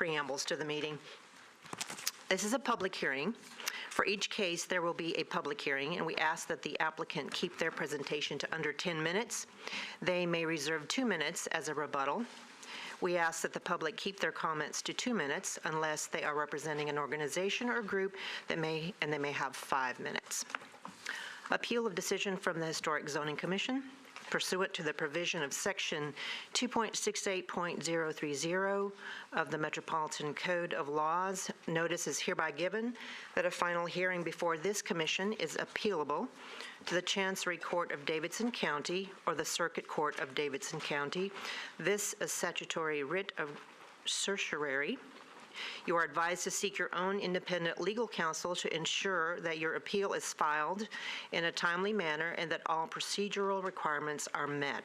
preambles to the meeting. This is a public hearing. For each case, there will be a public hearing, and we ask that the applicant keep their presentation to under 10 minutes. They may reserve 2 minutes as a rebuttal. We ask that the public keep their comments to 2 minutes unless they are representing an organization or group they may have 5 minutes. Appeal of decision from the Historic Zoning Commission. Pursuant to the provision of Section 2.68.030 of the Metropolitan Code of Laws, notice is hereby given that a final hearing before this commission is appealable to the Chancery Court of Davidson County or the Circuit Court of Davidson County. This is statutory writ of certiorari. You are advised to seek your own independent legal counsel to ensure that your appeal is filed in a timely manner and that all procedural requirements are met.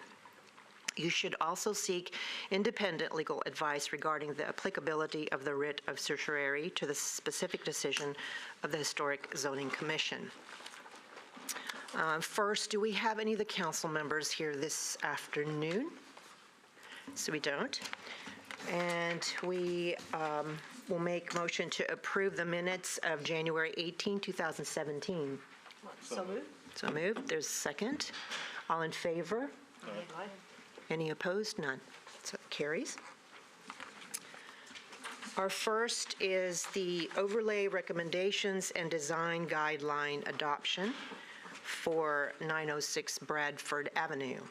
You should also seek independent legal advice regarding the applicability of the writ of certiorari to the specific decision of the Historic Zoning Commission. First, do we have any of the council members here this afternoon? So we don't. And we will make motion to approve the minutes of January 18, 2017. So moved. So moved. There's a second. All in favor? Aye. Any opposed? None. So it carries. Our first is the overlay recommendations and design guideline adoption for 906 Bradford Avenue.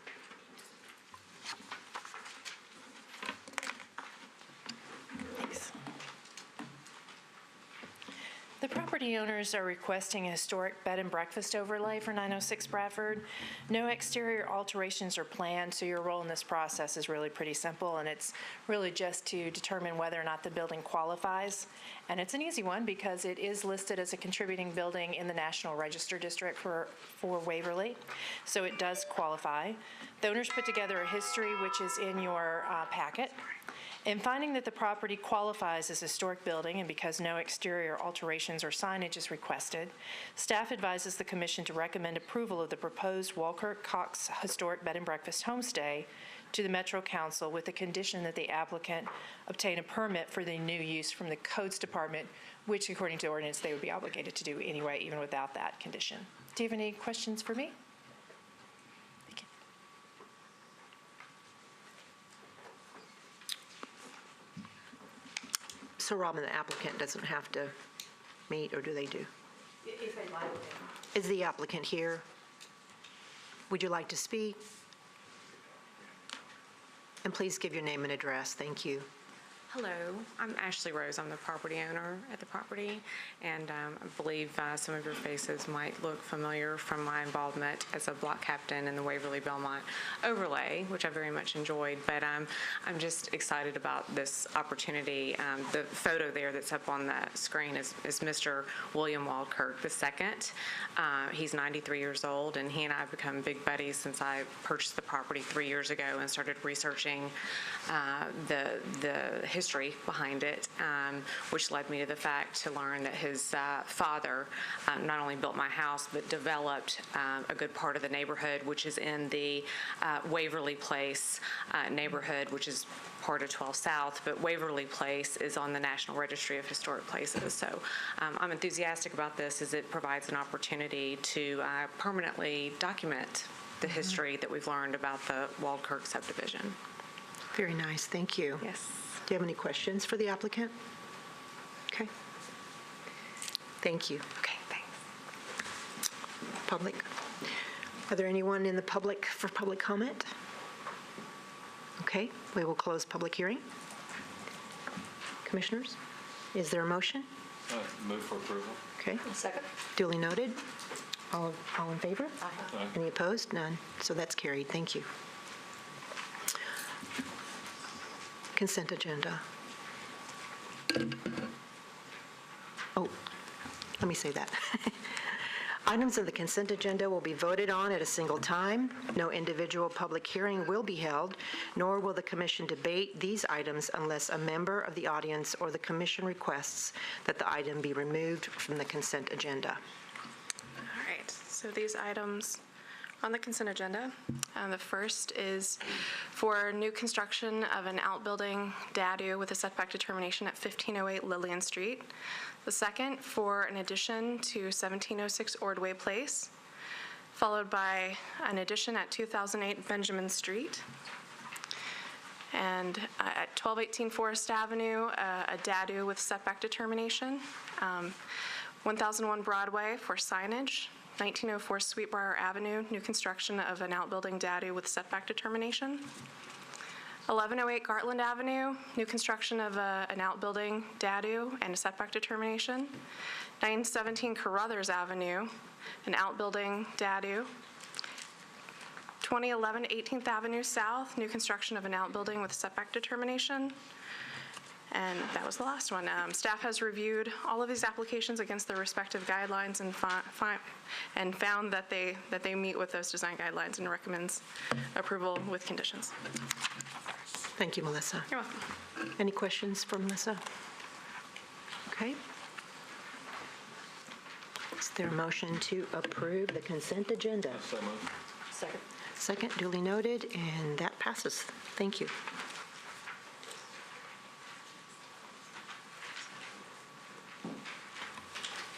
The property owners are requesting a historic bed and breakfast overlay for 906 Bradford. No exterior alterations are planned, so your role in this process is really pretty simple, and it's really just to determine whether or not the building qualifies. And it's an easy one because it is listed as a contributing building in the National Register District for Waverly, so it does qualify. The owners put together a history, which is in your packet. In finding that the property qualifies as a historic building and because no exterior alterations or signage is requested, staff advises the Commission to recommend approval of the proposed Walkirk Cox Historic Bed and Breakfast Homestay to the Metro Council with the condition that the applicant obtain a permit for the new use from the Codes Department, which according to ordinance they would be obligated to do anyway, even without that condition. Do you have any questions for me? So Robin, the applicant doesn't have to meet, or do they do? If they'd like to. Is the applicant here? Would you like to speak? And please give your name and address. Thank you. Hello, I'm Ashley Rose. I'm the property owner at the property, and I believe some of your faces might look familiar from my involvement as a block captain in the Waverly Belmont overlay, which I very much enjoyed, but I'm just excited about this opportunity. The photo there that's up on the screen is Mr. William Walkirk II. He's 93 years old, and he and I have become big buddies since I purchased the property 3 years ago and started researching the history behind it, which led me to the fact to learn that his father not only built my house but developed a good part of the neighborhood, which is in the Waverly Place neighborhood, which is part of 12 South, but Waverly Place is on the National Registry of Historic Places. So I'm enthusiastic about this as it provides an opportunity to permanently document the history that we've learned about the Walkirk subdivision. Very nice. Thank you. Yes. Do you have any questions for the applicant? Okay. Thank you. Okay, thanks. Public? Are there anyone in the public for public comment? Okay, we will close public hearing. Commissioners, is there a motion? Move for approval. Okay, Second. duly noted. All in favor? Aye. Any opposed? None. So that's carried. Thank you. Consent agenda. Oh, let me say that. Items of the consent agenda will be voted on at a single time. No individual public hearing will be held, nor will the commission debate these items unless a member of the audience or the commission requests that the item be removed from the consent agenda. All right, so these items On the consent agenda, the first is for new construction of an outbuilding dadu with a setback determination at 1508 Lillian Street. The second for an addition to 1706 Ordway Place, followed by an addition at 2008 Benjamin Street. And at 1218 Forest Avenue, a dadu with setback determination. 1001 Broadway for signage. 1904 Sweetbriar Avenue, new construction of an outbuilding dadu with setback determination. 1108 Gartland Avenue, new construction of an outbuilding dadu and a setback determination. 917 Carruthers Avenue, an outbuilding dadu. 2011 18th Avenue South, new construction of an outbuilding with setback determination. And that was the last one. Staff has reviewed all of these applications against their respective guidelines and found that they meet with those design guidelines and recommends approval with conditions. Thank you, Melissa. You're welcome. Any questions for Melissa? Okay. Is there a motion to approve the consent agenda? So moved. Second, duly noted, and that passes. Thank you.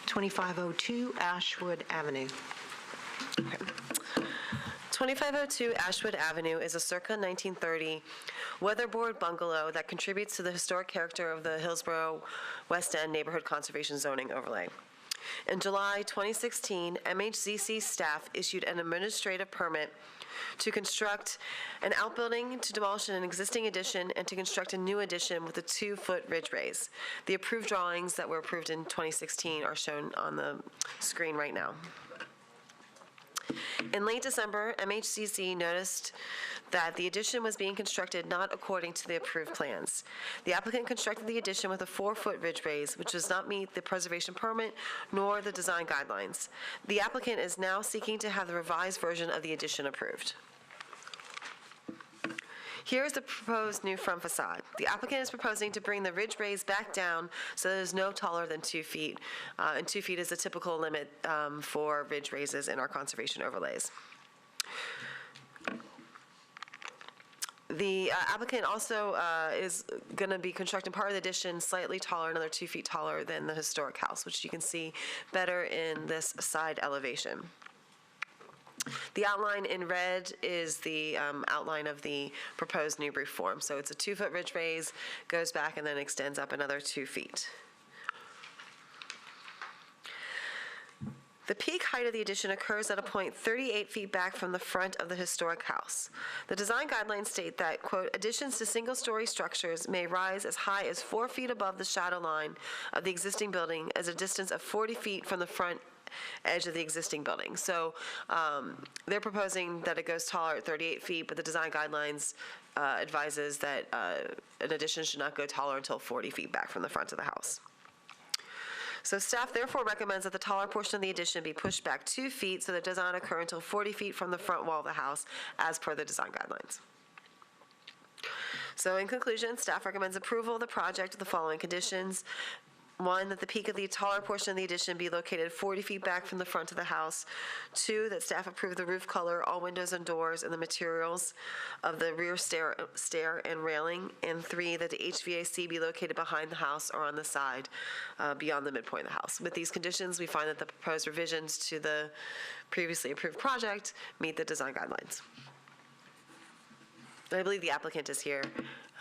(2502) Ashwood Avenue. 2502 Ashwood Avenue is a circa 1930 weatherboard bungalow that contributes to the historic character of the Hillsborough West End neighborhood conservation zoning overlay. In July 2016, MHCC staff issued an administrative permit to construct an outbuilding, to demolish an existing addition, and to construct a new addition with a 2-foot ridge raise. The approved drawings that were approved in 2016 are shown on the screen right now. In late December, MHCC noticed that the addition was being constructed not according to the approved plans. The applicant constructed the addition with a 4-foot ridge raise, which does not meet the preservation permit nor the design guidelines. The applicant is now seeking to have the revised version of the addition approved. Here is the proposed new front facade. The applicant is proposing to bring the ridge raise back down so that it is no taller than 2 feet, and 2 feet is a typical limit for ridge raises in our conservation overlays. The applicant also is going to be constructing part of the addition slightly taller, another 2 feet taller than the historic house, which you can see better in this side elevation. The outline in red is the outline of the proposed new roof form. So it's a 2-foot ridge raise, goes back, and then extends up another 2 feet. The peak height of the addition occurs at a point 38 feet back from the front of the historic house. The design guidelines state that, quote, additions to single-story structures may rise as high as 4 feet above the shadow line of the existing building as a distance of 40 feet from the front edge of the existing building. So they're proposing that it goes taller at 38 feet, but the design guidelines advises that an addition should not go taller until 40 feet back from the front of the house. So staff therefore recommends that the taller portion of the addition be pushed back 2 feet so that it does not occur until 40 feet from the front wall of the house as per the design guidelines. So in conclusion, staff recommends approval of the project with the following conditions. 1, that the peak of the taller portion of the addition be located 40 feet back from the front of the house. 2, that staff approve the roof color, all windows and doors, and the materials of the rear stair and railing. And 3, that the HVAC be located behind the house or on the side beyond the midpoint of the house. With these conditions, we find that the proposed revisions to the previously approved project meet the design guidelines. I believe the applicant is here.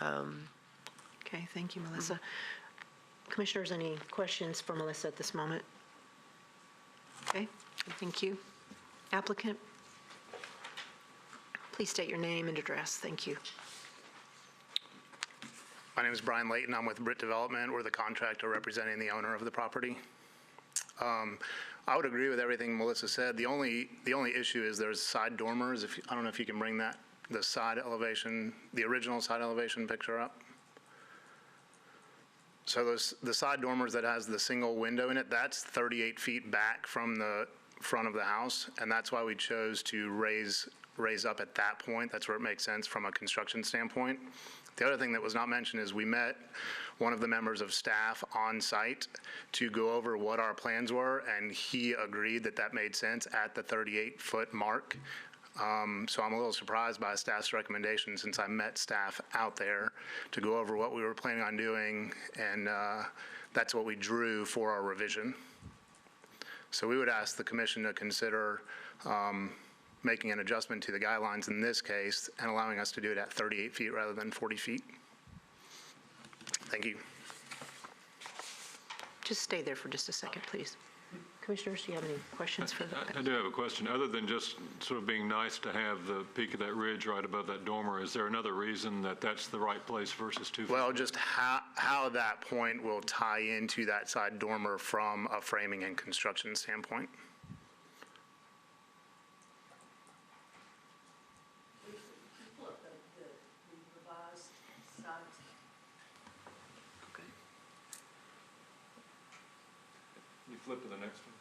Okay, thank you, Melissa. Commissioners, any questions for Melissa at this moment? Okay, thank you. Applicant, please state your name and address. Thank you. My name is Brian Layton. I'm with Britt Development. We're the contractor representing the owner of the property. I would agree with everything Melissa said. The only issue is there's side dormers. I don't know if you can bring that, the side elevation, the original side elevation picture up. So the side dormers that has the single window in it, that's 38 feet back from the front of the house, and that's why we chose to raise up at that point. That's where it makes sense from a construction standpoint. The other thing that was not mentioned is we met one of the members of staff on site to go over what our plans were, and he agreed that that made sense at the 38-foot mark. So I'm a little surprised by staff's recommendation, since I met staff out there to go over what we were planning on doing, and that's what we drew for our revision. So we would ask the commission to consider making an adjustment to the guidelines in this case and allowing us to do it at 38 feet rather than 40 feet. Thank you. Just stay there for just a second, please. Commissioners, do you have any questions for I do have a question. Other than just sort of being nice to have the peak of that ridge right above that dormer, is there another reason that that's the right place versus 2 feet? Well, just how that point will tie into that side dormer from a framing and construction standpoint. You flip to the next one.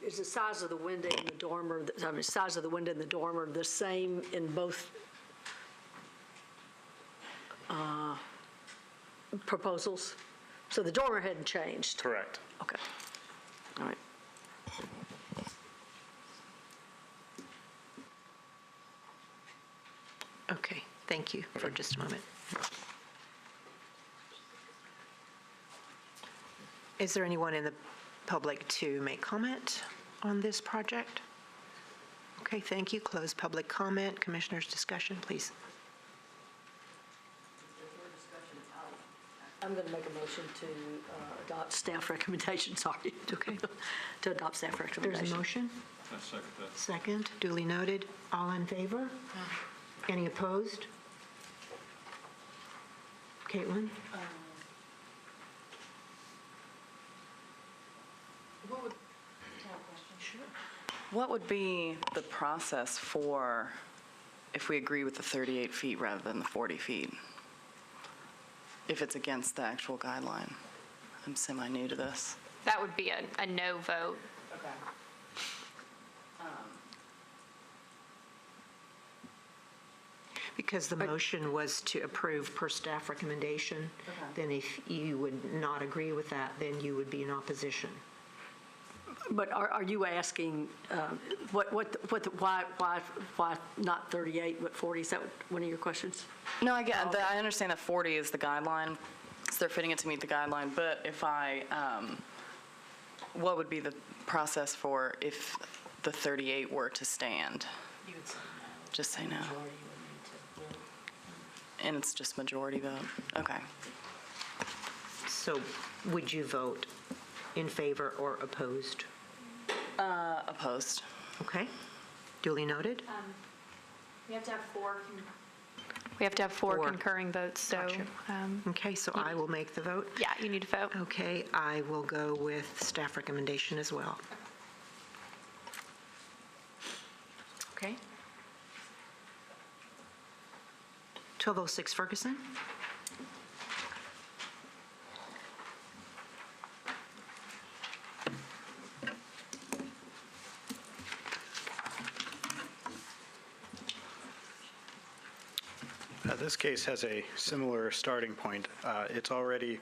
Is the size of the window in the dormer, size of the window in the dormer the same in both proposals? So the dormer hadn't changed? Correct. Okay. All right. Okay, thank you for just a moment. Is there anyone in the public to make comment on this project? Okay, thank you. Close public comment. Commissioners' discussion, please. I'm going to make a motion to adopt staff recommendation, sorry. Okay. To adopt staff recommendation. There's a motion. I second that. Second, duly noted. All in favor? Any opposed? Caitlin? What would be the process for if we agree with the 38 feet rather than the 40 feet? If it's against the actual guideline? I'm semi-new to this. That would be a no vote. Okay. Because the motion was to approve per staff recommendation, then if you would not agree with that, then you would be in opposition. But are you asking, why not 38, but 40? Is that one of your questions? No, I understand that 40 is the guideline, so they're fitting it to meet the guideline, but if what would be the process for if the 38 were to stand? You would say no. Just say no. Majority would need to vote. And it's just majority vote? Okay. So would you vote in favor or opposed? Opposed. Okay, duly noted. We have to have four Four. concurring votes, so, Gotcha. Okay, so I will make the vote. yeah, you need to vote. Okay, I will go with staff recommendation as well. Okay. 1206 Ferguson. This case has a similar starting point. It's already,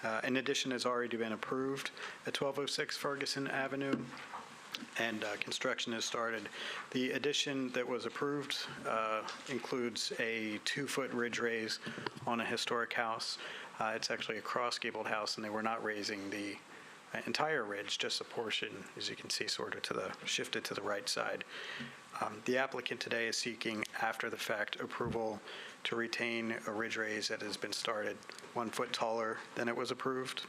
an addition has already been approved at 1206 Ferguson Avenue, and construction has started. The addition that was approved includes a 2-foot ridge raise on a historic house. It's actually a cross-gabled house, and they were not raising the entire ridge, just a portion, as you can see, sort of shifted to the right side. The applicant today is seeking after-the-fact approval to retain a ridge raise that has been started 1 foot taller than it was approved.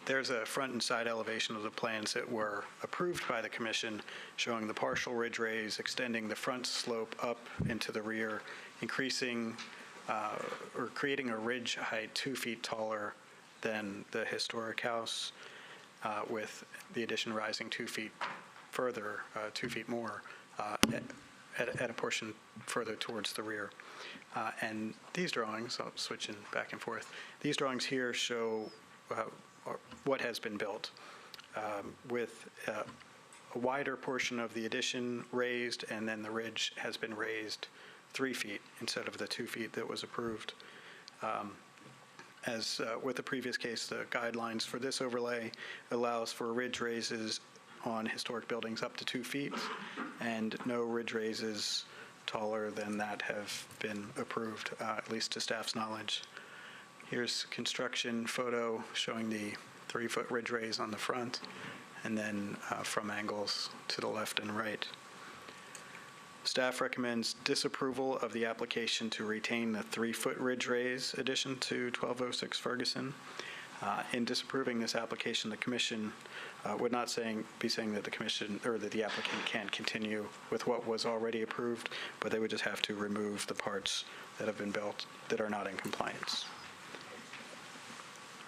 There's a front and side elevation of the plans that were approved by the commission showing the partial ridge raise, extending the front slope up into the rear, increasing or creating a ridge height 2 feet taller than the historic house, with the addition rising 2 feet further, 2 feet more at a portion further towards the rear. And these drawings, I'll switch in back and forth, these drawings here show what has been built, with a wider portion of the addition raised, and then the ridge has been raised 3 feet instead of the 2 feet that was approved. As with the previous case, the guidelines for this overlay allows for ridge raises on historic buildings up to 2 feet, and no ridge raises taller than that have been approved, at least to staff's knowledge. Here's construction photo showing the 3-foot ridge raise on the front, and then from angles to the left and right. Staff recommends disapproval of the application to retain the 3-foot ridge raise addition to 1206 Ferguson. In disapproving this application, the commission would not be saying that the commission or that the applicant can't continue with what was already approved, but they would just have to remove the parts that have been built that are not in compliance.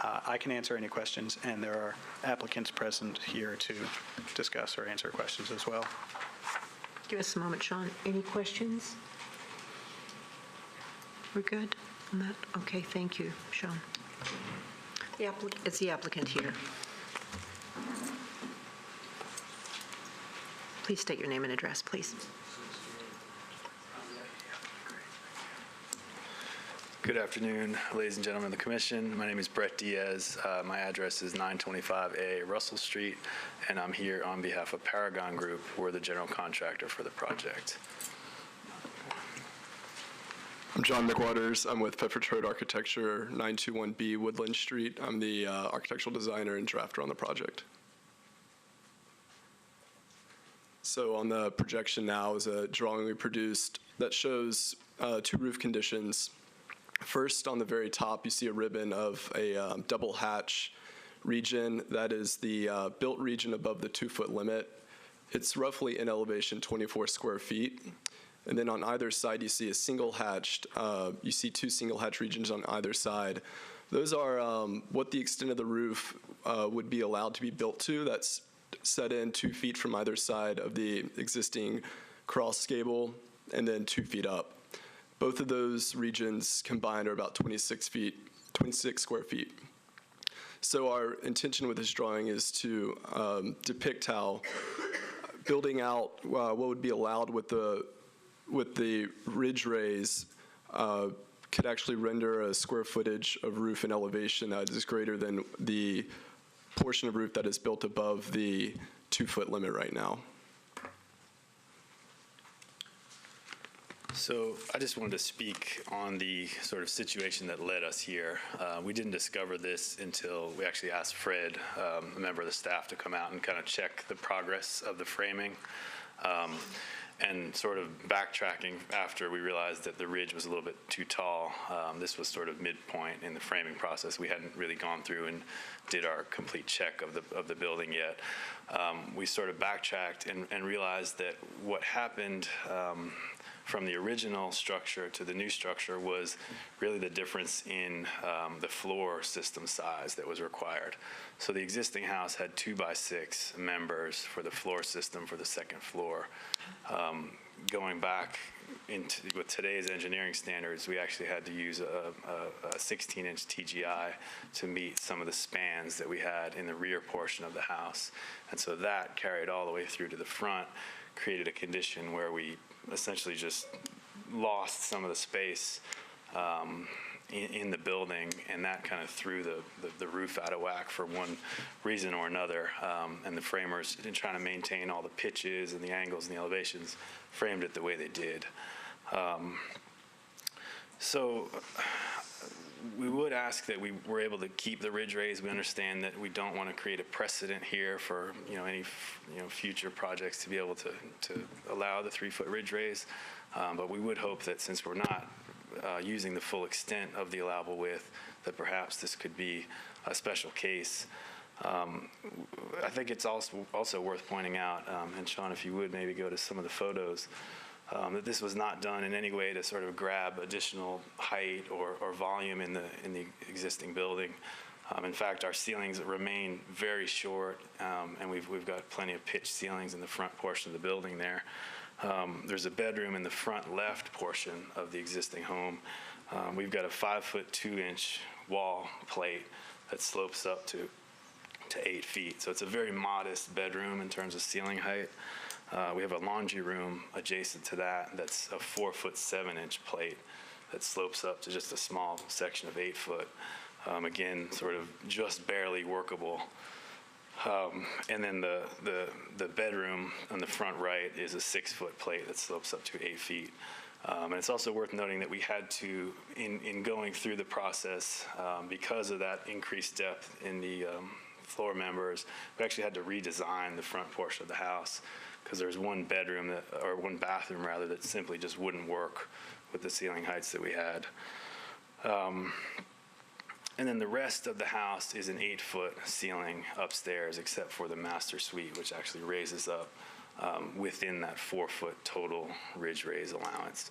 I can answer any questions, and there are applicants present here to discuss or answer questions as well. Give us a moment, Sean. Any questions? We're good on that? Okay, thank you, Sean. It's the applicant here. Please state your name and address, please. Good afternoon, ladies and gentlemen of the commission. My name is Brett Diaz. My address is 925A Russell Street, and I'm here on behalf of Paragon Group. We're the general contractor for the project. I'm John McWaters. I'm with Pfeffer Road Architecture, 921B Woodland Street. I'm the architectural designer and drafter on the project. So on the projection now is a drawing we produced that shows 2 roof conditions. First, on the very top, you see a ribbon of a double hatch region. That is the built region above the 2-foot limit. It's roughly in elevation 24 square feet. And then on either side, you see a single hatched, you see 2 single hatch regions on either side. Those are what the extent of the roof would be allowed to be built to. That's set in 2 feet from either side of the existing cross gable, and then 2 feet up. Both of those regions combined are about 26 square feet. So our intention with this drawing is to depict how building out what would be allowed with the ridge raise could actually render a square footage of roof and elevation that is greater than the portion of roof that is built above the 2-foot limit right now. So I just wanted to speak on the sort of situation that led us here. We didn't discover this until we actually asked Fred, a member of the staff, to come out and kind of check the progress of the framing. And sort of backtracking after we realized that the ridge was a little bit too tall. This was sort of midpoint in the framing process. We hadn't really gone through and did our complete check of the building yet. We sort of backtracked and realized that what happened from the original structure to the new structure was really the difference in the floor system size that was required. So the existing house had 2x6 members for the floor system for the second floor. Going back with today's engineering standards, we actually had to use a 16-inch TGI to meet some of the spans that we had in the rear portion of the house. And so that carried all the way through to the front, created a condition where we essentially just lost some of the space in the building, and that kind of threw the roof out of whack for one reason or another. And the framers, in trying to maintain all the pitches and the angles and the elevations, framed it the way they did. So we would ask that we were able to keep the ridge raise. We understand that we don't want to create a precedent here for any future projects to be able to allow the 3-foot ridge raise. But we would hope that since we're not using the full extent of the allowable width, that perhaps this could be a special case. I think it's also worth pointing out, and Sean, if you would maybe go to some of the photos, that this was not done in any way to sort of grab additional height or volume in the existing building. In fact, our ceilings remain very short, and we've got plenty of pitched ceilings in the front portion of the building there. There's a bedroom in the front left portion of the existing home. We've got a 5-foot 2-inch wall plate that slopes up to 8 feet. So it's a very modest bedroom in terms of ceiling height. We have a laundry room adjacent to that that's a 4-foot 7-inch plate. that slopes up to just a small section of 8 foot. Again, sort of just barely workable. And then the bedroom on the front right is a 6-foot plate that slopes up to 8 feet. And it's also worth noting that we had to, in going through the process, because of that increased depth in the floor members, we actually had to redesign the front portion of the house because there's one bedroom or one bathroom rather that simply just wouldn't work with the ceiling heights that we had. And then the rest of the house is an 8-foot ceiling upstairs, except for the master suite, which actually raises up within that 4-foot total ridge raise allowance.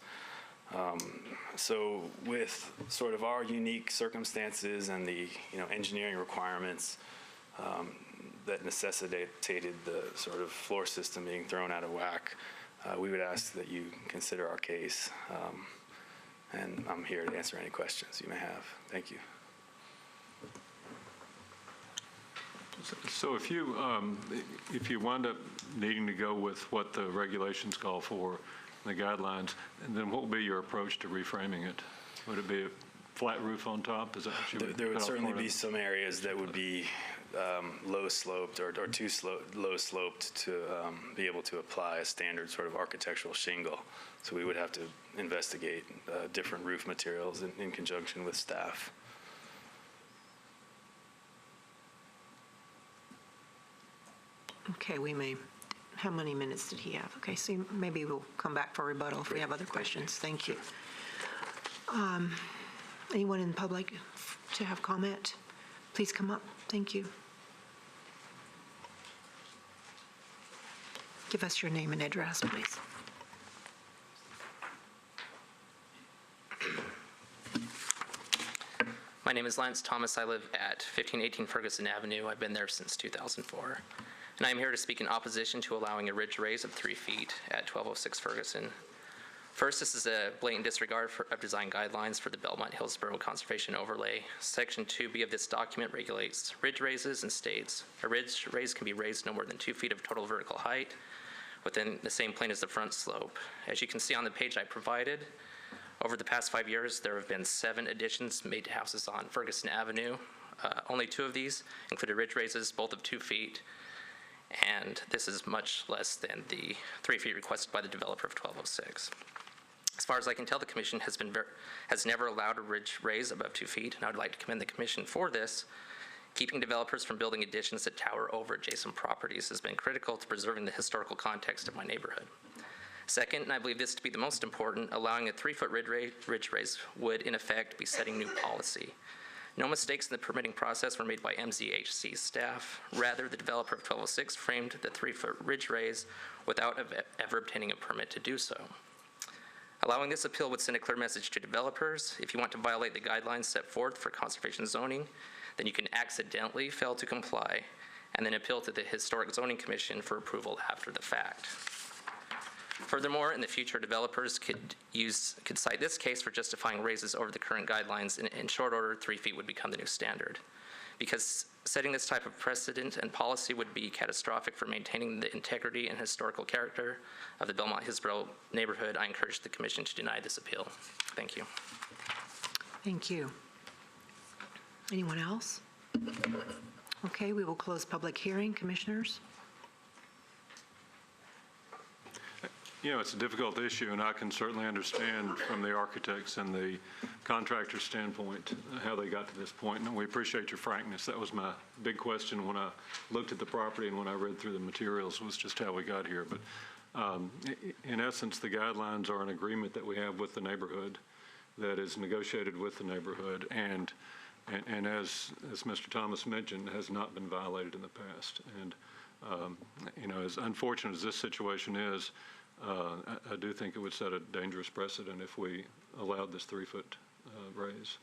So with sort of our unique circumstances and the engineering requirements that necessitated the sort of floor system being thrown out of whack, we would ask that you consider our case. And I'm here to answer any questions you may have. Thank you. So if you wind up needing to go with what the regulations call for, the guidelines, and then what will be your approach to reframing it? Would it be a flat roof on top? Is that what you would? There would certainly be some areas that would be low sloped or too low sloped to be able to apply a standard sort of architectural shingle. So we would have to investigate different roof materials in conjunction with staff. Okay, we may. How many minutes did he have? Okay, so maybe we'll come back for rebuttal if we have other questions. Thank you. Anyone in public to have comment? Please come up. Thank you. Give us your name and address, please. My name is Lance Thomas. I live at 1518 Ferguson Avenue. I've been there since 2004. And I'm here to speak in opposition to allowing a ridge raise of 3 feet at 1206 Ferguson. First, this is a blatant disregard of design guidelines for the Belmont-Hillsborough Conservation Overlay. Section 2B of this document regulates ridge raises and states, a ridge raise can be raised no more than 2 feet of total vertical height within the same plane as the front slope. As you can see on the page I provided, over the past 5 years, there have been 7 additions made to houses on Ferguson Avenue. Only 2 of these included ridge raises, both of 2 feet, and this is much less than the 3 feet requested by the developer of 1206. As far as I can tell, the commission has never allowed a ridge raise above 2 feet, and I would like to commend the commission for this. Keeping developers from building additions that tower over adjacent properties has been critical to preserving the historical context of my neighborhood. Second, and I believe this to be the most important, allowing a 3-foot ridge raise would, in effect, be setting new policy. No mistakes in the permitting process were made by MZHC staff. Rather, the developer of 1206 framed the 3-foot ridge raise without ever obtaining a permit to do so. Allowing this appeal would send a clear message to developers. If you want to violate the guidelines set forth for conservation zoning, then you can accidentally fail to comply and then appeal to the Historic Zoning Commission for approval after the fact. Furthermore, in the future, developers could cite this case for justifying raises over the current guidelines. In short order, 3 feet would become the new standard. Because setting this type of precedent and policy would be catastrophic for maintaining the integrity and historical character of the Belmont-Hillsborough neighborhood, I encourage the commission to deny this appeal. Thank you. Thank you. Anyone else? Okay, we will close public hearing. Commissioners? It's a difficult issue, and I can certainly understand from the architects and the contractor standpoint how they got to this point, and we appreciate your frankness. That was my big question when I looked at the property and when I read through the materials, was just how we got here. But in essence, the guidelines are an agreement that we have with the neighborhood that is negotiated with the neighborhood, and as Mr. Thomas mentioned, has not been violated in the past. And, as unfortunate as this situation is, I do think it would set a dangerous precedent if we allowed this 3-foot raise.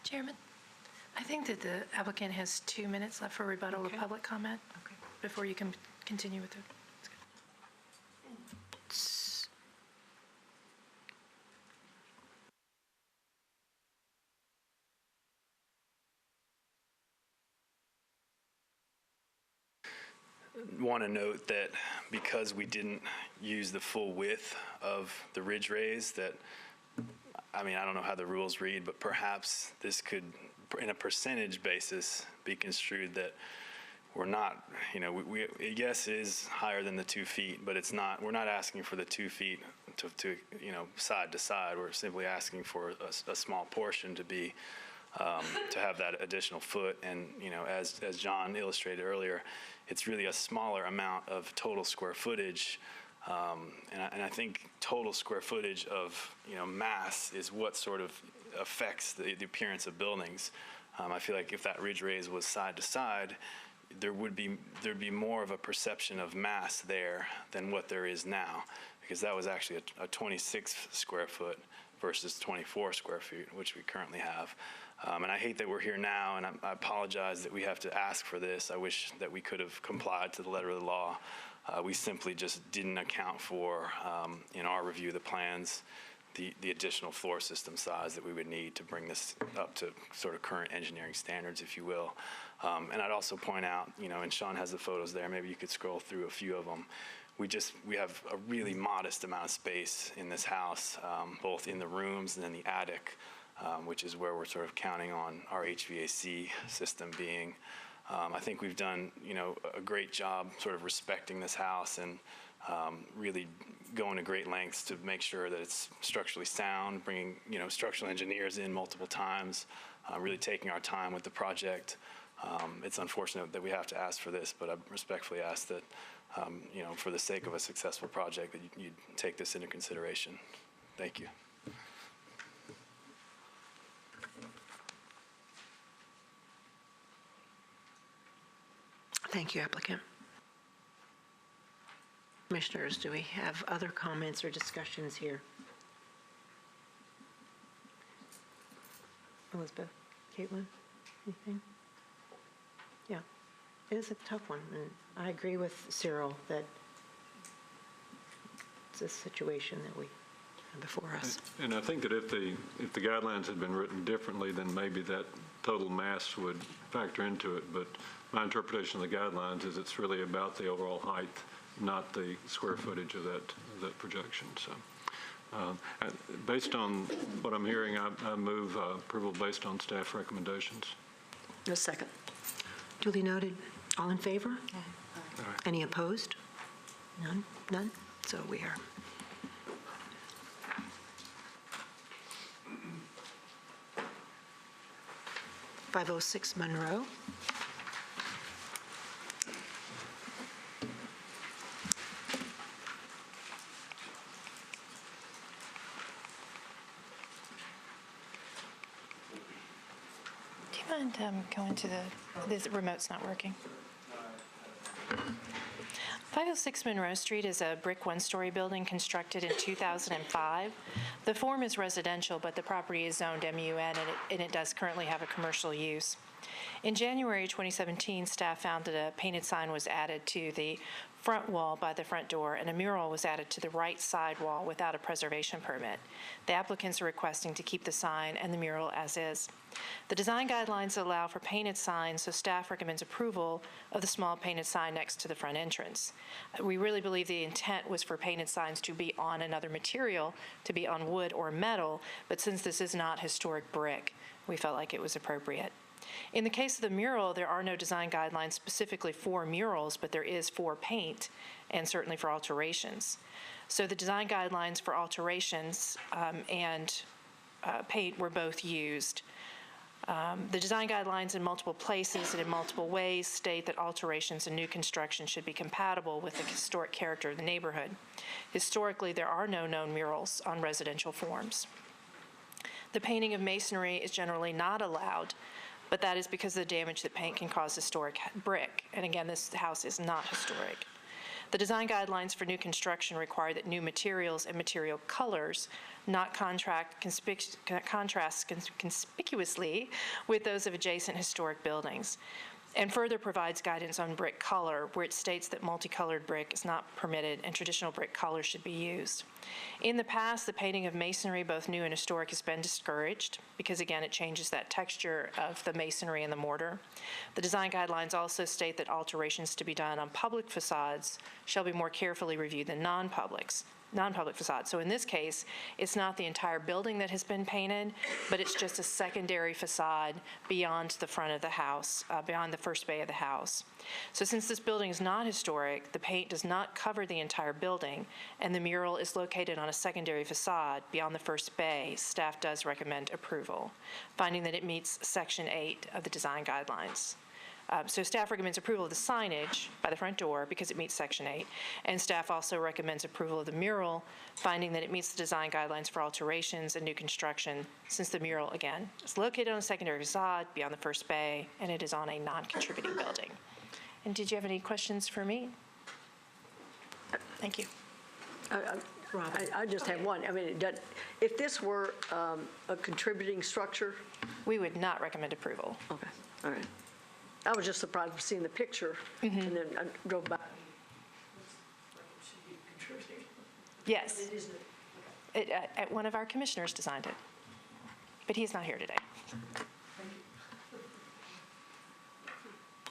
Chairman, I think that the applicant has 2 minutes left for rebuttal of public comment before you can continue with it. want to note that because we didn't use the full width of the ridge raise, that, I mean, I don't know how the rules read, but perhaps this could, in a percentage basis, be construed that we're not, you know, yes, it is higher than the 2 feet, but it's not, we're not asking for the 2 feet to you know, side to side. We're simply asking for a small portion to be, to have that additional foot. And, you know, as John illustrated earlier, it's really a smaller amount of total square footage. And I think total square footage of, you know, mass is what sort of affects the appearance of buildings. I feel like if that ridge raise was side to side, there'd be more of a perception of mass there than what there is now, because that was actually a 26 square foot versus 24 square feet, which we currently have. And I hate that we're here now, and I apologize that we have to ask for this. I wish that we could have complied to the letter of the law. We simply just didn't account for, in our review of the plans, the additional floor system size that we would need to bring this up to sort of current engineering standards, if you will. And I'd also point out, you know, and Sean has the photos there, maybe you could scroll through a few of them. We have a really modest amount of space in this house, both in the rooms and in the attic, which is where we're sort of counting on our HVAC system being. I think we've done, you know, a great job sort of respecting this house and really going to great lengths to make sure that it's structurally sound, bringing, you know, structural engineers in multiple times, really taking our time with the project. It's unfortunate that we have to ask for this, but I respectfully ask that, you know, for the sake of a successful project, that you take this into consideration. Thank you. Thank you, applicant. Commissioners, do we have other comments or discussions here? Elizabeth, Caitlin, anything? Yeah, it is a tough one, and I agree with Cyril that it's a situation that we have before us. And I think that if the guidelines had been written differently, then maybe that total mass would factor into it. But my interpretation of the guidelines is it's really about the overall height, not the square footage of that projection. So, based on what I'm hearing, I move approval based on staff recommendations. A second. Duly noted. All in favor? Any opposed? None? None? So we are. .506 Monroe. Do you mind going to this remote's not working? 506 Monroe Street is a brick one-story building constructed in 2005. The form is residential, but the property is zoned MUN, and it does currently have a commercial use. In January 2017, staff found that a painted sign was added to the front wall by the front door, and a mural was added to the right side wall without a preservation permit. The applicants are requesting to keep the sign and the mural as is. The design guidelines allow for painted signs, so staff recommends approval of the small painted sign next to the front entrance. We really believe the intent was for painted signs to be on another material, to be on wood or metal, but since this is not historic brick, we felt like it was appropriate. In the case of the mural, there are no design guidelines specifically for murals, but there is for paint and certainly for alterations. So the design guidelines for alterations and paint were both used. The design guidelines in multiple places and in multiple ways state that alterations and new construction should be compatible with the historic character of the neighborhood. Historically, there are no known murals on residential forms. The painting of masonry is generally not allowed, but that is because of the damage that paint can cause historic brick. And again, this house is not historic. The design guidelines for new construction require that new materials and material colors not contrast conspicuously with those of adjacent historic buildings. and further provides guidance on brick color, where it states that multicolored brick is not permitted and traditional brick color should be used. In the past, the painting of masonry, both new and historic, has been discouraged because, again, it changes that texture of the masonry and the mortar. The design guidelines also state that alterations to be done on public facades shall be more carefully reviewed than non-public facades. So in this case, it's not the entire building that has been painted, but it's just a secondary facade beyond the front of the house, beyond the first bay of the house. So since this building is not historic, the paint does not cover the entire building, and the mural is located on a secondary facade beyond the first bay, staff does recommend approval, finding that it meets Section 8 of the design guidelines. So staff recommends approval of the signage by the front door because it meets Section 8, and staff also recommends approval of the mural, finding that it meets the design guidelines for alterations and new construction, since the mural, again, is located on a secondary facade beyond the first bay, and it is on a non-contributing building. And did you have any questions for me? Thank you. I just have one. I mean, if this were a contributing structure? We would not recommend approval. Okay, all right. I was just surprised with seeing the picture, and then I drove by. Yes. One of our commissioners designed it, but he's not here today.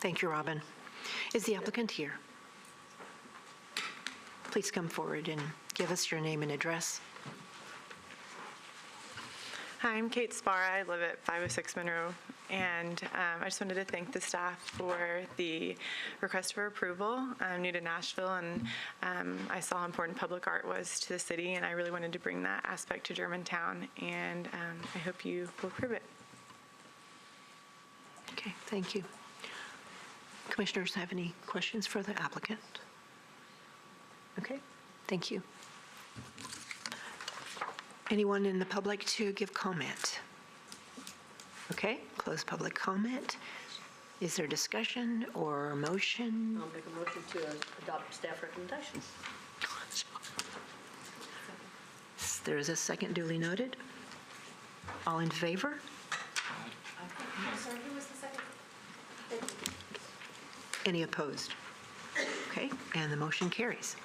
Thank you, Robin. Is the applicant here? Please come forward and give us your name and address. Hi, I'm Kate Sparra. I live at 506 Monroe, and I just wanted to thank the staff for the request for approval. I'm new to Nashville, and I saw how important public art was to the city, and I really wanted to bring that aspect to Germantown, and I hope you will approve it. Okay, thank you. Commissioners have any questions for the applicant? Okay, thank you. Anyone in the public to give comment? Okay, close public comment. Is there discussion or motion? I'll make a motion to adopt staff recommendations. There is a second duly noted. All in favor? Sorry, who was the second? Any opposed? Okay, and the motion carries.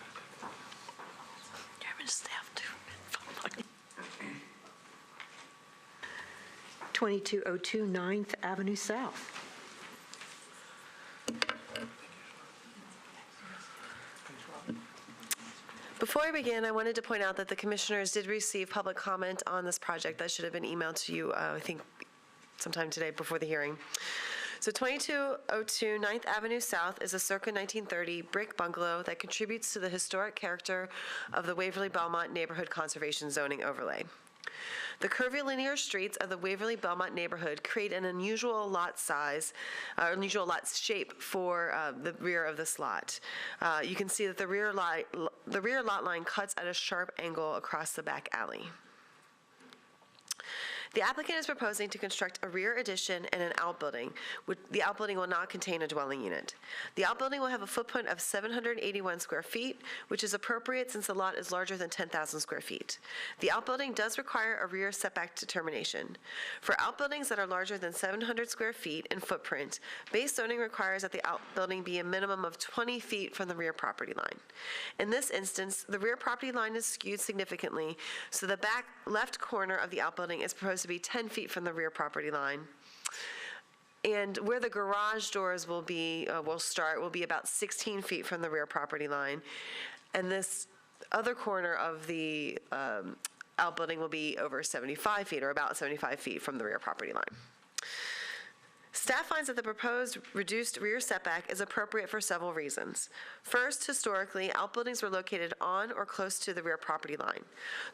Chairman, staff too. 2202 9th Avenue South. Before I begin, I wanted to point out that the commissioners did receive public comment on this project. That should have been emailed to you, I think, sometime today before the hearing. So 2202 9th Avenue South is a circa 1930 brick bungalow that contributes to the historic character of the Waverly Belmont Neighborhood Conservation Zoning Overlay. The curvilinear streets of the Waverly Belmont neighborhood create an unusual lot shape for the rear of this lot. You can see that the rear lot line cuts at a sharp angle across the back alley. The applicant is proposing to construct a rear addition and an outbuilding. The outbuilding will not contain a dwelling unit. The outbuilding will have a footprint of 781 square feet, which is appropriate since the lot is larger than 10,000 square feet. The outbuilding does require a rear setback determination. For outbuildings that are larger than 700 square feet in footprint, base zoning requires that the outbuilding be a minimum of 20 feet from the rear property line. In this instance, the rear property line is skewed significantly, so the back left corner of the outbuilding is proposed to be 10 feet from the rear property line. And where the garage doors will be, will be about 16 feet from the rear property line. And this other corner of the outbuilding will be over 75 feet, or about 75 feet from the rear property line. Staff finds that the proposed reduced rear setback is appropriate for several reasons. First, historically, outbuildings were located on or close to the rear property line.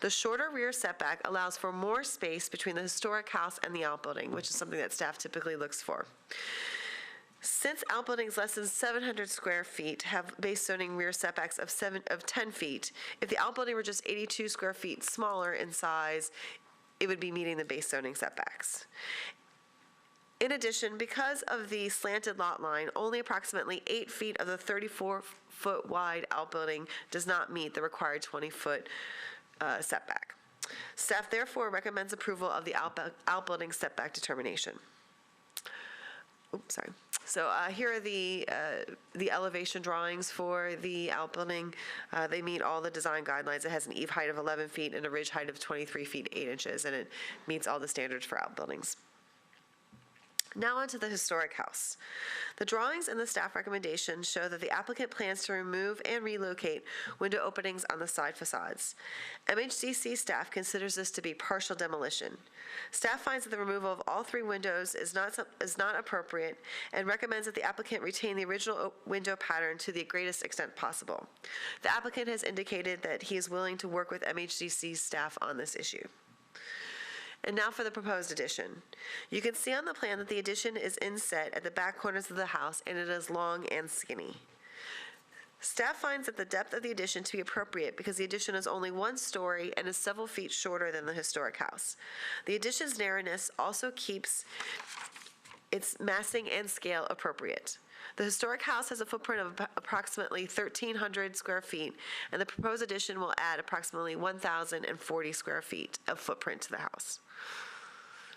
The shorter rear setback allows for more space between the historic house and the outbuilding, which is something that staff typically looks for. Since outbuildings less than 700 square feet have base zoning rear setbacks of 10 feet, if the outbuilding were just 82 square feet smaller in size, it would be meeting the base zoning setbacks. In addition, because of the slanted lot line, only approximately 8 feet of the 34-foot wide outbuilding does not meet the required 20-foot setback. Staff therefore recommends approval of the outbuilding setback determination. So here are the elevation drawings for the outbuilding. They meet all the design guidelines. It has an eave height of 11 feet and a ridge height of 23 feet 8 inches, and it meets all the standards for outbuildings. Now onto the historic house. The drawings and the staff recommendation show that the applicant plans to remove and relocate window openings on the side facades. MHDC staff considers this to be partial demolition. Staff finds that the removal of all 3 windows is not appropriate and recommends that the applicant retain the original window pattern to the greatest extent possible. The applicant has indicated that he is willing to work with MHDC staff on this issue. And now for the proposed addition. You can see on the plan that the addition is inset at the back corners of the house, and it is long and skinny. Staff finds that the depth of the addition to be appropriate because the addition is only 1 story and is several feet shorter than the historic house. The addition's narrowness also keeps its massing and scale appropriate. The historic house has a footprint of approximately 1,300 square feet, and the proposed addition will add approximately 1,040 square feet of footprint to the house.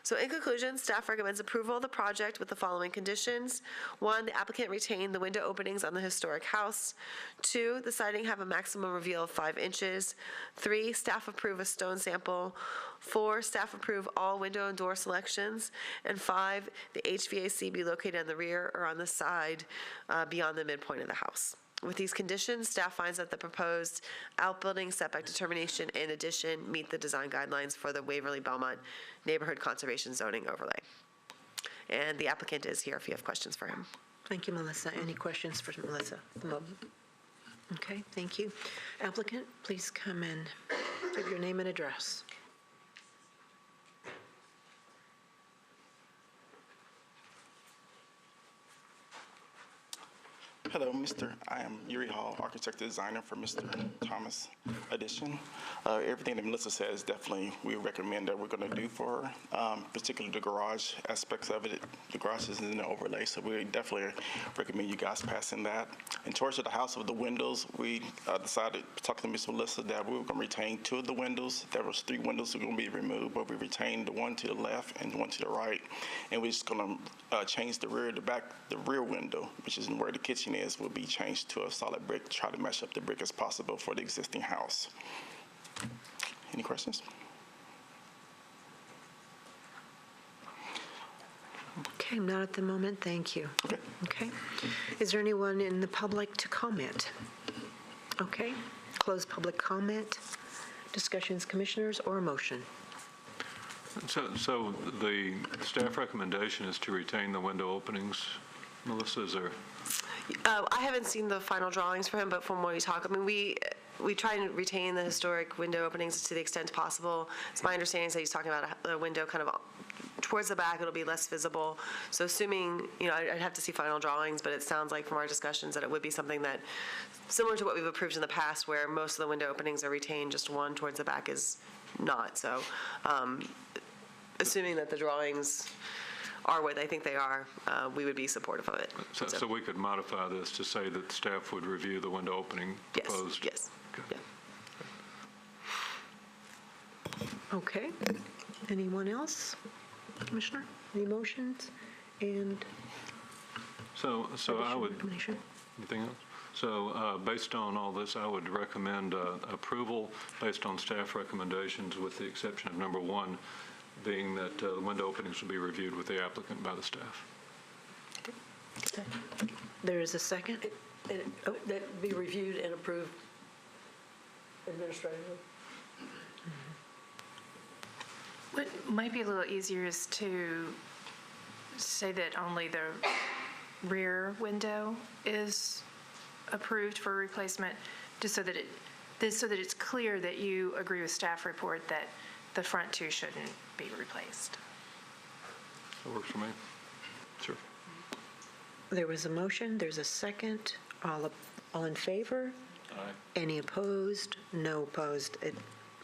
So in conclusion, staff recommends approval of the project with the following conditions. 1, the applicant retain the window openings on the historic house. 2, the siding have a maximum reveal of 5 inches. 3, staff approve a stone sample. 4, staff approve all window and door selections. And 5, the HVAC be located on the rear or on the side beyond the midpoint of the house. With these conditions, staff finds that the proposed outbuilding setback determination in addition meet the design guidelines for the Waverly Belmont Neighborhood Conservation Zoning Overlay. And the applicant is here if you have questions for him. Thank you, Melissa. Any questions for Melissa? Okay, thank you. Applicant, please come in. Give your name and address. Hello, I am Yuri Hall, architect and designer for Mr. Thomas Addition. Everything that Melissa says, definitely we recommend that we're going to do for her, particularly the garage aspects of it. The garage is in the overlay, so we definitely recommend you guys passing that. In terms of the house of the windows, we decided, talking to Ms. Melissa, that we were going to retain 2 of the windows. There was 3 windows that were going to be removed, but we retained the one to the left and the one to the right. And we're just going to change the rear window, which is where the kitchen is, will be changed to a solid brick, try to match up the brick as possible for the existing house. Any questions? Okay, not at the moment, thank you. Okay. Is there anyone in the public to comment? Okay, close public comment. Discussions, commissioners, or a motion? So the staff recommendation is to retain the window openings. Melissa, is there? I haven't seen the final drawings for him, but from what we talk, I mean, we try and retain the historic window openings to the extent possible. It's my understanding that he's talking about a window kind of towards the back, it'll be less visible. So assuming, I'd have to see final drawings, but it sounds like from our discussions that it would be something that, similar to what we've approved in the past, where most of the window openings are retained, just one towards the back is not. So assuming that the drawings are what I think they are, we would be supportive of it. So we could modify this to say that staff would review the window opening proposed? Yes. Okay. Yeah. Okay. Anyone else? Commissioner, any motions? And So I would, recommendation? anything else? So based on all this, I would recommend approval based on staff recommendations with the exception of number 1, being that the window openings will be reviewed with the applicant by the staff. There is a second? That be reviewed and approved administratively? What might be a little easier is to say that only the rear window is approved for replacement, just so that it's clear that you agree with staff report that the front 2 shouldn't be replaced. That works for me. Sure. There was a motion, there's a second. All in favor? Aye. Any opposed? No opposed.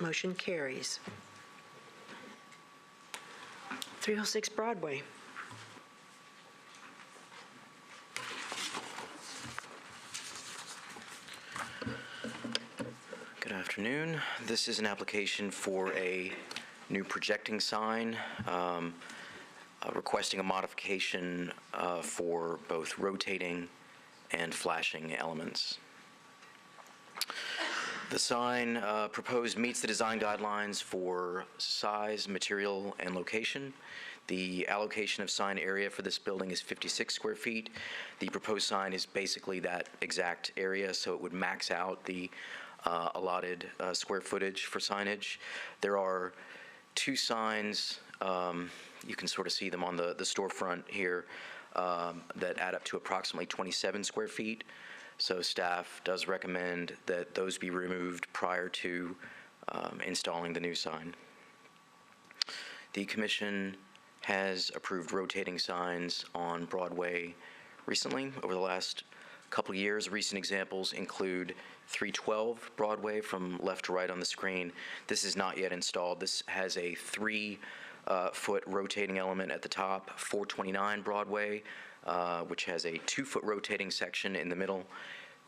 Motion carries. 306 Broadway. Good afternoon. This is an application for a new projecting sign. requesting a modification for both rotating and flashing elements. The sign proposed meets the design guidelines for size, material, and location. The allocation of sign area for this building is 56 square feet. The proposed sign is basically that exact area, so it would max out the allotted square footage for signage. There are two signs, you can sort of see them on the storefront here, that add up to approximately 27 square feet. So staff does recommend that those be removed prior to installing the new sign. The commission has approved rotating signs on Broadway recently over the last couple of years. Recent examples include 312 Broadway from left to right on the screen. This is not yet installed. This has a 3-foot rotating element at the top. 429 Broadway, which has a 2-foot rotating section in the middle.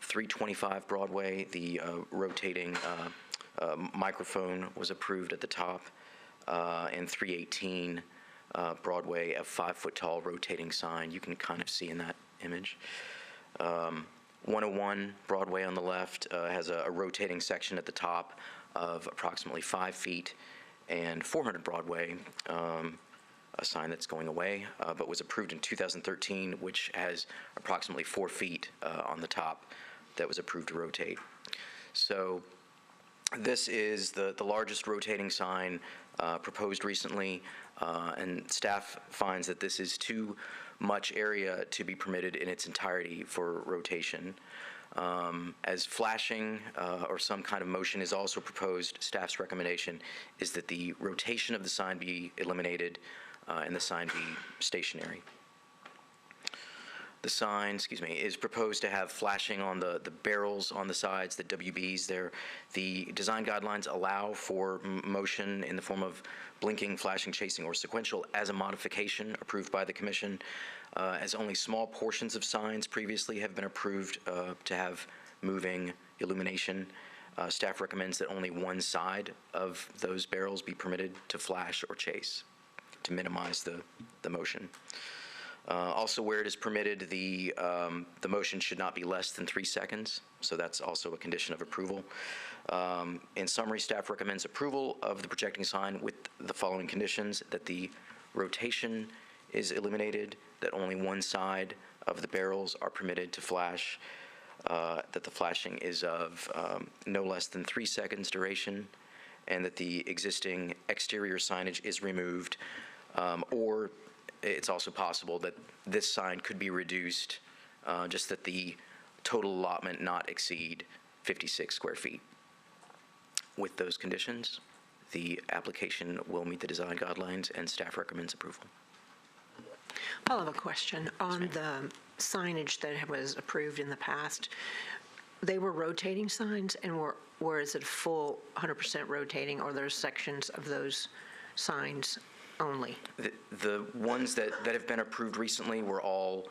325 Broadway, the rotating microphone was approved at the top. And 318 Broadway, a 5-foot tall rotating sign. You can kind of see in that image. 101 Broadway on the left has a rotating section at the top of approximately 5 feet. And 400 Broadway, a sign that's going away, but was approved in 2013, which has approximately 4 feet on the top that was approved to rotate. So this is the largest rotating sign proposed recently, and staff finds that this is too much area to be permitted in its entirety for rotation. As flashing or some kind of motion is also proposed, staff's recommendation is that the rotation of the sign be eliminated and the sign be stationary. The sign, is proposed to have flashing on the barrels on the sides, the WBs there. The design guidelines allow for motion in the form of blinking, flashing, chasing, or sequential as a modification approved by the commission, as only small portions of signs previously have been approved to have moving illumination. Staff recommends that only one side of those barrels be permitted to flash or chase to minimize the motion. Also, where it is permitted, the motion should not be less than 3 seconds, so that's also a condition of approval. In summary, staff recommends approval of the projecting sign with the following conditions: that the rotation is eliminated, that only one side of the barrels are permitted to flash, that the flashing is of no less than 3 seconds duration, and that the existing exterior signage is removed, or it's also possible that this sign could be reduced, just that the total allotment not exceed 56 square feet. With those conditions, the application will meet the design guidelines, and staff recommends approval. I'll have a question on the signage that was approved in the past. They were rotating signs, and were is it full 100% rotating, or there's sections of those signs only? The ones that have been approved recently were all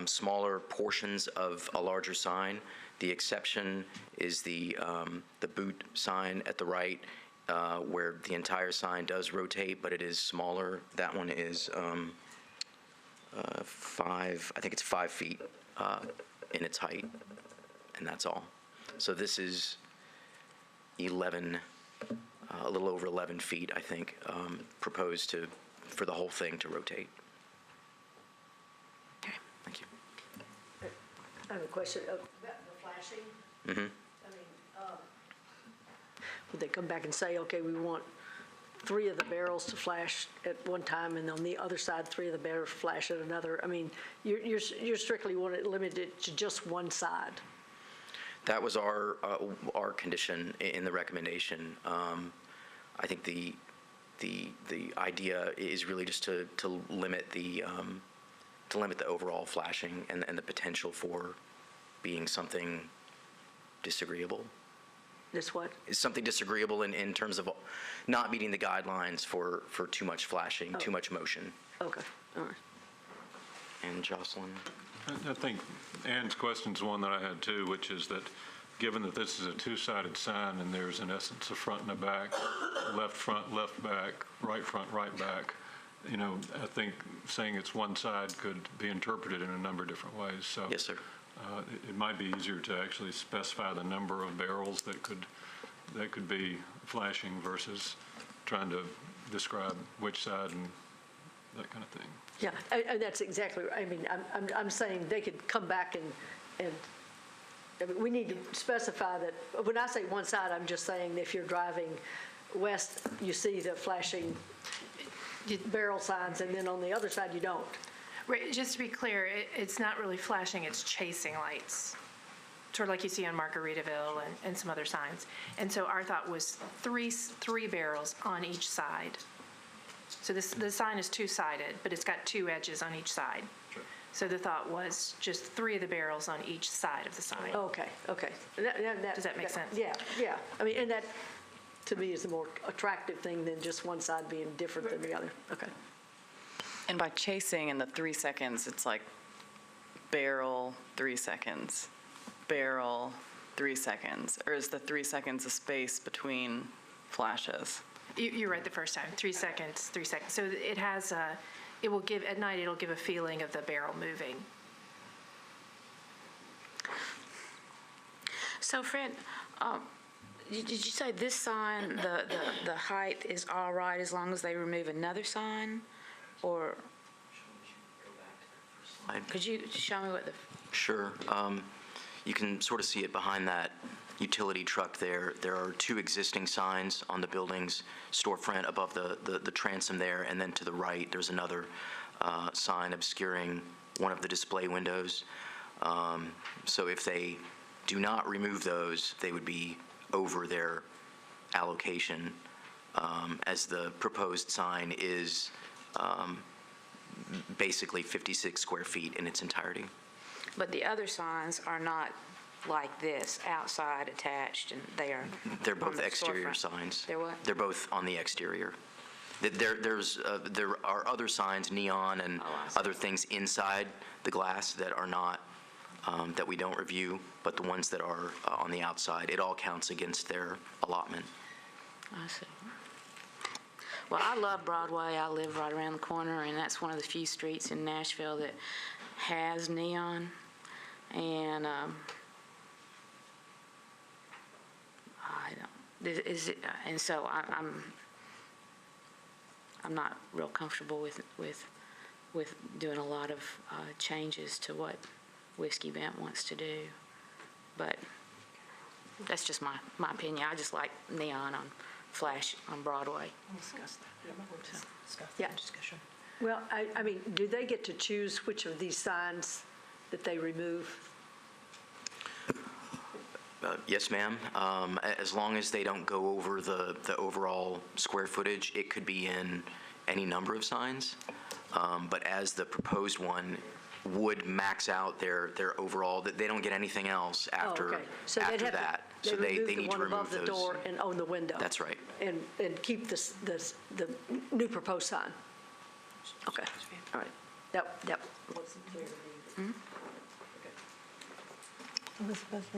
smaller portions of a larger sign. The exception is the boot sign at the right, where the entire sign does rotate, but it is smaller. That one is 5 feet in its height, and that's all. So this is 11, a little over 11 feet, I think, proposed for the whole thing to rotate. Okay. Thank you. I have a question about the flashing. Mm-hmm. I mean, would they come back and say, okay, we want 3 of the barrels to flash at one time, and on the other side, 3 of the barrels flash at another? I mean, you're strictly want it limited to just one side. That was our condition in the recommendation. I think the idea is really just to limit the overall flashing and the potential for being something disagreeable. This what? Is something disagreeable in terms of not meeting the guidelines for too much flashing, too much motion. Okay, all right. And Jocelyn? I think Ann's question's one that I had too, which is that given that this is a two-sided sign and there's in essence a front and a back, left front, left back, right front, right back, I think saying it's one side could be interpreted in a number of different ways. So Yes, sir. it might be easier to actually specify the number of barrels that could be flashing versus trying to describe which side and that kind of thing. Yeah, and that's exactly, I mean, I'm saying they could come back and I mean, we need to specify that, when I say one side, I'm just saying if you're driving west, you see the flashing barrel signs, and then on the other side, you don't. Right, just to be clear, it's not really flashing, it's chasing lights, sort of like you see on Margaritaville and some other signs. And so our thought was three barrels on each side. So the sign is two-sided, but it's got two edges on each side. Sure. So the thought was just 3 of the barrels on each side of the sign. Okay. Does that make sense? Yeah. I mean, and that, to me, is a more attractive thing than just one side being different than the other. Okay. And by chasing in the 3 seconds, it's like barrel, 3 seconds, barrel, 3 seconds? Or is the 3 seconds a space between flashes? You're right the first time, 3 seconds, 3 seconds. So it has it will give, at night, it'll give a feeling of the barrel moving. So Fred, did you say this sign, the height is all right as long as they remove another sign? Or could you show me what the... Sure. You can sort of see it behind that utility truck there. There are 2 existing signs on the building's storefront above the transom there, and then to the right, there's another sign obscuring one of the display windows. So if they do not remove those, they would be over their allocation, as the proposed sign is basically 56 square feet in its entirety. But the other signs are not like this, outside attached, and they are They're on both the exterior storefront. signs. They're what? They're both on the exterior. There are other signs, neon and other things inside the glass that are not, that we don't review, but the ones that are on the outside, it all counts against their allotment. I see. Well, I love Broadway. I live right around the corner, and that's one of the few streets in Nashville that has neon. And I don't. Is it? And so I'm not real comfortable with doing a lot of changes to what Whiskey Bent wants to do. But that's just my opinion. I just like neon on flash on Broadway. Yeah. Well, I mean, do they get to choose which of these signs that they remove? Yes, ma'am. As long as they don't go over the overall square footage, it could be in any number of signs. But as the proposed one would max out their overall, they don't get anything else after, So they'd after have that. To, So they remove the need one to remove above the those. door and own the window. That's right. And keep the new proposed sign. Okay, all right. That wasn't clear to me. Elizabeth,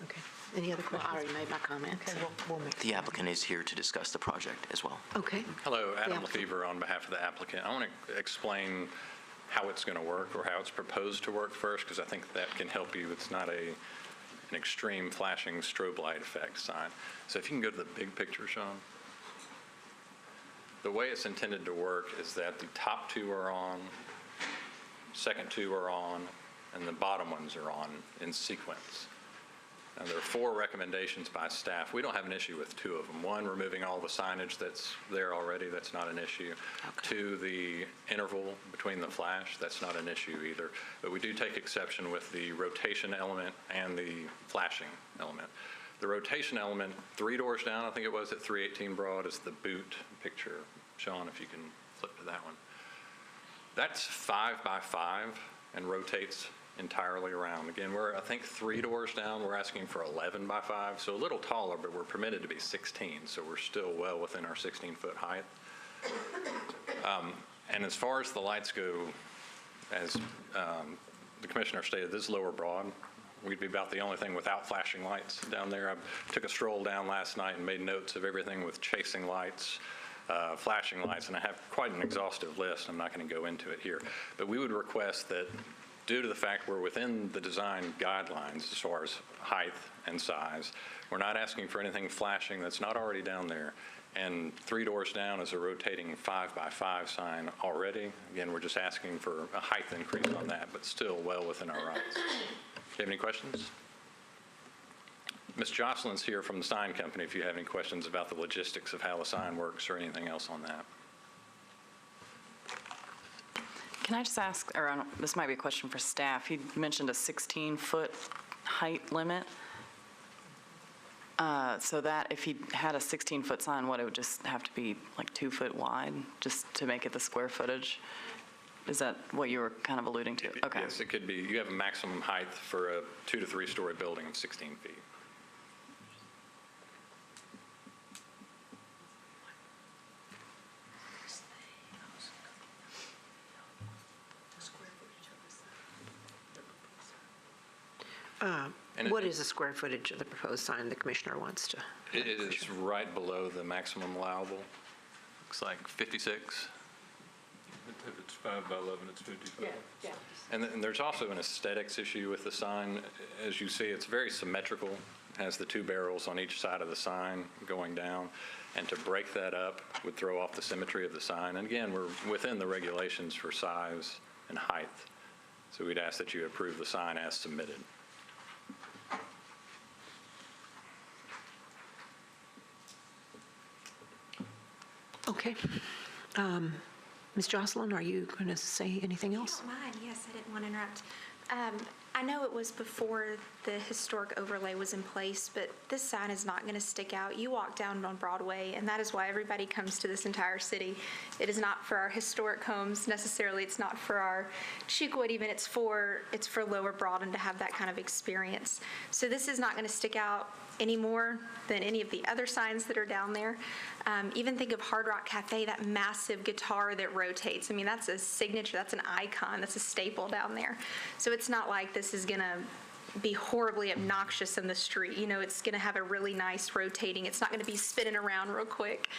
okay. Any other Well, questions? I already made my comment. Okay, we'll make. The applicant is here to discuss the project as well. Okay. Hello, Adam Yeah. Lefevre on behalf of the applicant. I want to explain how it's going to work, or how it's proposed to work first, because I think that can help you. It's not an extreme flashing strobe light effect sign. So if you can go to the big picture, Sean. The way it's intended to work is that the top 2 are on, second 2 are on, and the bottom ones are on in sequence. And there are 4 recommendations by staff. We don't have an issue with 2 of them. 1, removing all the signage that's there already. That's not an issue. Okay. 2, the interval between the flash. That's not an issue either. But we do take exception with the rotation element and the flashing element. The rotation element, 3 doors down, I think it was at 318 Broad, is the boot picture. Sean, if you can flip to that one. That's 5 by 5 and rotates entirely around. Again, we're, I think, 3 doors down. We're asking for 11 by 5, so a little taller, but we're permitted to be 16, so we're still well within our 16-foot height. And as far as the lights go, as the commissioner stated, this is Lower Broad. We'd be about the only thing without flashing lights down there. I took a stroll down last night and made notes of everything with chasing lights. flashing lights, and I have quite an exhaustive list. I'm not going to go into it here. But we would request that, due to the fact we're within the design guidelines as far as height and size, we're not asking for anything flashing that's not already down there. And 3 doors down is a rotating 5x5 sign already. Again, we're just asking for a height increase on that, but still well within our rights. Do you have any questions? Ms. Jocelyn's here from the sign company if you have any questions about the logistics of how the sign works or anything else on that. Can I just ask, or this might be a question for staff, you mentioned a 16-foot height limit. So that if he had a 16-foot sign, what, it would just have to be like 2 foot wide just to make it the square footage? Is that what you were kind of alluding to? Okay. Yes, it could be. You have a maximum height for a 2 to 3 story building of 16 feet. What is the square footage of the proposed sign the commissioner wants to? It is right below the maximum allowable. Looks like 56. If it's 5 by 11, it's 55. Yeah. And there's also an aesthetics issue with the sign. As you see, it's very symmetrical. It has the 2 barrels on each side of the sign going down. And to break that up would throw off the symmetry of the sign. And again, we're within the regulations for size and height. So we'd ask that you approve the sign as submitted. Okay. Ms. Jocelyn, are you going to say anything else? If you don't mind, yes, I didn't want to interrupt. I know it was before the historic overlay was in place, but this sign is not going to stick out. You walk down on Broadway, and that is why everybody comes to this entire city. It is not for our historic homes necessarily. It's not for our Chicwood even. It's for Lower Broadway to have that kind of experience. So this is not going to stick out any more than any of the other signs that are down there. Even think of Hard Rock Cafe, that massive guitar that rotates. I mean, that's a signature, that's an icon, that's a staple down there. So it's not like this is gonna be horribly obnoxious in the street. You know, it's gonna have a really nice rotating, it's not gonna be spinning around real quick.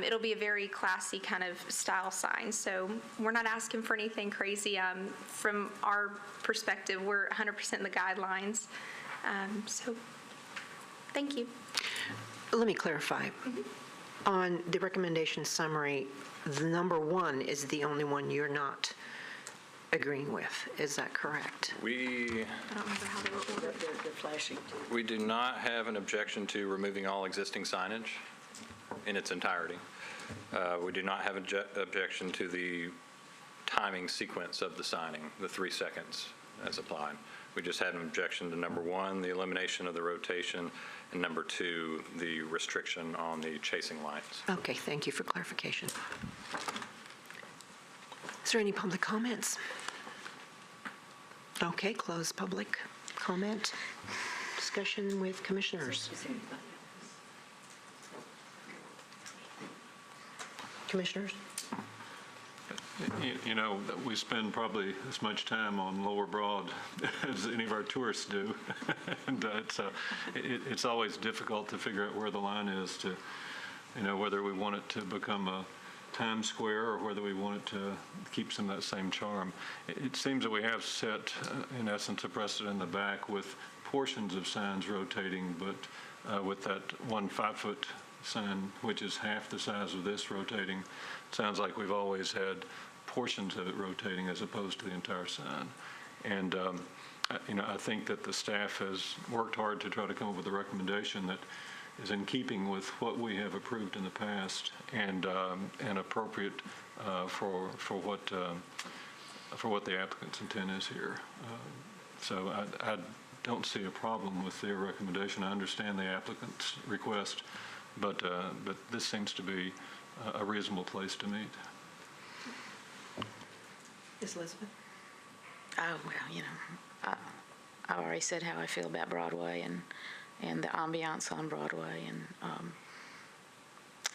It'll be a very classy kind of style sign. So we're not asking for anything crazy. From our perspective, we're 100% in the guidelines. So thank you. Let me clarify. On the recommendation summary, the number 1 is the only one you're not agreeing with. Is that correct? I don't remember how they were ordered. They're flashing. We do not have an objection to removing all existing signage in its entirety. We do not have an objection to the timing sequence of the signing, the 3 seconds as applied. We just had an objection to number 1, the elimination of the rotation, and number 2, the restriction on the chasing lights. Okay, thank you for clarification. Is there any public comments? Okay, close public comment. Discussion with commissioners. Commissioners? You know, we spend probably as much time on Lower Broad as any of our tourists do. And it's always difficult to figure out where the line is to, you know, whether we want it to become a Times Square or whether we want it to keep some of that same charm. It seems that we have set, in essence, a precedent in the back with portions of signs rotating, but with that one 5-foot sign, which is half the size of this rotating, it sounds like we've always had portions of it rotating as opposed to the entire sign. And, you know, I think that the staff has worked hard to try to come up with a recommendation that is in keeping with what we have approved in the past and appropriate for what the applicant's intent is here. So I don't see a problem with their recommendation. I understand the applicant's request, but this seems to be a reasonable place to meet. Ms. Elizabeth? Oh, well, you know, I already said how I feel about Broadway and the ambiance on Broadway,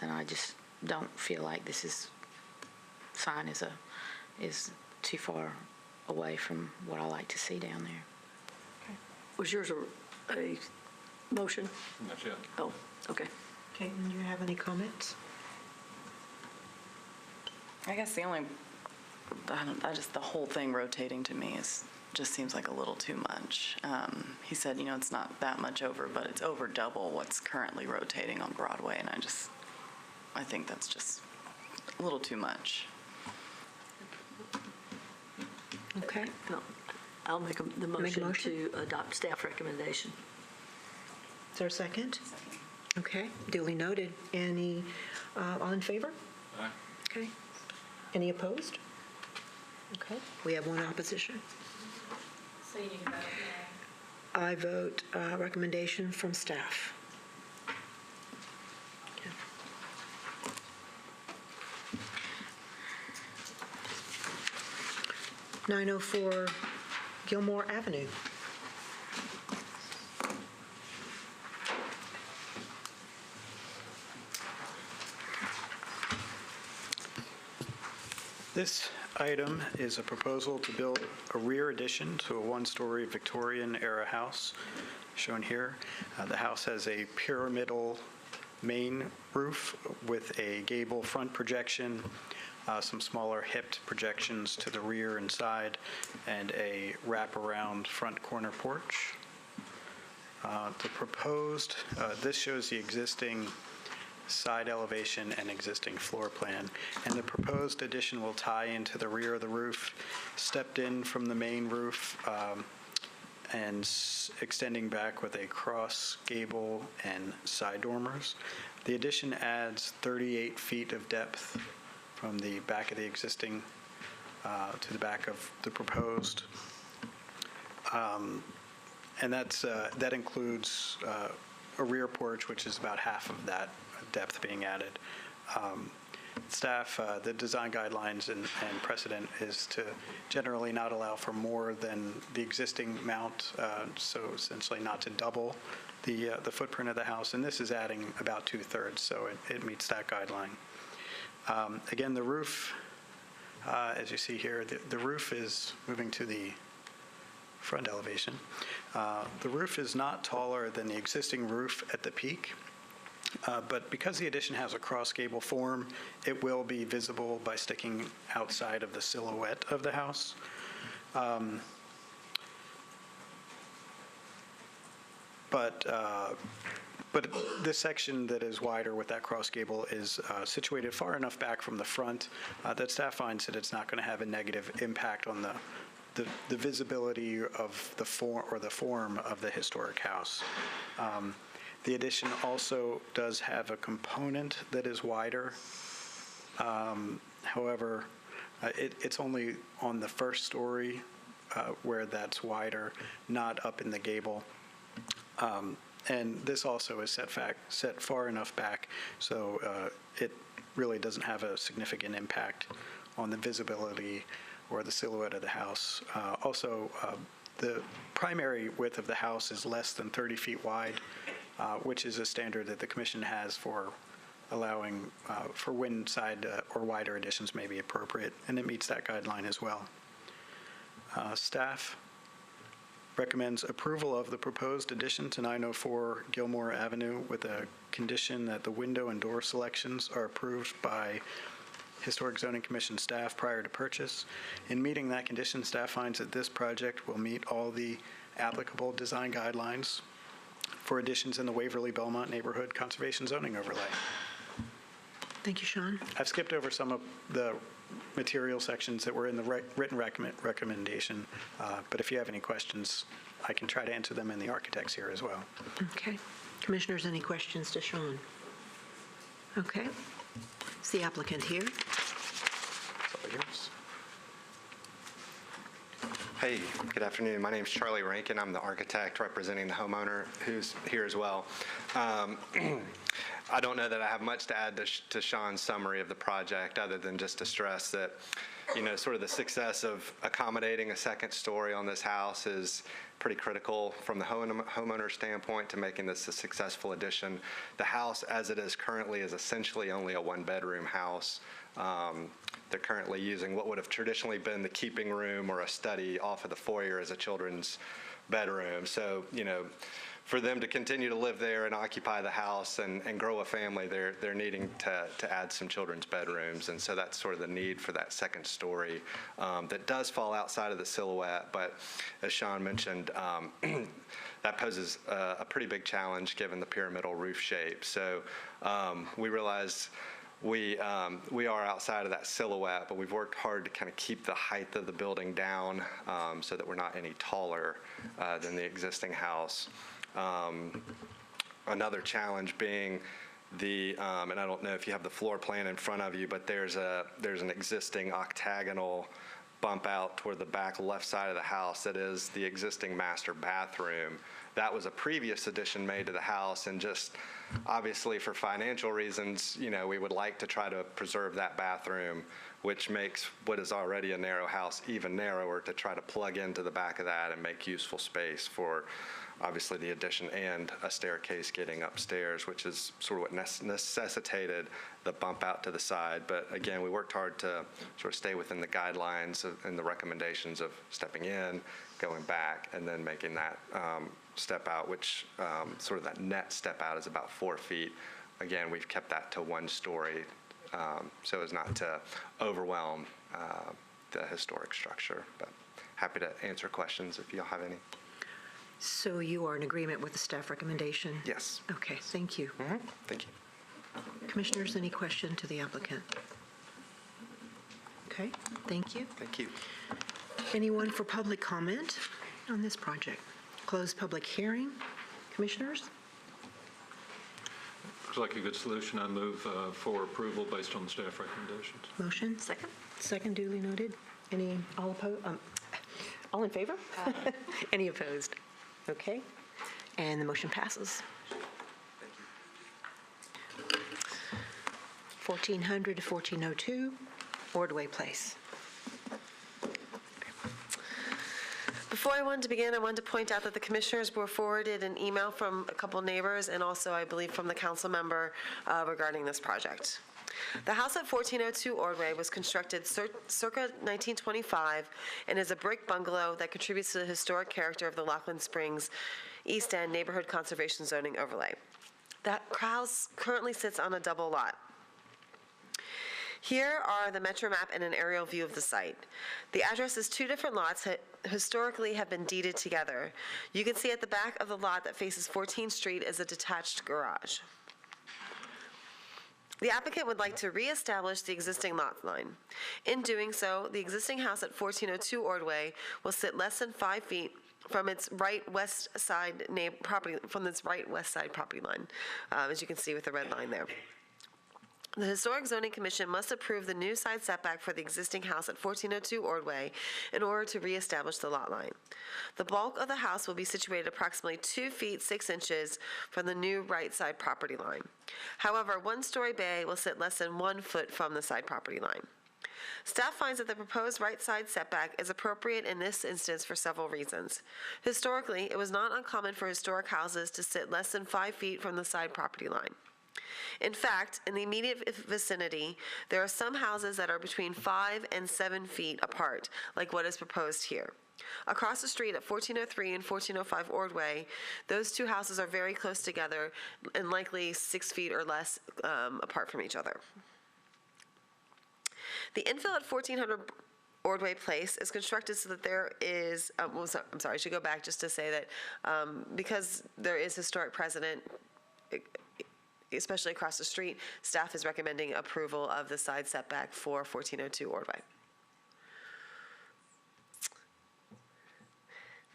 and I just don't feel like this sign is too far away from what I like to see down there. Was yours a motion? Not yet. Oh, okay. Okay, do you have any comments? I guess the only, the whole thing rotating to me just seems like a little too much. He said, it's not that much over, but it's over double what's currently rotating on Broadway, and I think that's just a little too much. Okay. No, I'll make the Make a motion motion? to adopt staff recommendation. Is there a second? Okay, duly noted. Any, all in favor? Aye. Okay. Any opposed? Okay, we have one opposition. So you can vote I vote recommendation from staff. Okay. 904 Gilmore Avenue. This item is a proposal to build a rear addition to a one-story Victorian-era house, shown here. The house has a pyramidal main roof with a gable front projection, some smaller hipped projections to the rear and side, and a wraparound front corner porch. The proposed, this shows the existing side elevation and existing floor plan, and the proposed addition will tie into the rear of the roof, stepped in from the main roof, and extending back with a cross gable and side dormers. The addition adds 38 feet of depth from the back of the existing to the back of the proposed. And that includes a rear porch, which is about half of that depth being added. Staff, the design guidelines and precedent is to generally not allow for more than the existing mount, so essentially not to double the footprint of the house. And this is adding about 2/3, so it meets that guideline. Again, the roof, as you see here, the roof is moving to the front elevation. The roof is not taller than the existing roof at the peak, but because the addition has a cross gable form, it will be visible by sticking outside of the silhouette of the house. But this section that is wider with that cross gable is situated far enough back from the front that staff finds that it's not going to have a negative impact on the visibility of the form of the historic house. The addition also does have a component that is wider. However, it's only on the first story where that's wider, not up in the gable. And this also is set far enough back, so it really doesn't have a significant impact on the visibility or the silhouette of the house. Also, the primary width of the house is less than 30 feet wide, which is a standard that the commission has for allowing for when side or wider additions may be appropriate, and it meets that guideline as well. Staff recommends approval of the proposed addition to 904 Gilmore Avenue with a condition that the window and door selections are approved by Historic Zoning Commission staff prior to purchase. In meeting that condition, staff finds that this project will meet all the applicable design guidelines for additions in the Waverly Belmont Neighborhood Conservation Zoning Overlay. Thank you, Sean. I've skipped over some of the material sections that were in the written recommendation, but if you have any questions, I can try to answer them in the architects here as well. Okay. Commissioners, any questions to Sean? Okay. Is the applicant here? It's all yours. Hey, good afternoon. My name is Charlie Rankin. I'm the architect representing the homeowner who's here as well. I don't know that I have much to add to Sean's summary of the project other than just to stress that, sort of the success of accommodating a second story on this house is pretty critical from the homeowner standpoint to making this a successful addition. The house as it is currently is essentially only a one-bedroom house. They're currently using what would have traditionally been the keeping room or a study off of the foyer as a children's bedroom. So, for them to continue to live there and occupy the house and grow a family, they're needing to add some children's bedrooms. And so that's sort of the need for that second story that does fall outside of the silhouette. But as Sean mentioned, that poses a pretty big challenge given the pyramidal roof shape. So we realized we are outside of that silhouette, but we've worked hard to kind of keep the height of the building down so that we're not any taller than the existing house. Another challenge being and I don't know if you have the floor plan in front of you, but there's an existing octagonal bump out toward the back left side of the house that is the existing master bathroom. That was a previous addition made to the house, and just obviously for financial reasons, we would like to try to preserve that bathroom, which makes what is already a narrow house even narrower, to try to plug into the back of that and make useful space for obviously the addition and a staircase getting upstairs, which is sort of what necessitated the bump out to the side. But again, we worked hard to sort of stay within the guidelines and the recommendations of stepping in, going back, and then making that step out, which sort of that net step out is about 4 feet. Again, we've kept that to 1 story so as not to overwhelm the historic structure. But happy to answer questions if you have any. So you are in agreement with the staff recommendation? Yes. Okay, thank you. Thank you. Commissioners, any question to the applicant? Okay, thank you. Thank you. Anyone for public comment on this project? Close public hearing. Commissioners? Looks like a good solution. I move for approval based on the staff recommendations. Motion? Second. Second duly noted. All opposed? All in favor? Any opposed? Okay. And the motion passes. 1400 to 1402, Ordway Place. Before I wanted to begin, I wanted to point out that the commissioners were forwarded an email from a couple neighbors and also, I believe, from the council member regarding this project. The house at 1402 Ordway was constructed circa 1925 and is a brick bungalow that contributes to the historic character of the Lockland Springs East End Neighborhood Conservation Zoning Overlay. That house currently sits on a double lot. Here are the Metro map and an aerial view of the site. The address is 2 different lots that historically have been deeded together. You can see at the back of the lot that faces 14th Street is a detached garage. The applicant would like to reestablish the existing lot line. In doing so, the existing house at 1402 Ordway will sit less than 5 feet from its right west side property line, as you can see with the red line there. The Historic Zoning Commission must approve the new side setback for the existing house at 1402 Ordway in order to reestablish the lot line. The bulk of the house will be situated approximately 2 feet 6 inches from the new right side property line. However, 1-story bay will sit less than 1 foot from the side property line. Staff finds that the proposed right side setback is appropriate in this instance for several reasons. Historically, it was not uncommon for historic houses to sit less than 5 feet from the side property line. In fact, in the immediate vicinity, there are some houses that are between 5 and 7 feet apart, like what is proposed here. Across the street at 1403 and 1405 Ordway, those 2 houses are very close together and likely 6 feet or less apart from each other. The infill at 1400 Ordway Place is constructed so that there is, I'm sorry, I should go back just to say that because there is historic precedent, especially across the street, staff is recommending approval of the side setback for 1402 Ordway.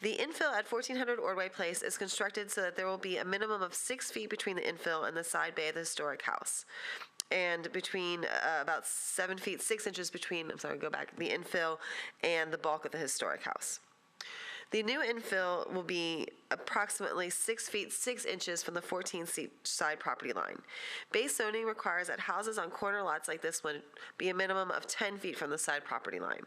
The infill at 1400 Ordway Place is constructed so that there will be a minimum of 6 feet between the infill and the side bay of the historic house, and between about 7 feet 6 inches between, the infill and the bulk of the historic house. The new infill will be approximately 6 feet 6 inches from the 14th side property line. Base zoning requires that houses on corner lots like this one be a minimum of 10 feet from the side property line.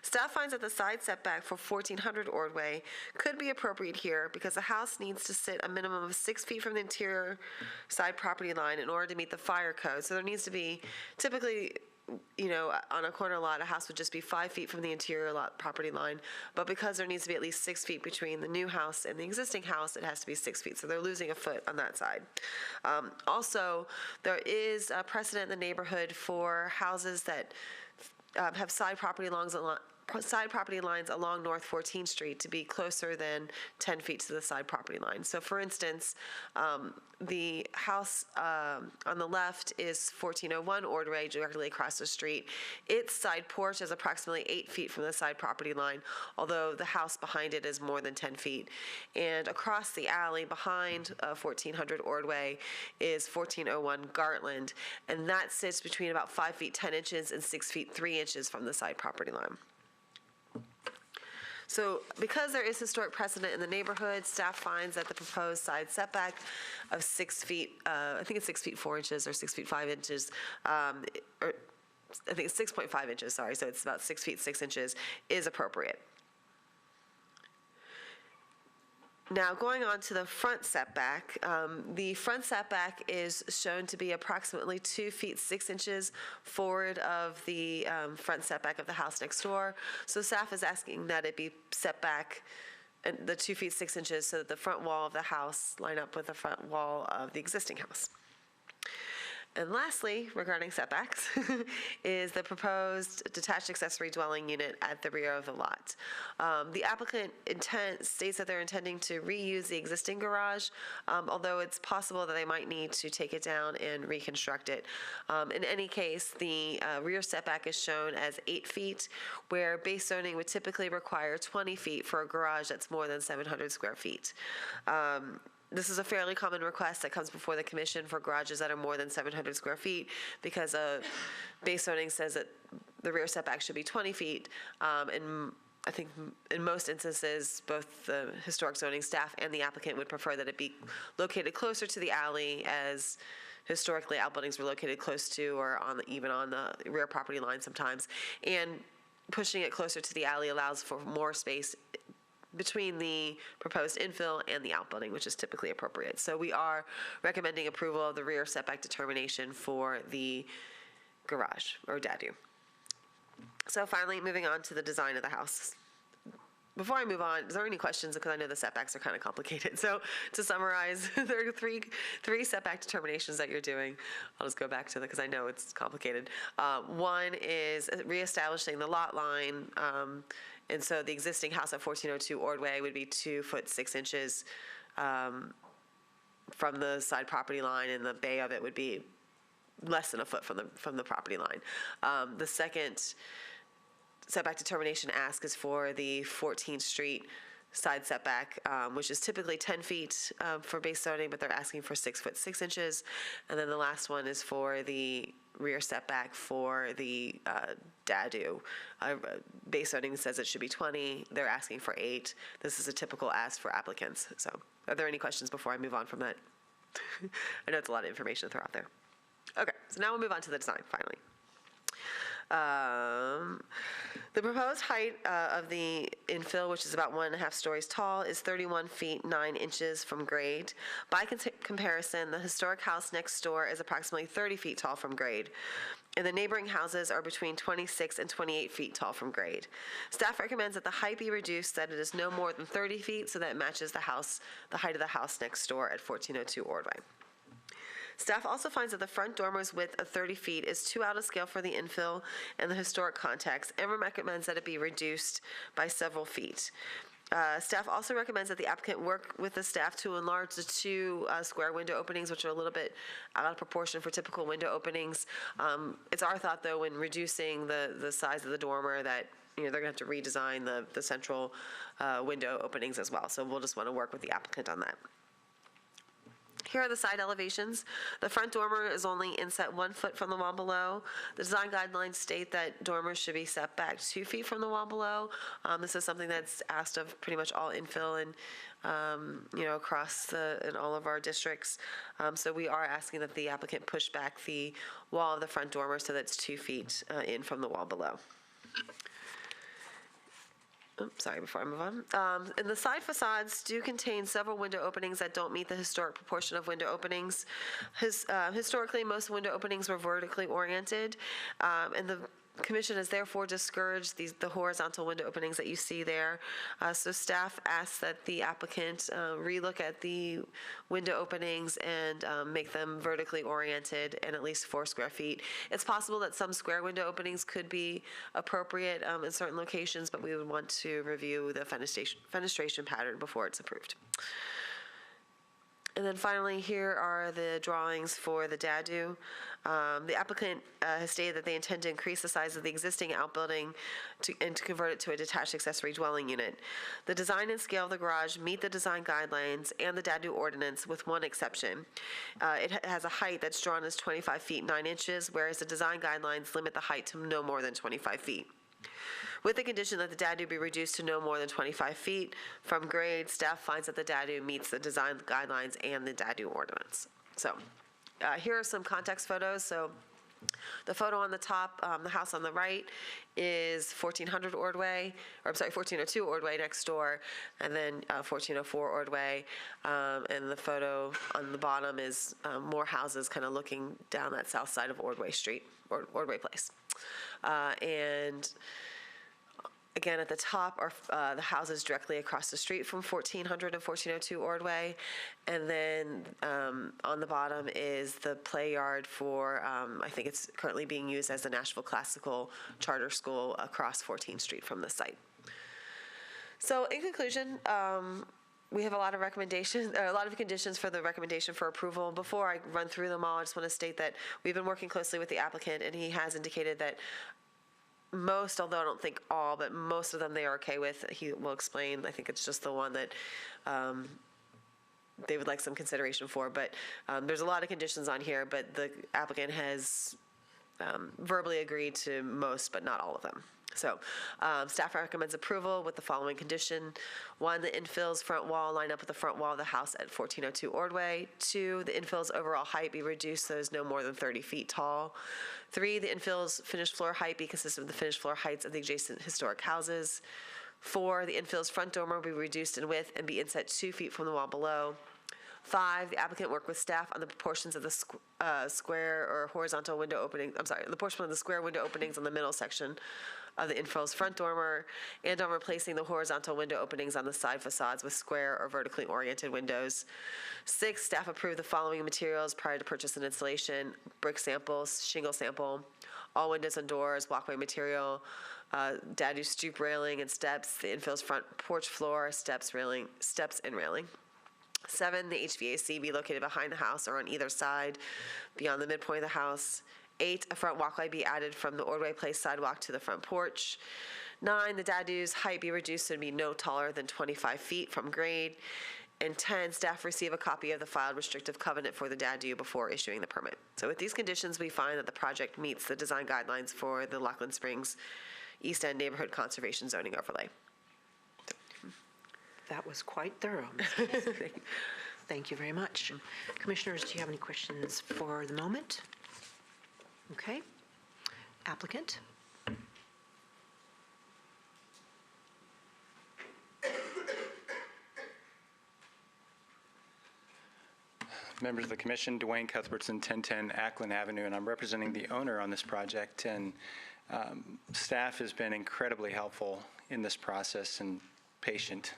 Staff finds that the side setback for 1400 Ordway could be appropriate here because the house needs to sit a minimum of 6 feet from the interior side property line in order to meet the fire code. So there needs to be typically on a corner lot, a house would just be 5 feet from the interior lot property line. But because there needs to be at least 6 feet between the new house and the existing house, it has to be 6 feet. So they're losing a foot on that side. Also, there is a precedent in the neighborhood for houses that have side property lines along North 14th Street to be closer than 10 feet to the side property line. So for instance, the house on the left is 1401 Ordway, directly across the street. Its side porch is approximately 8 feet from the side property line, although the house behind it is more than 10 feet. And across the alley behind 1400 Ordway is 1401 Gartland, and that sits between about 5 feet 10 inches and 6 feet 3 inches from the side property line. So because there is historic precedent in the neighborhood, staff finds that the proposed side setback of 6 feet, I think it's 6 feet 4 inches or 6 feet 5 inches, or I think it's 6.5 inches, sorry, so it's about 6 feet 6 inches, is appropriate. Now, going on to the front setback, the front setback is shown to be approximately 2 feet 6 inches forward of the front setback of the house next door. So staff is asking that it be set back the 2 feet 6 inches so that the front wall of the house line up with the front wall of the existing house. And lastly, regarding setbacks, is the proposed detached accessory dwelling unit at the rear of the lot. The applicant states that they're intending to reuse the existing garage, although it's possible that they might need to take it down and reconstruct it. In any case, the rear setback is shown as 8 feet, where base zoning would typically require 20 feet for a garage that's more than 700 square feet. This is a fairly common request that comes before the commission for garages that are more than 700 square feet because base zoning says that the rear setback should be 20 feet. And I think in most instances, both the historic zoning staff and the applicant would prefer that it be located closer to the alley, as historically outbuildings were located close to or even on the rear property line sometimes. And pushing it closer to the alley allows for more space between the proposed infill and the outbuilding, which is typically appropriate. So we are recommending approval of the rear setback determination for the garage, or DADU. So finally, moving on to the design of the house. Before I move on, is there any questions? Because I know the setbacks are kind of complicated. So to summarize, there are three setback determinations that you're doing. I'll just go back to because I know it's complicated. One is reestablishing the lot line. And so the existing house at 1402 Ordway would be 2 foot 6 inches from the side property line, and the bay of it would be less than a foot from the property line. The second setback determination ask is for the 14th Street side setback, which is typically 10 feet for base zoning, but they're asking for 6 foot 6 inches. And then the last one is for the rear setback for the DADU. Base zoning says it should be 20. They're asking for 8. This is a typical ask for applicants. So are there any questions before I move on from that? I know it's a lot of information to throw out there. Okay, so now we'll move on to the design, finally. The proposed height of the infill, which is about 1.5 stories tall, is 31 feet 9 inches from grade. By comparison, the historic house next door is approximately 30 feet tall from grade, and the neighboring houses are between 26 and 28 feet tall from grade. Staff recommends that the height be reduced, that it is no more than 30 feet, so that it matches the height of the house next door at 1402 Ordway. Staff also finds that the front dormer's width of 30 feet is too out of scale for the infill and the historic context, and recommends that it be reduced by several feet. Staff also recommends that the applicant work with the staff to enlarge the 2 square window openings, which are a little bit out of proportion for typical window openings. It's our thought, though, when reducing the size of the dormer, that they're going to have to redesign the central window openings as well. So we'll just want to work with the applicant on that. Here are the side elevations. The front dormer is only inset 1 foot from the wall below. The design guidelines state that dormers should be set back 2 feet from the wall below. This is something that's asked of pretty much all infill and across in all of our districts. So we are asking that the applicant push back the wall of the front dormer so that it's 2 feet in from the wall below. Sorry, before I move on. And the side facades do contain several window openings that don't meet the historic proportion of window openings. Historically, most window openings were vertically oriented, and the Commission has therefore discouraged the horizontal window openings that you see there. So staff asks that the applicant relook at the window openings and make them vertically oriented and at least 4 square feet. It's possible that some square window openings could be appropriate in certain locations, but we would want to review the fenestration pattern before it's approved. And then finally, here are the drawings for the dadu. The applicant has stated that they intend to increase the size of the existing outbuilding and to convert it to a detached accessory dwelling unit. The design and scale of the garage meet the design guidelines and the dadu ordinance with one exception. It has a height that's drawn as 25 feet 9 inches, whereas the design guidelines limit the height to no more than 25 feet. With the condition that the dadu be reduced to no more than 25 feet from grade, staff finds that the dadu meets the design guidelines and the dadu ordinance. So here are some context photos. So the photo on the top, the house on the right is 1400 Ordway, or I'm sorry, 1402 Ordway next door, and then 1404 Ordway. And the photo on the bottom is more houses kind of looking down that south side of Ordway Street, or Ordway Place. And again, at the top are the houses directly across the street from 1400 and 1402 Ordway. And then on the bottom is the play yard for, I think it's currently being used as the Nashville Classical Charter School across 14th Street from the site. So in conclusion, we have a lot of recommendations, a lot of conditions for the recommendation for approval. Before I run through them all, I just want to state that we've been working closely with the applicant, and he has indicated that most, although I don't think all, but most of them they are okay with. He will explain. I think it's just the one that they would like some consideration for. But there's a lot of conditions on here, but the applicant has verbally agreed to most, but not all of them. So staff recommends approval with the following condition. 1, the infill's front wall line up with the front wall of the house at 1402 Ordway. 2, the infill's overall height be reduced so it's no more than 30 feet tall. 3, the infill's finished floor height be consistent with the finished floor heights of the adjacent historic houses. 4, the infill's front dormer be reduced in width and be inset 2 feet from the wall below. 5, the applicant work with staff on the proportions of the square or horizontal window opening, the portion of the square window openings on the middle section of the infill's front dormer, and on replacing the horizontal window openings on the side facades with square or vertically oriented windows. 6, staff approve the following materials prior to purchase and installation: brick samples, shingle sample, all windows and doors, walkway material, dadu stoop railing and steps, the infill's front porch floor, steps and railing. 7, the HVAC be located behind the house or on either side beyond the midpoint of the house. 8, a front walkway be added from the Ordway Place sidewalk to the front porch. 9, the dadu's height be reduced and be no taller than 25 feet from grade. And 10, staff receive a copy of the filed restrictive covenant for the dadu before issuing the permit. So with these conditions, we find that the project meets the design guidelines for the Lockland Springs East End Neighborhood Conservation Zoning Overlay. That was quite thorough. Thank you very much. Commissioners, do you have any questions for the moment? Okay. Applicant? Members of the Commission, Dwayne Cuthbertson, 1010 Ackland Avenue, and I'm representing the owner on this project. And staff has been incredibly helpful in this process and patient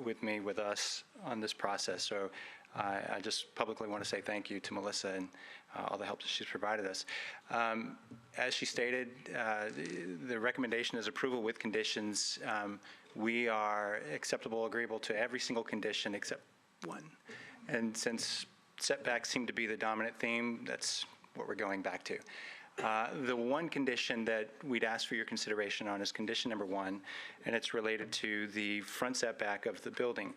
with us on this process. So I just publicly want to say thank you to Melissa and all the help that she's provided us. As she stated, the recommendation is approval with conditions. We are acceptable, agreeable to every single condition except one. And since setbacks seem to be the dominant theme, that's what we're going back to. The one condition that we'd ask for your consideration on is condition number 1, and it's related to the front setback of the building.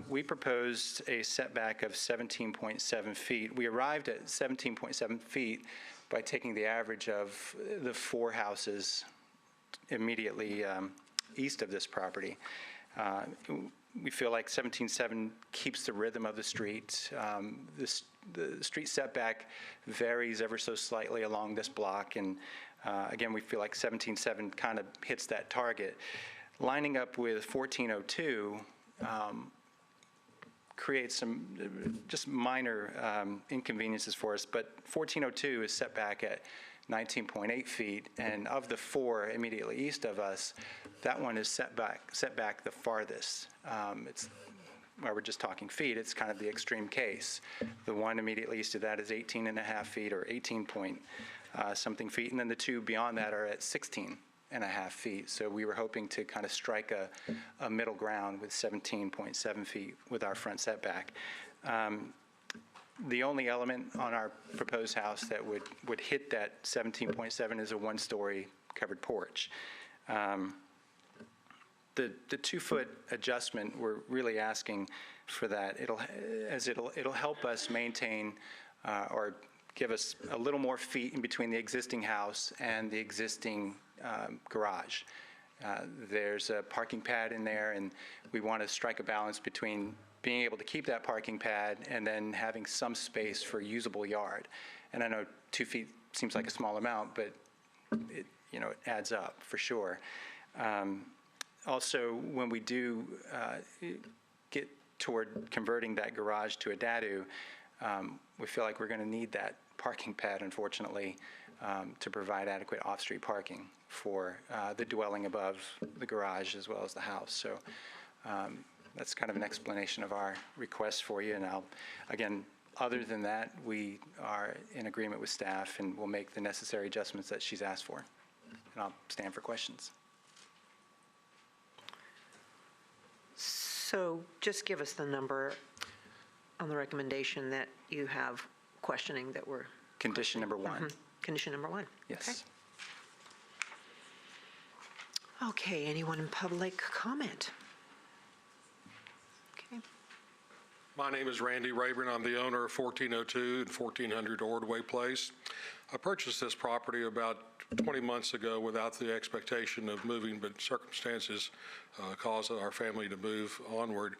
We proposed a setback of 17.7 feet. We arrived at 17.7 feet by taking the average of the 4 houses immediately east of this property. We feel like 17.7 keeps the rhythm of the street. The street setback varies ever so slightly along this block, and again, we feel like 17.7 kind of hits that target. lining up with 1402 creates some just minor inconveniences for us, but 1402 is set back at 19.8 feet, and of the four immediately east of us, that one is set back the farthest. It's while we're just talking feet, it's kind of the extreme case. The one immediately east of that is 18 and a half feet or 18 point something feet, and then the two beyond that are at 16 and a half feet. So we were hoping to kind of strike a middle ground with 17.7 feet with our front setback. The only element on our proposed house that would hit that 17.7 is a one-story covered porch. The 2-foot adjustment, we're really asking for that. It'll help us maintain or give us a little more feet in between the existing house and the existing garage. There's a parking pad in there, and we want to strike a balance between being able to keep that parking pad and then having some space for usable yard. And I know 2 feet seems like a small amount, but it adds up for sure. Also, when we do get toward converting that garage to a dadu, we feel like we're going to need that parking pad, unfortunately, to provide adequate off-street parking for the dwelling above the garage as well as the house. So that's kind of an explanation of our request for you. And again, other than that, we are in agreement with staff and will make the necessary adjustments that she's asked for. And I'll stand for questions. So just give us the number on the recommendation that you have questioning that we're... Condition number 1. Condition number 1. Yes. Okay, anyone in public comment? Okay. My name is Randy Rayburn. I'm the owner of 1402 and 1400 Ordway Place. I purchased this property about 20 months ago without the expectation of moving, but circumstances caused our family to move onward.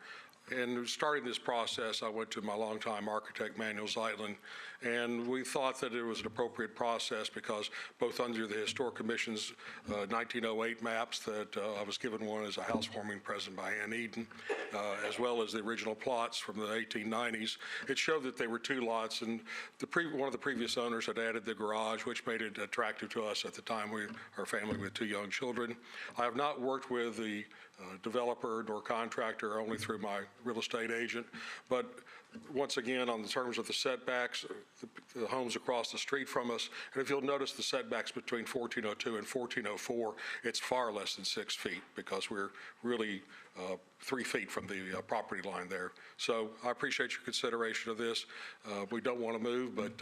And starting this process, I went to my longtime architect, Manuel Zeitlin, and we thought that it was an appropriate process because both under the Historic Commission's 1908 maps that I was given one as a housewarming present by Ann Eden, as well as the original plots from the 1890s, it showed that they were 2 lots, and one of the previous owners had added the garage, which made it attractive to us at the time, our family with 2 young children. I have not worked with the developer nor contractor, only through my real estate agent. But once again, on the terms of the setbacks, the homes across the street from us, and if you'll notice the setbacks between 1402 and 1404, it's far less than 6 feet because we're really 3 feet from the property line there. So I appreciate your consideration of this. We don't want to move, but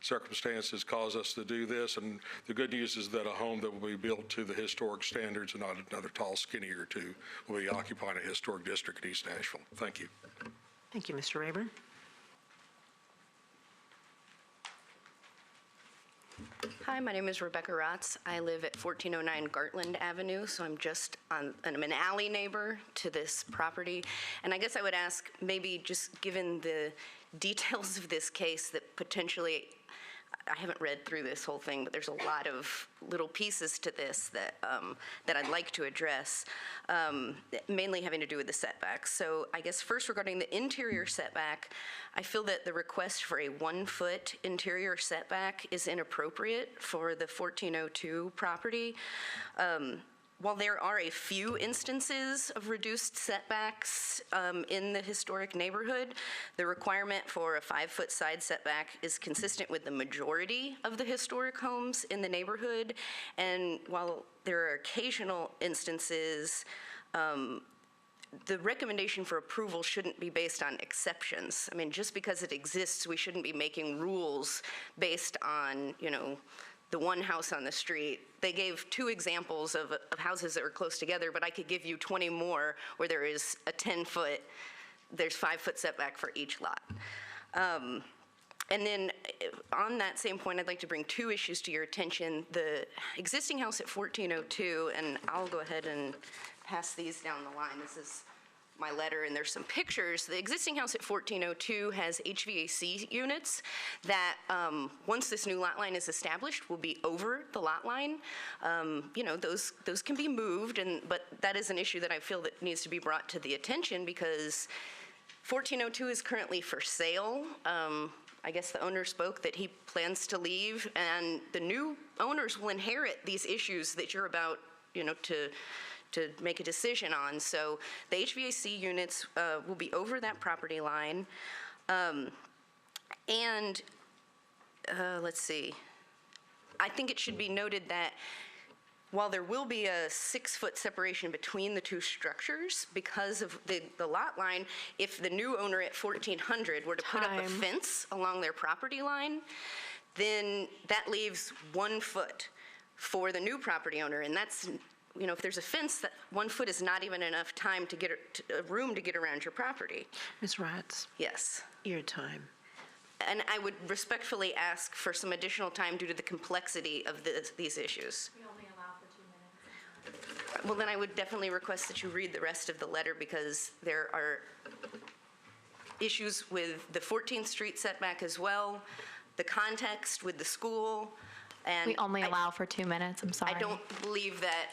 circumstances cause us to do this. And the good news is that a home that will be built to the historic standards and not another tall, skinny or two will be occupying a historic district in East Nashville. Thank you. Thank you, Mr. Rayburn. Hi, my name is Rebecca Rotz. I live at 1409 Gartland Avenue, so I'm an alley neighbor to this property. And I guess I would ask, maybe just given the details of this case that potentially, I haven't read through this whole thing, but there's a lot of little pieces to this that I'd like to address, mainly having to do with the setbacks. So I guess first regarding the interior setback, I feel that the request for a 1-foot interior setback is inappropriate for the 1402 property. While there are a few instances of reduced setbacks in the historic neighborhood, the requirement for a 5-foot side setback is consistent with the majority of the historic homes in the neighborhood. And while there are occasional instances, the recommendation for approval shouldn't be based on exceptions. I mean, just because it exists, we shouldn't be making rules based on, the one house on the street. They gave 2 examples of houses that are close together, but I could give you 20 more where there is a 10-foot, there's 5-foot setback for each lot. And then on that same point, I'd like to bring 2 issues to your attention. The existing house at 1402, and I'll go ahead and pass these down the line. This is my letter, and there's some pictures. The existing house at 1402 has HVAC units that, once this new lot line is established, will be over the lot line. Those can be moved, but that is an issue that I feel that needs to be brought to the attention because 1402 is currently for sale. I guess the owner spoke that he plans to leave, and the new owners will inherit these issues that you're about, to make a decision on. So the HVAC units will be over that property line. Let's see. I think it should be noted that while there will be a 6-foot separation between the two structures because of the lot line, if the new owner at 1400 were to put up a fence along their property line, then that leaves 1 foot for the new property owner. And that's, if there's a fence, that 1 foot is not even enough time to get room to get around your property. Ms. Ratz? Yes. Your time. And I would respectfully ask for some additional time due to the complexity of these issues. We only allow for 2 minutes. Well, then I would definitely request that you read the rest of the letter because there are issues with the 14th Street setback as well, the context with the school, and We only allow for 2 minutes, I'm sorry. I don't believe that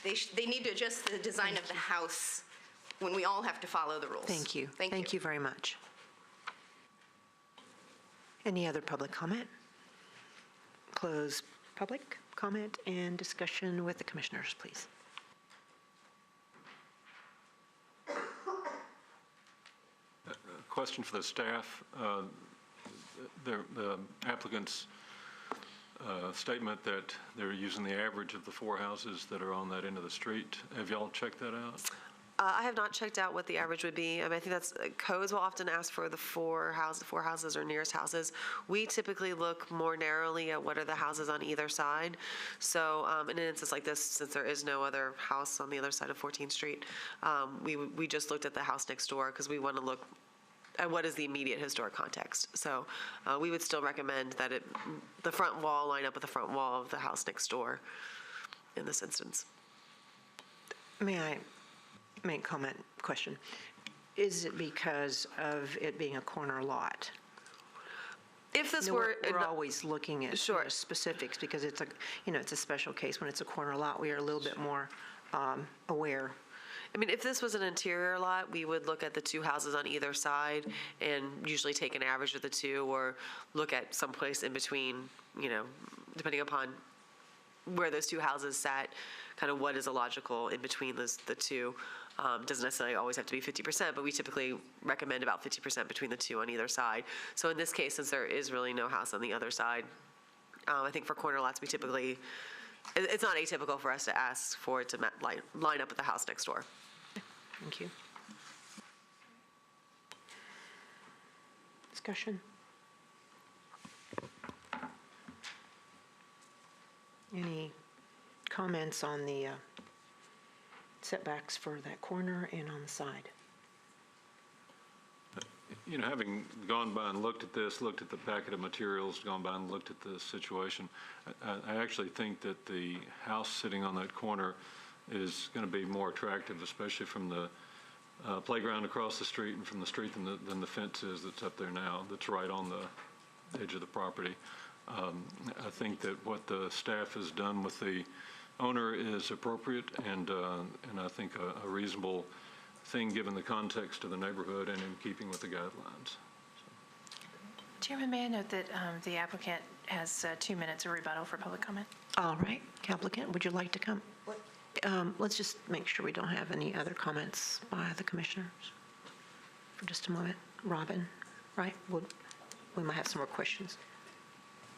they need to adjust the design of the house when we all have to follow the rules. Thank you. Thank you. Thank you very much. Any other public comment? Close public comment and discussion with the commissioners, please. Question for the staff. The applicant's statement that they're using the average of the 4 houses that are on that end of the street. Have y'all checked that out? I have not checked out what the average would be. I think that's, codes will often ask for the four houses or nearest houses. We typically look more narrowly at what are the houses on either side. So in an instance like this, since there is no other house on the other side of 14th Street, we just looked at the house next door because we want to look at what is the immediate historic context. So we would still recommend that the front wall line up with the front wall of the house next door in this instance. May I make comment, question? Is it because of it being a corner lot? If this We're were always looking at specifics because it's a special case. When it's a corner lot, we are a little bit more aware. if this was an interior lot, we would look at the 2 houses on either side and usually take an average of the 2 or look at someplace in between, depending upon where those 2 houses sat, kind of what is a logical in between the 2. Doesn't necessarily always have to be 50%, but we typically recommend about 50% between the 2 on either side. So in this case, since there is really no house on the other side, I think for corner lots, we typically, it's not atypical for us to ask for it to line up with the house next door. Thank you. Discussion? Any comments on the setbacks for that corner and on the side? Having gone by and looked at this, looked at the packet of materials, gone by and looked at the situation, I actually think that the house sitting on that corner is going to be more attractive, especially from the playground across the street and from the street than the fence is that's up there now, that's right on the edge of the property. I think that what the staff has done with the owner is appropriate and I think a reasonable thing given the context of the neighborhood and in keeping with the guidelines. Chairman, may I note that the applicant has 2 minutes of rebuttal for public comment? All right, applicant, would you like to come? Let's just make sure we don't have any other comments by the commissioners for just a moment. Robin, right? We might have some more questions.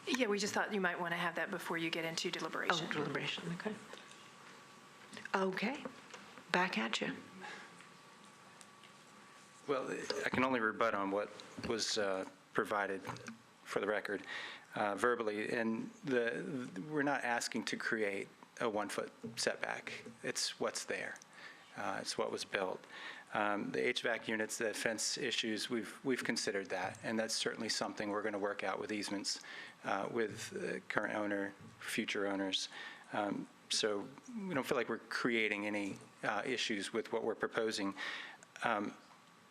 Yeah, we just thought you might want to have that before you get into deliberation. Oh, deliberation, okay. Okay, back at you. Well, I can only rebut on what was provided for the record verbally, and we're not asking to create a 1-foot setback. It's what's there. It's what was built. The HVAC units, the fence issues, we've considered that, and that's certainly something we're going to work out with easements with the current owner, future owners. So we don't feel like we're creating issues with what we're proposing.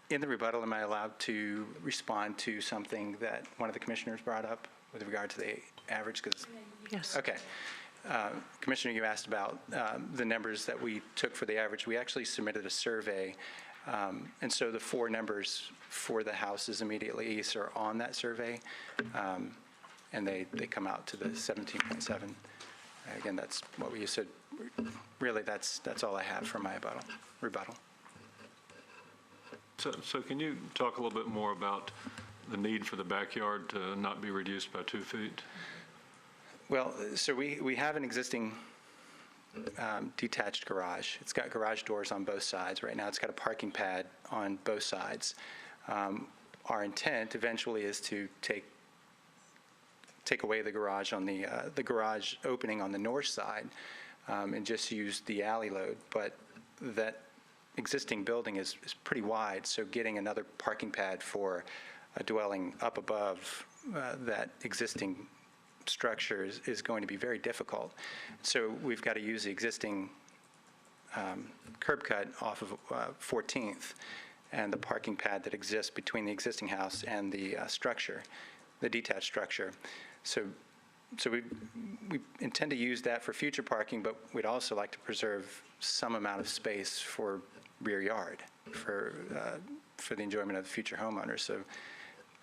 In the rebuttal, am I allowed to respond to something that one of the commissioners brought up with regard to the average? Yes. Okay. Commissioner, you asked about the numbers that we took for the average. We actually submitted a survey, and so the 4 numbers for the houses immediately east are on that survey, and they come out to the 17.7. Again, that's what we said. Really, that's all I have for my rebuttal. So can you talk a little bit more about the need for the backyard to not be reduced by 2 feet? Well, so we have an existing detached garage. It's got garage doors on both sides. Right now, it's got a parking pad on both sides. Our intent eventually is to take away the garage on the garage opening on the north side and just use the alley load. But that existing building is pretty wide, so getting another parking pad for a dwelling up above that existing structure is going to be very difficult. So we've got to use the existing curb cut off of 14th and the parking pad that exists between the existing house and the structure, the detached structure. So we intend to use that for future parking, but we'd also like to preserve some amount of space for rear yard for the enjoyment of the future homeowners. So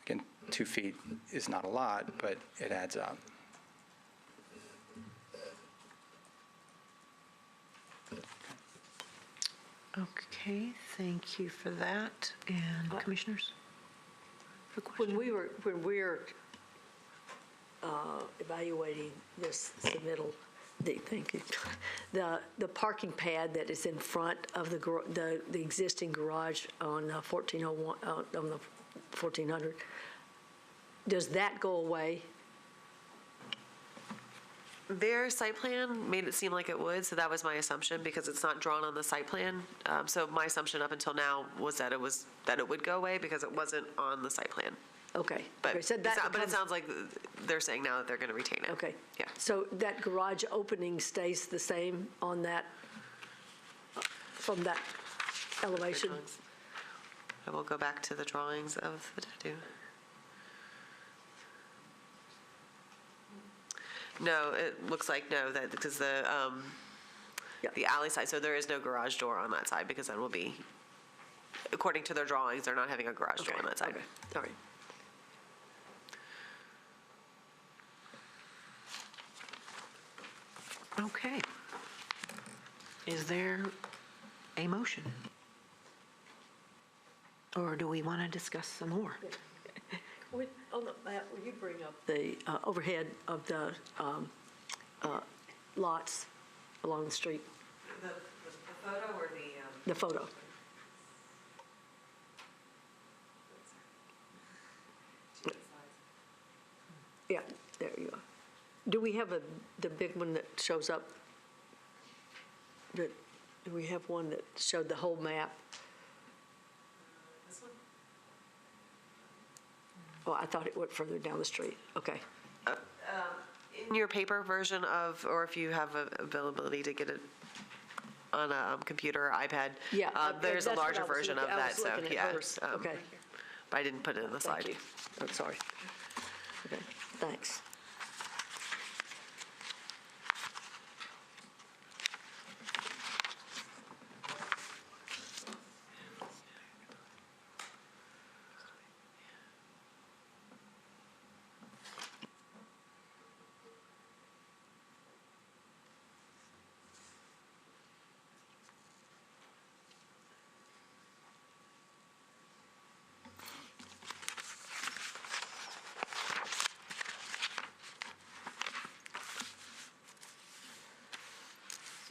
again, 2 feet is not a lot, but it adds up. Okay, thank you for that. And commissioners? When we're evaluating this submittal, the parking pad that is in front of the existing garage on 1401, on the 1400, does that go away? Their site plan made it seem like it would, so that was my assumption because it's not drawn on the site plan. So my assumption up until now was that it would go away because it wasn't on the site plan. Okay. But, Okay, so but it sounds like they're saying now that they're going to retain it. Okay. Yeah. So that garage opening stays the same on that, from that elevation? I will go back to the drawings of the tattoo. No, it looks like no, that because the alley side, so there is no garage door on that side because that will be, according to their drawings, they're not having a garage door on that side. Okay, all right. Okay. Is there a motion? Or do we want to discuss some more? On the map, will you bring up the overhead of the lots along the street? The photo or the? The photo. Yeah, there you are. Do we have the big one that shows up? Do we have one that showed the whole map? This one? Oh, I thought it went further down the street. Okay. In your paper version of, or if you have availability to get it on a computer or iPad, Yeah, there's a that's what larger I was version looking- of I that, was so looking at yeah. hers. Okay. But I didn't put it in the slide. Thank you. I'm sorry. Okay, thanks.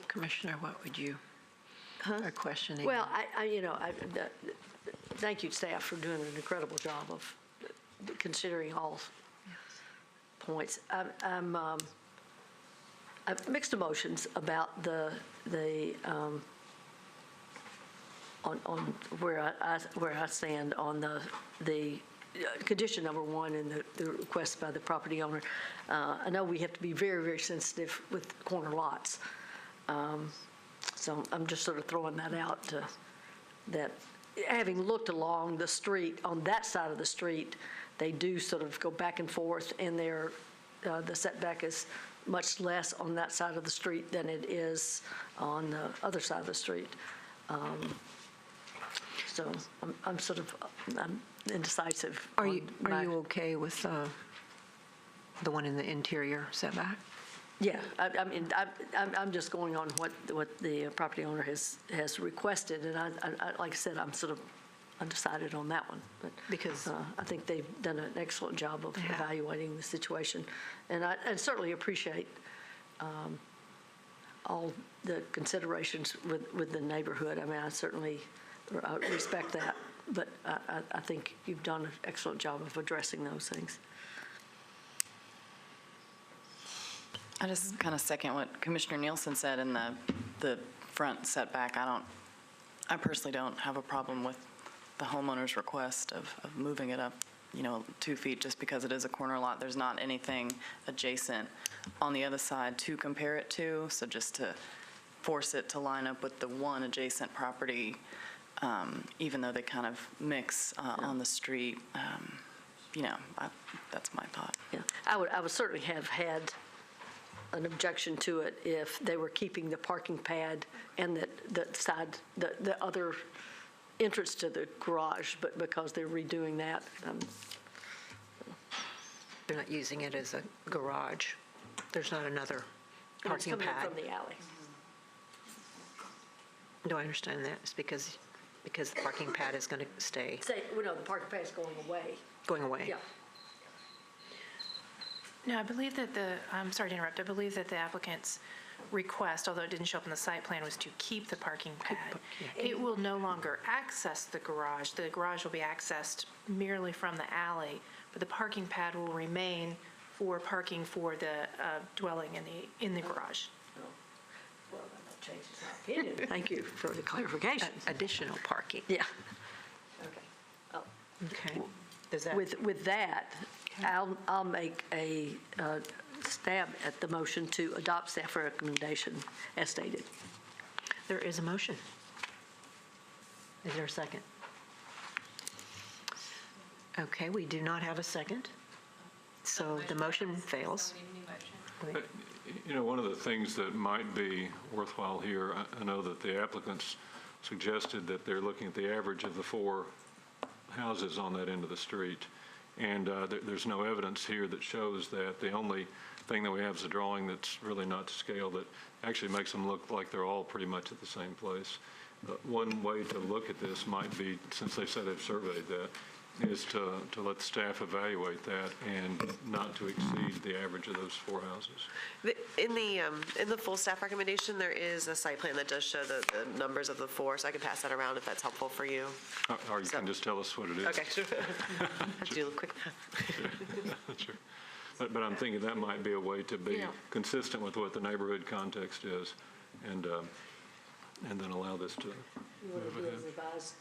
Commissioner, what would you, or questioning? Well, thank you, staff, for doing an incredible job of considering all points. I've mixed emotions about on where I stand on the condition number 1 and the request by the property owner. I know we have to be very, very sensitive with corner lots. So I'm just sort of throwing that out to, that, having looked along the street, on that side of the street, they do sort of go back and forth, and the setback is much less on that side of the street than it is on the other side of the street. So I'm sort of, I'm indecisive. Are you okay with the one in the interior setback? Yeah, I mean, I'm just going on what the property owner has requested, and I, like I said, I'm sort of undecided on that one. But because I think they've done an excellent job of evaluating the situation, and I certainly appreciate all the considerations with the neighborhood. I mean, I certainly respect that, but I think you've done an excellent job of addressing those things. I just kind of second what Commissioner Nielsen said in the front setback. I personally don't have a problem with the homeowner's request of moving it up, 2 feet, just because it is a corner lot. There's not anything adjacent on the other side to compare it to, so just to force it to line up with the one adjacent property, even though they kind of mix on the street, that's my thought. Yeah, I would certainly have had an objection to it if they were keeping the parking pad and the other entrance to the garage, but because they're redoing that. They're not using it as a garage. There's not another parking pad. It's coming from the alley. Do I understand that? It's because the parking pad is going to stay. Well, no, the parking pad is going away. Going away? Yeah. No, I believe that I'm sorry to interrupt, I believe that the applicant's request, although it didn't show up in the site plan, was to keep the parking pad. It will no longer access the garage. The garage will be accessed merely from the alley, but the parking pad will remain for parking for the dwelling in the garage. Well, that changes my opinion. Thank you for the clarification. Additional parking. Yeah. Okay. Okay. Does that? With that, I'll make a stab at the motion to adopt staff recommendation as stated. There is a motion. Is there a second? Okay, we do not have a second, so the motion fails. One of the things that might be worthwhile here, I know that the applicants suggested that they're looking at the average of the 4 houses on that end of the street. And there's no evidence here that shows that. The only thing that we have is a drawing that's really not to scale that actually makes them look like they're all pretty much at the same place. One way to look at this might be, since they say they've surveyed that, is to let the staff evaluate that and not to exceed the average of those 4 houses. In the full staff recommendation, there is a site plan that does show the numbers of the 4, so I can pass that around if that's helpful for you. Or you can just tell us what it is. Okay, sure. Have to do a quick math. Sure. But I'm thinking that might be a way to be consistent with what the neighborhood context is, and then allow this to You want move to do ahead. a revised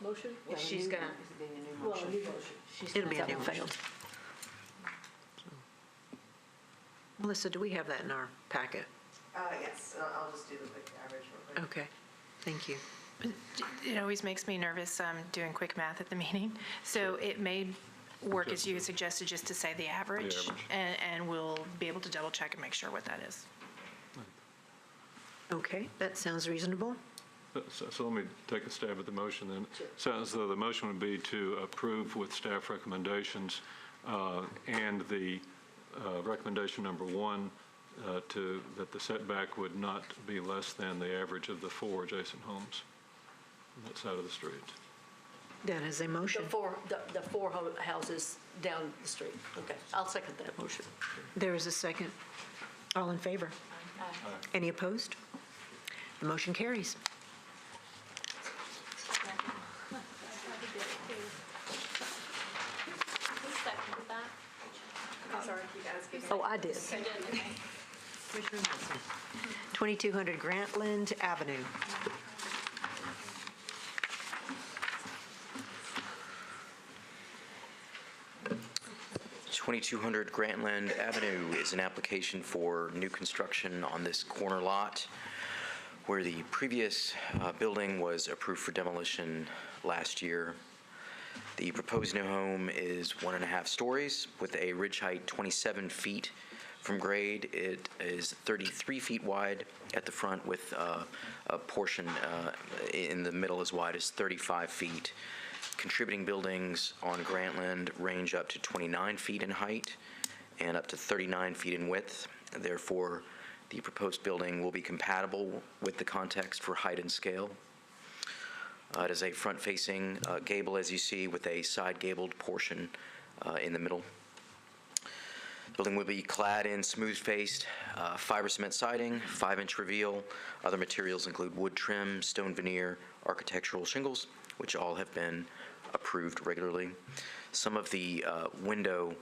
motion? She's gonna. Well, a new motion. It'll be a new Failed. motion. Melissa, do we have that in our packet? Yes, I'll just do the quick average real quick. Okay, thank you. It always makes me nervous doing quick math at the meeting. So it may work, as you suggested, just to say the average, and we'll be able to double check and make sure what that is. Okay, that sounds reasonable. So let me take a stab at the motion then. Sounds as though the motion would be to approve with staff recommendations and the recommendation number 1 that the setback would not be less than the average of the 4 adjacent homes on that side of the street. That is a motion. The four houses down the street. Okay, I'll second that motion. There is a second. All in favor? Any opposed? The motion carries. Oh, I did. Commissioner Nelson. 2200 Grantland Avenue. $2,200 Grantland Avenue is an application for new construction on this corner lot. where the previous building was approved for demolition last year. The proposed new home is 1.5 stories with a ridge height 27 feet from grade. It is 33 feet wide at the front with a portion in the middle as wide as 35 feet. Contributing buildings on Grantland range up to 29 feet in height and up to 39 feet in width. Therefore, the proposed building will be compatible with the context for height and scale. It is a front-facing gable, as you see, with a side-gabled portion in the middle. The building will be clad in smooth-faced fiber cement siding, 5-inch reveal. Other materials include wood trim, stone veneer, architectural shingles, which all have been approved regularly. Some of the window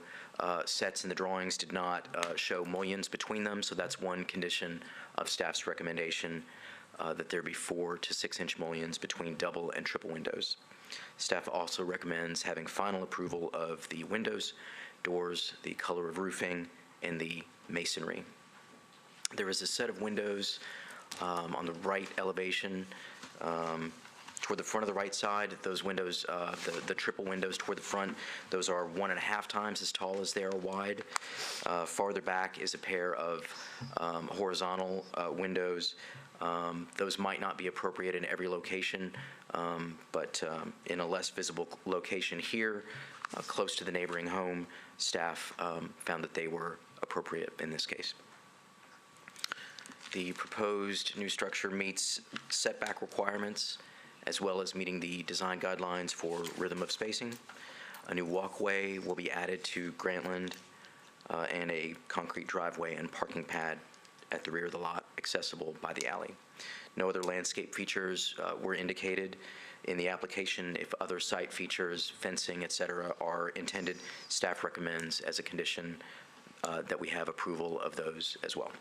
sets in the drawings did not show mullions between them, so that's one condition of staff's recommendation, that there be 4 to 6-inch mullions between double and triple windows. Staff also recommends having final approval of the windows, doors, the color of roofing, and the masonry. There is a set of windows on the right elevation toward the front of the right side. Those windows, the triple windows toward the front, those are 1.5 times as tall as they are wide. Farther back is a pair of horizontal windows. Those might not be appropriate in every location, but in a less visible location here, close to the neighboring home, staff found that they were appropriate in this case. The proposed new structure meets setback requirements, as well as meeting the design guidelines for rhythm of spacing. A new walkway will be added to Grantland, and a concrete driveway and parking pad at the rear of the lot, accessible by the alley. No other landscape features were indicated in the application. If other site features, fencing, et cetera, are intended, staff recommends as a condition that we have approval of those as well.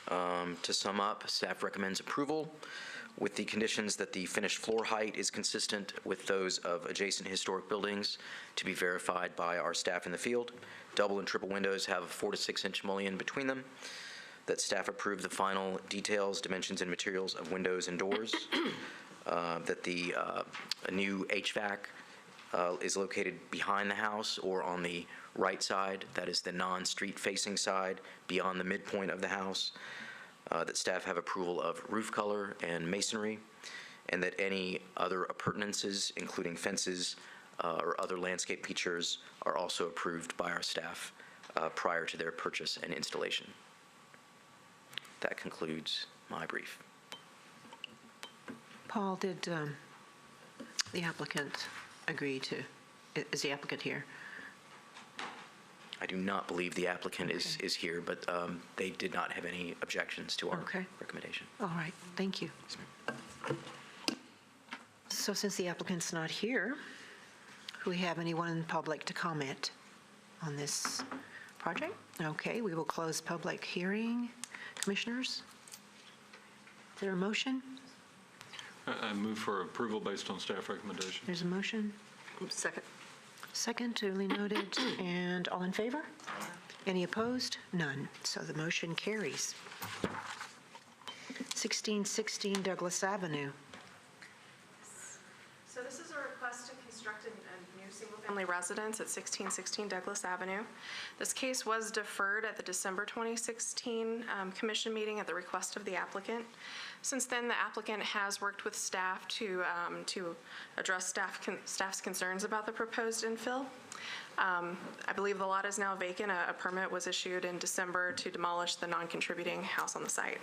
To sum up, staff recommends approval with the conditions that the finished floor height is consistent with those of adjacent historic buildings to be verified by our staff in the field. Double and triple windows have a 4 to 6-inch mullion between them. That staff approve the final details, dimensions, and materials of windows and doors. That the new HVAC is located behind the house or on the right side, that is the non-street facing side, beyond the midpoint of the house. That staff have approval of roof color and masonry, and that any other appurtenances, including fences or other landscape features, are also approved by our staff prior to their purchase and installation. That concludes my brief. Paul, did the applicant agree to, is the applicant here? I do not believe the applicant is here, but they did not have any objections to our recommendation. All right, thank you. So since the applicant's not here, do we have anyone in the public to comment on this project? Okay, we will close public hearing. Commissioners, is there a motion? I move for approval based on staff recommendation. There's a motion. Second. Second, duly noted. And all in favor? Any opposed? None. So the motion carries. 1616 Douglas Avenue. So this is a request to construct a new single-family residence at 1616 Douglas Avenue. This case was deferred at the December 2016 commission meeting at the request of the applicant. Since then, the applicant has worked with staff to address staff's concerns about the proposed infill. I believe the lot is now vacant. A permit was issued in December to demolish the non-contributing house on the site.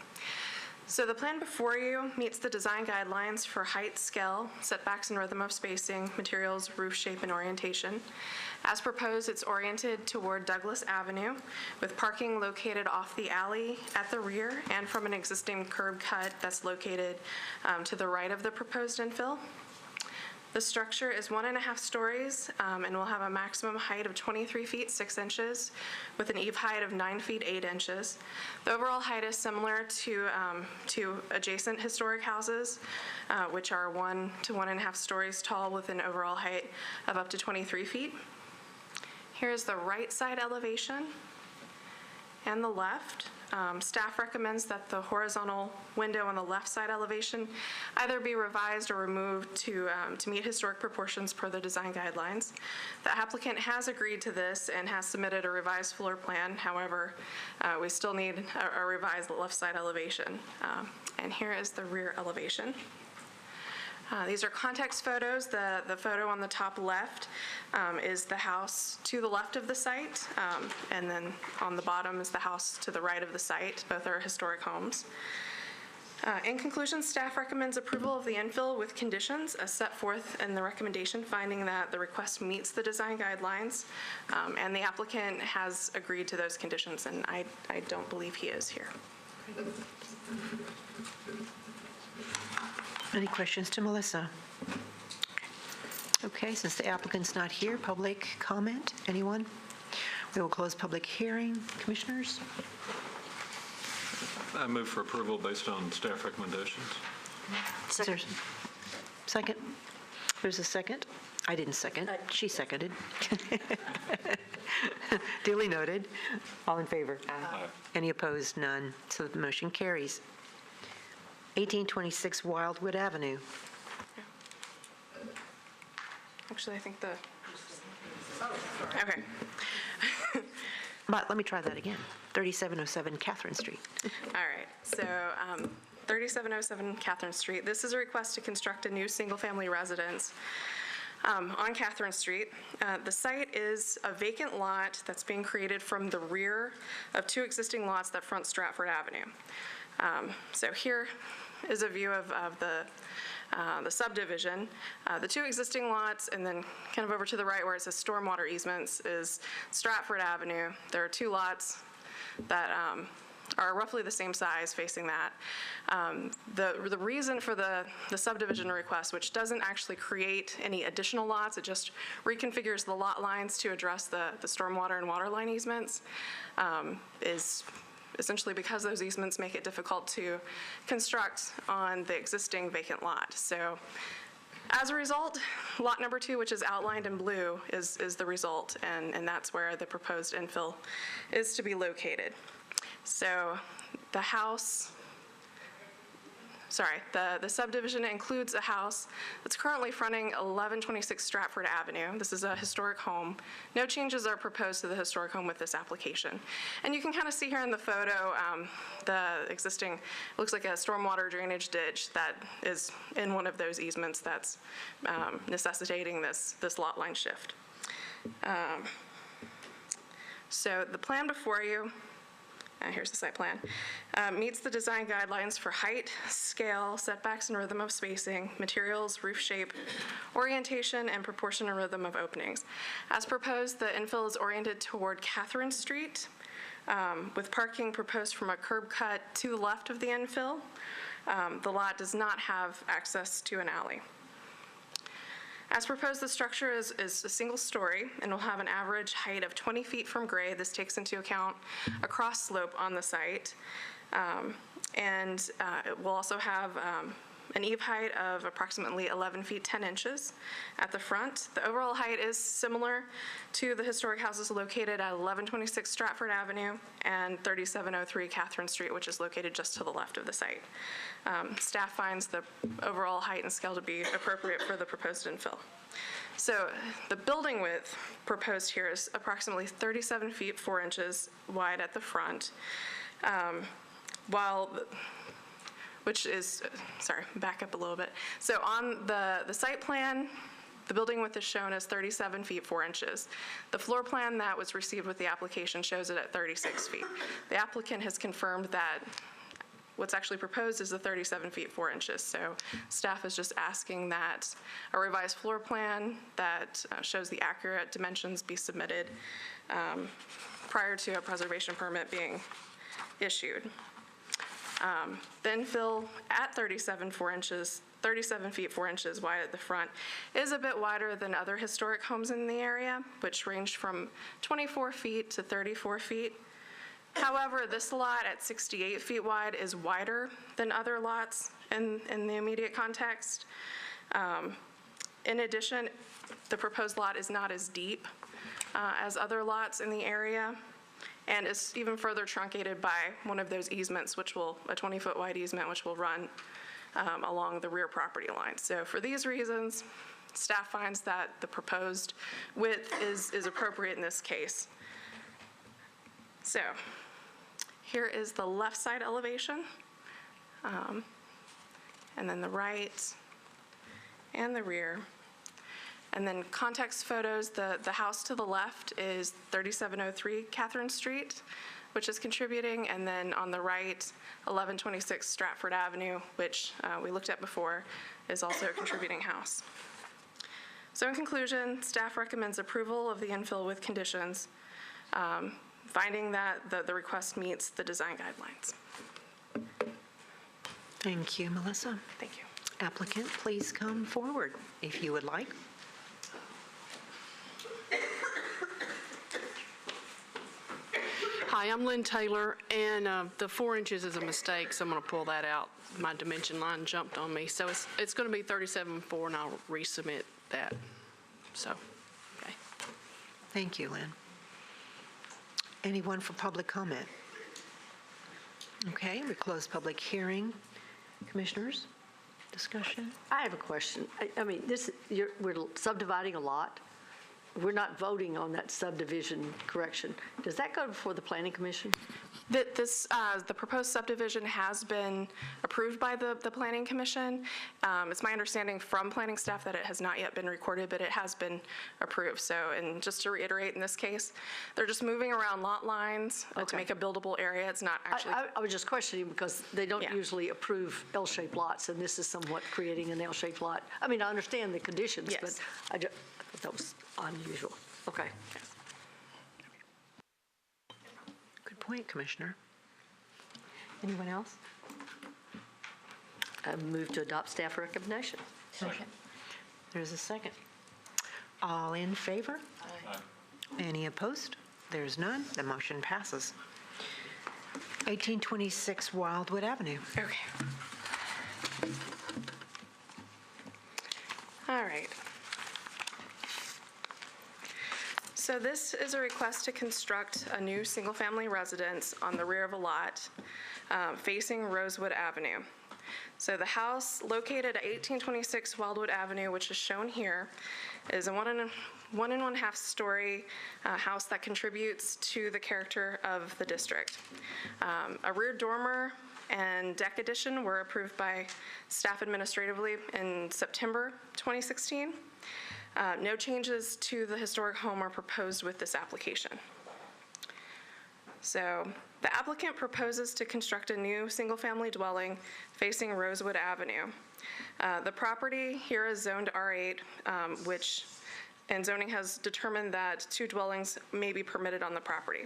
So the plan before you meets the design guidelines for height, scale, setbacks and rhythm of spacing, materials, roof shape, and orientation. As proposed, it's oriented toward Douglas Avenue with parking located off the alley at the rear and from an existing curb cut that's located to the right of the proposed infill. The structure is 1.5 stories and will have a maximum height of 23 feet 6 inches with an eve height of 9 feet 8 inches. The overall height is similar to adjacent historic houses, which are 1 to 1.5 stories tall with an overall height of up to 23 feet. Here's the right side elevation and the left. Staff recommends that the horizontal window on the left side elevation either be revised or removed to meet historic proportions per the design guidelines. The applicant has agreed to this and has submitted a revised floor plan. However, we still need a revised left side elevation. And here is the rear elevation. These are context photos. The photo on the top left is the house to the left of the site, and then on the bottom is the house to the right of the site. Both are historic homes. In conclusion, staff recommends approval of the infill with conditions as set forth in the recommendation, finding that the request meets the design guidelines, and the applicant has agreed to those conditions, and I don't believe he is here. Any questions to Melissa? Okay, since the applicant's not here, public comment, anyone? We will close public hearing. Commissioners? I move for approval based on staff recommendations. Second. There's a second. I didn't second. She seconded. Duly noted. All in favor? Aye. Any opposed? None. So the motion carries. 1826 Wildwood Avenue. Actually, I think okay. But let me try that again. 3707 Catherine Street. All right, so 3707 Catherine Street. This is a request to construct a new single-family residence on Catherine Street. The site is a vacant lot that's being created from the rear of two existing lots that front Stratford Avenue. So here is a view of the subdivision. The two existing lots, and then kind of over to the right where it says stormwater easements, is Stratford Avenue. There are two lots that are roughly the same size facing that. The reason for the subdivision request, which doesn't actually create any additional lots, it just reconfigures the lot lines to address the stormwater and water line easements, is essentially because those easements make it difficult to construct on the existing vacant lot. So as a result, lot number 2, which is outlined in blue, is the result, and that's where the proposed infill is to be located. So the house, the subdivision includes a house that's currently fronting 1126 Stratford Avenue. This is a historic home. No changes are proposed to the historic home with this application. And you can kind of see here in the photo the existing, looks like a stormwater drainage ditch that is in one of those easements that's necessitating this lot line shift. So the plan before you, here's the site plan, meets the design guidelines for height, scale, setbacks and rhythm of spacing, materials, roof shape, orientation, and proportion and rhythm of openings. As proposed, the infill is oriented toward Catherine Street, with parking proposed from a curb cut to the left of the infill. The lot does not have access to an alley. As proposed, the structure is a single story and will have an average height of 20 feet from grade. This takes into account a cross slope on the site. It will also have an eave height of approximately 11 feet 10 inches at the front. The overall height is similar to the historic houses located at 1126 Stratford Avenue and 3703 Catherine Street, which is located just to the left of the site. Staff finds the overall height and scale to be appropriate for the proposed infill. So the building width proposed here is approximately 37 feet 4 inches wide at the front, back up a little bit. So on the site plan, the building width is shown as 37 feet 4 inches. The floor plan that was received with the application shows it at 36 feet. The applicant has confirmed that what's actually proposed is the 37 feet 4 inches. So staff is just asking that a revised floor plan that shows the accurate dimensions be submitted prior to a preservation permit being issued. The infill at 37 feet 4 inches wide at the front is a bit wider than other historic homes in the area, which range from 24 feet to 34 feet. However, this lot at 68 feet wide is wider than other lots in the immediate context. In addition, the proposed lot is not as deep as other lots in the area. and is even further truncated by one of those easements, a 20-foot wide easement, which will run along the rear property line. So for these reasons, staff finds that the proposed width is appropriate in this case. So here is the left side elevation, and then the right and the rear. And then context photos, the house to the left is 3703 Catherine Street, which is contributing, and then on the right, 1126 Stratford Avenue, which we looked at before, is also a contributing house. So in conclusion, staff recommends approval of the infill with conditions, finding that the request meets the design guidelines. Thank you, Melissa. Thank you. Applicant, please come forward if you would like. Hi, I'm Lynn Taylor, and the 4 inches is a mistake, so I'm going to pull that out. My dimension line jumped on me, so it's going to be 37.4, and I'll resubmit that. So, okay. Thank you, Lynn. Anyone for public comment? Okay, we close public hearing. Commissioners, discussion? I have a question. I mean, we're subdividing a lot. We're not voting on that subdivision correction. Does that go before the Planning Commission? The proposed subdivision has been approved by the Planning Commission. It's my understanding from planning staff that it has not yet been recorded, but it has been approved. So, and just to reiterate, in this case, they're just moving around lot lines to make a buildable area. It's not actually. I was just questioning because they don't usually approve L-shaped lots, and this is somewhat creating an L-shaped lot. I mean, I understand the conditions, but I thought that was unusual. Okay. Good point, Commissioner. Anyone else? I move to adopt staff recommendation. Second. There's a second. All in favor? Aye. Any opposed? There's none. The motion passes. 1826 Wildwood Avenue. Okay. All right. So this is a request to construct a new single-family residence on the rear of a lot facing Rosewood Avenue. So the house located at 1826 Wildwood Avenue, which is shown here, is a one and one half story house that contributes to the character of the district. A rear dormer and deck addition were approved by staff administratively in September 2016. No changes to the historic home are proposed with this application. So the applicant proposes to construct a new single-family dwelling facing Rosewood Avenue. The property here is zoned R8, and zoning has determined that 2 dwellings may be permitted on the property.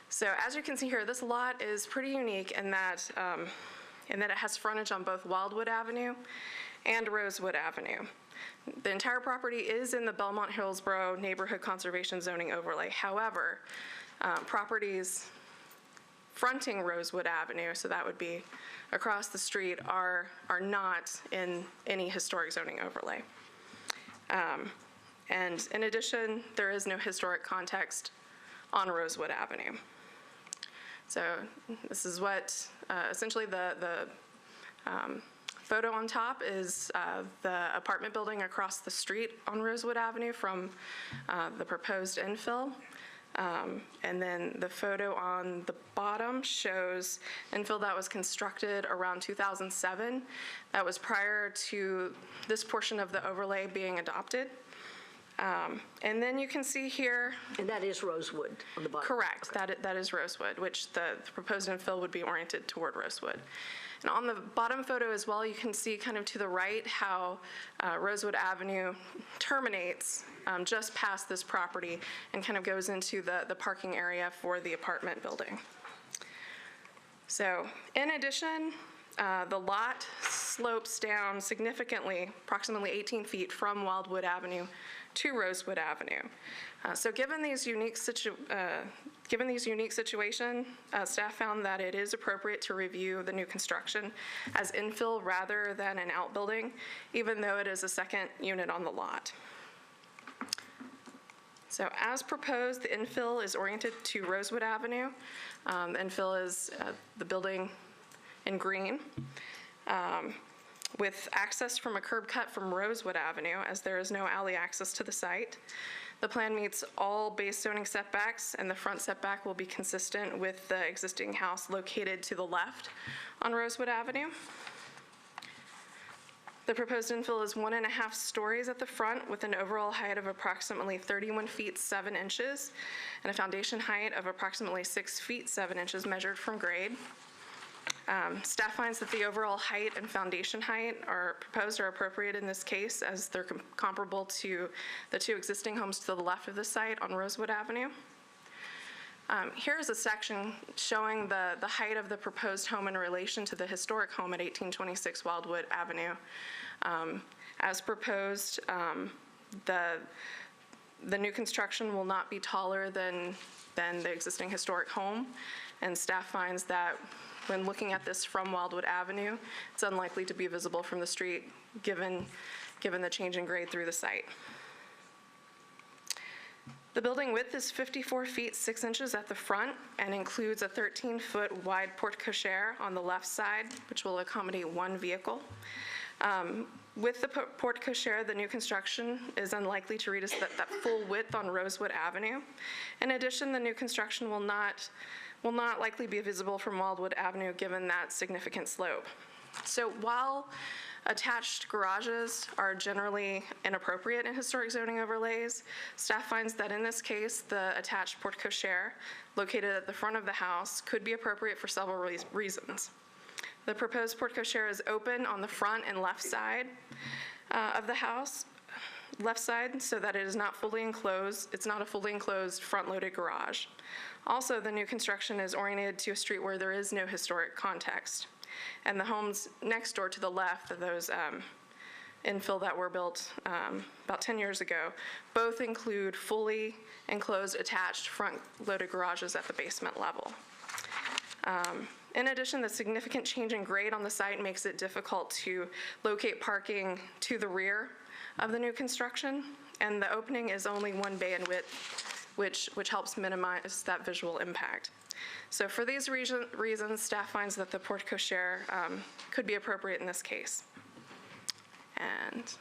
So as you can see here, this lot is pretty unique in that it has frontage on both Wildwood Avenue and Rosewood Avenue. The entire property is in the Belmont-Hillsborough Neighborhood Conservation Zoning Overlay. However, properties fronting Rosewood Avenue, so that would be across the street, are not in any historic zoning overlay. And in addition, there is no historic context on Rosewood Avenue. So this is what essentially the photo on top is the apartment building across the street on Rosewood Avenue from the proposed infill. And then the photo on the bottom shows infill that was constructed around 2007. That was prior to this portion of the overlay being adopted. And then you can see here. And that is Rosewood on the bottom? Correct. Okay. That is Rosewood, which the proposed infill would be oriented toward Rosewood. And on the bottom photo as well, you can see kind of to the right how Rosewood Avenue terminates just past this property and kind of goes into the parking area for the apartment building. So in addition, the lot slopes down significantly, approximately 18 feet from Wildwood Avenue to Rosewood Avenue. So given these unique situation, staff found that it is appropriate to review the new construction as infill rather than an outbuilding, even though it is a second unit on the lot. So as proposed, the infill is oriented to Rosewood Avenue. The infill is the building in green, with access from a curb cut from Rosewood Avenue, as there is no alley access to the site. The plan meets all base zoning setbacks, and the front setback will be consistent with the existing house located to the left on Rosewood Avenue. The proposed infill is 1.5 stories at the front with an overall height of approximately 31 feet 7 inches and a foundation height of approximately 6 feet 7 inches measured from grade. Staff finds that the overall height and foundation height are appropriate in this case, as they're comparable to the two existing homes to the left of the site on Rosewood Avenue. Here's a section showing the height of the proposed home in relation to the historic home at 1826 Wildwood Avenue. As proposed, the new construction will not be taller than the existing historic home, and staff finds that when looking at this from Wildwood Avenue, it's unlikely to be visible from the street given the change in grade through the site. The building width is 54 feet 6 inches at the front and includes a 13-foot wide porte cochere on the left side, which will accommodate one vehicle. With the porte cochere, the new construction is unlikely to reach that full width on Rosewood Avenue. In addition, the new construction will not likely be visible from Wildwood Avenue given that significant slope. So while attached garages are generally inappropriate in historic zoning overlays, staff finds that in this case, the attached porte cochere located at the front of the house could be appropriate for several reasons. The proposed porte cochere is open on the front and left side of the house, so that it is not fully enclosed. It's not a fully enclosed front-loaded garage. Also, the new construction is oriented to a street where there is no historic context. And the homes next door to the left of those infill that were built about 10 years ago, both include fully enclosed attached front-loaded garages at the basement level. In addition, the significant change in grade on the site makes it difficult to locate parking to the rear of the new construction, and the opening is only 1 bay in width, which helps minimize that visual impact. So for these reasons, staff finds that the porte cochere could be appropriate in this case. And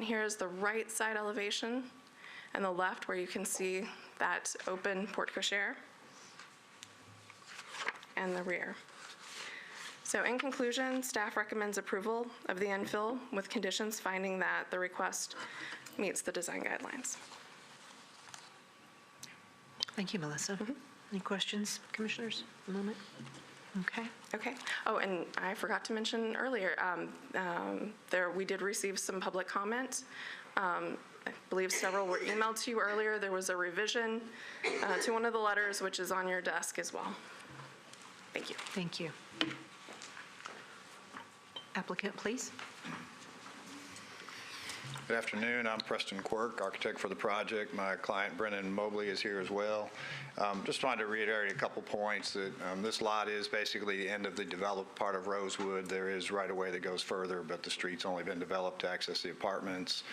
here's the right side elevation and the left, where you can see that open porte cochere, and the rear. So in conclusion, staff recommends approval of the infill with conditions finding that the request meets the design guidelines. Thank you, Melissa. Any questions, commissioners? A moment. Okay. Okay. Oh, and I forgot to mention earlier, we did receive some public comment. I believe several were emailed to you earlier. There was a revision to one of the letters, which is on your desk as well. Thank you. Thank you. Applicant, please. Good afternoon. I'm Preston Quirk, architect for the project. My client Brennan Mobley is here as well. Just wanted to reiterate a couple points that this lot is basically the end of the developed part of Rosewood. There is right-of-way that goes further, but the street's only been developed to access the apartments.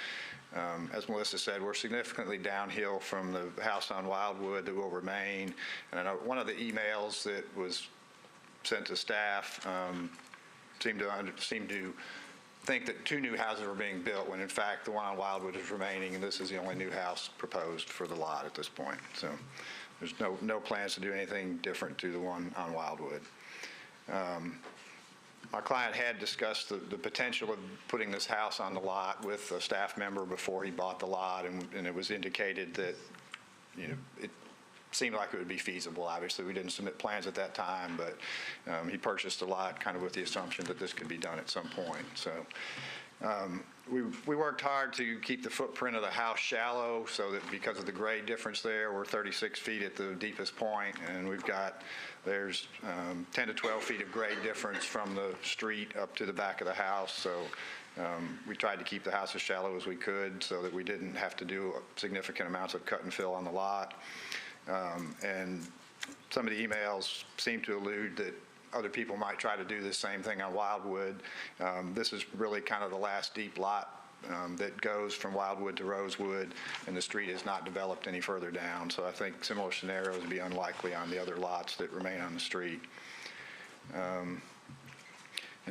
As Melissa said, we're significantly downhill from the house on Wildwood that will remain. And I know one of the emails that was sent to staff seemed to think that 2 new houses were being built, when in fact the one on Wildwood is remaining, and this is the only new house proposed for the lot at this point. So there's no plans to do anything different to the one on Wildwood. My client had discussed the potential of putting this house on the lot with a staff member before he bought the lot, and it was indicated that, it seemed like it would be feasible. Obviously, we didn't submit plans at that time, but he purchased the lot kind of with the assumption that this could be done at some point. So we worked hard to keep the footprint of the house shallow, so that because of the grade difference there, we're 36 feet at the deepest point, and there's 10 to 12 feet of grade difference from the street up to the back of the house. So we tried to keep the house as shallow as we could so that we didn't have to do significant amounts of cut and fill on the lot. And some of the emails seem to allude that other people might try to do the same thing on Wildwood. This is really kind of the last deep lot that goes from Wildwood to Rosewood, and the street is not developed any further down. So I think similar scenarios would be unlikely on the other lots that remain on the street. And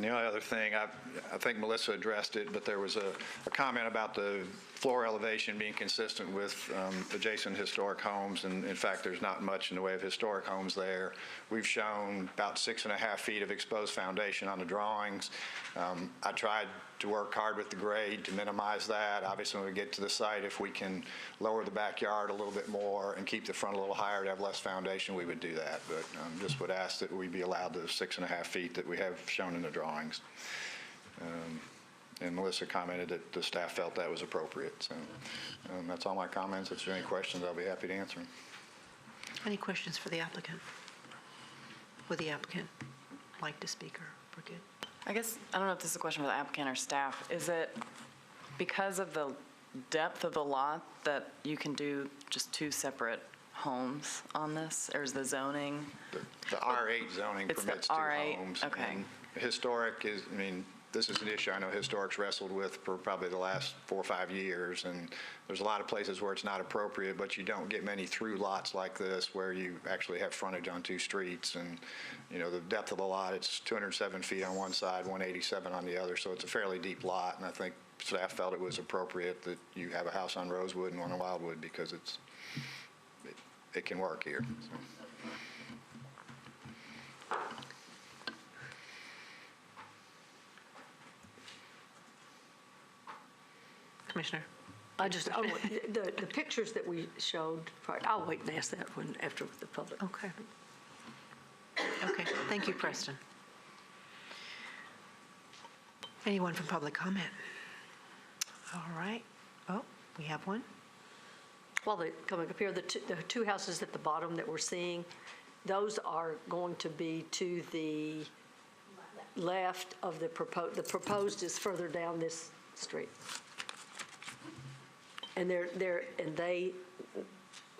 the only other thing, I think Melissa addressed it, but there was a comment about the floor elevation being consistent with adjacent historic homes, and in fact, there's not much in the way of historic homes there. We've shown about 6.5 feet of exposed foundation on the drawings. I tried to work hard with the grade to minimize that. Obviously, when we get to the site, if we can lower the backyard a little bit more and keep the front a little higher to have less foundation, we would do that. But just would ask that we be allowed the 6.5 feet that we have shown in the drawings. And Melissa commented that the staff felt that was appropriate. So that's all my comments. If there are any questions, I'll be happy to answer them. Any questions for the applicant? Would the applicant like to speak, or we're good? I guess, I don't know if this is a question for the applicant or staff. Is it because of the depth of the lot that you can do just 2 separate homes on this? Or is the zoning? The R8 zoning It's the permits 2 R8, homes. okay. And historic is, I mean, this is an issue I know Historic's wrestled with for probably the last 4 or 5 years, and there's a lot of places where it's not appropriate, but you don't get many through lots like this where you actually have frontage on 2 streets. And, you know, the depth of the lot, it's 207 feet on one side, 187 on the other, so it's a fairly deep lot, and I think staff felt it was appropriate that you have a house on Rosewood and one on Wildwood because it can work here. So. Commissioner? The pictures that we showed, I'll wait and ask that one after the public. Okay. Okay, thank you, Preston. Anyone from public comment? All right. Oh, we have one. While they're coming up here, the 2 houses at the bottom that we're seeing, those are going to be to the left of the proposed is further down this street. And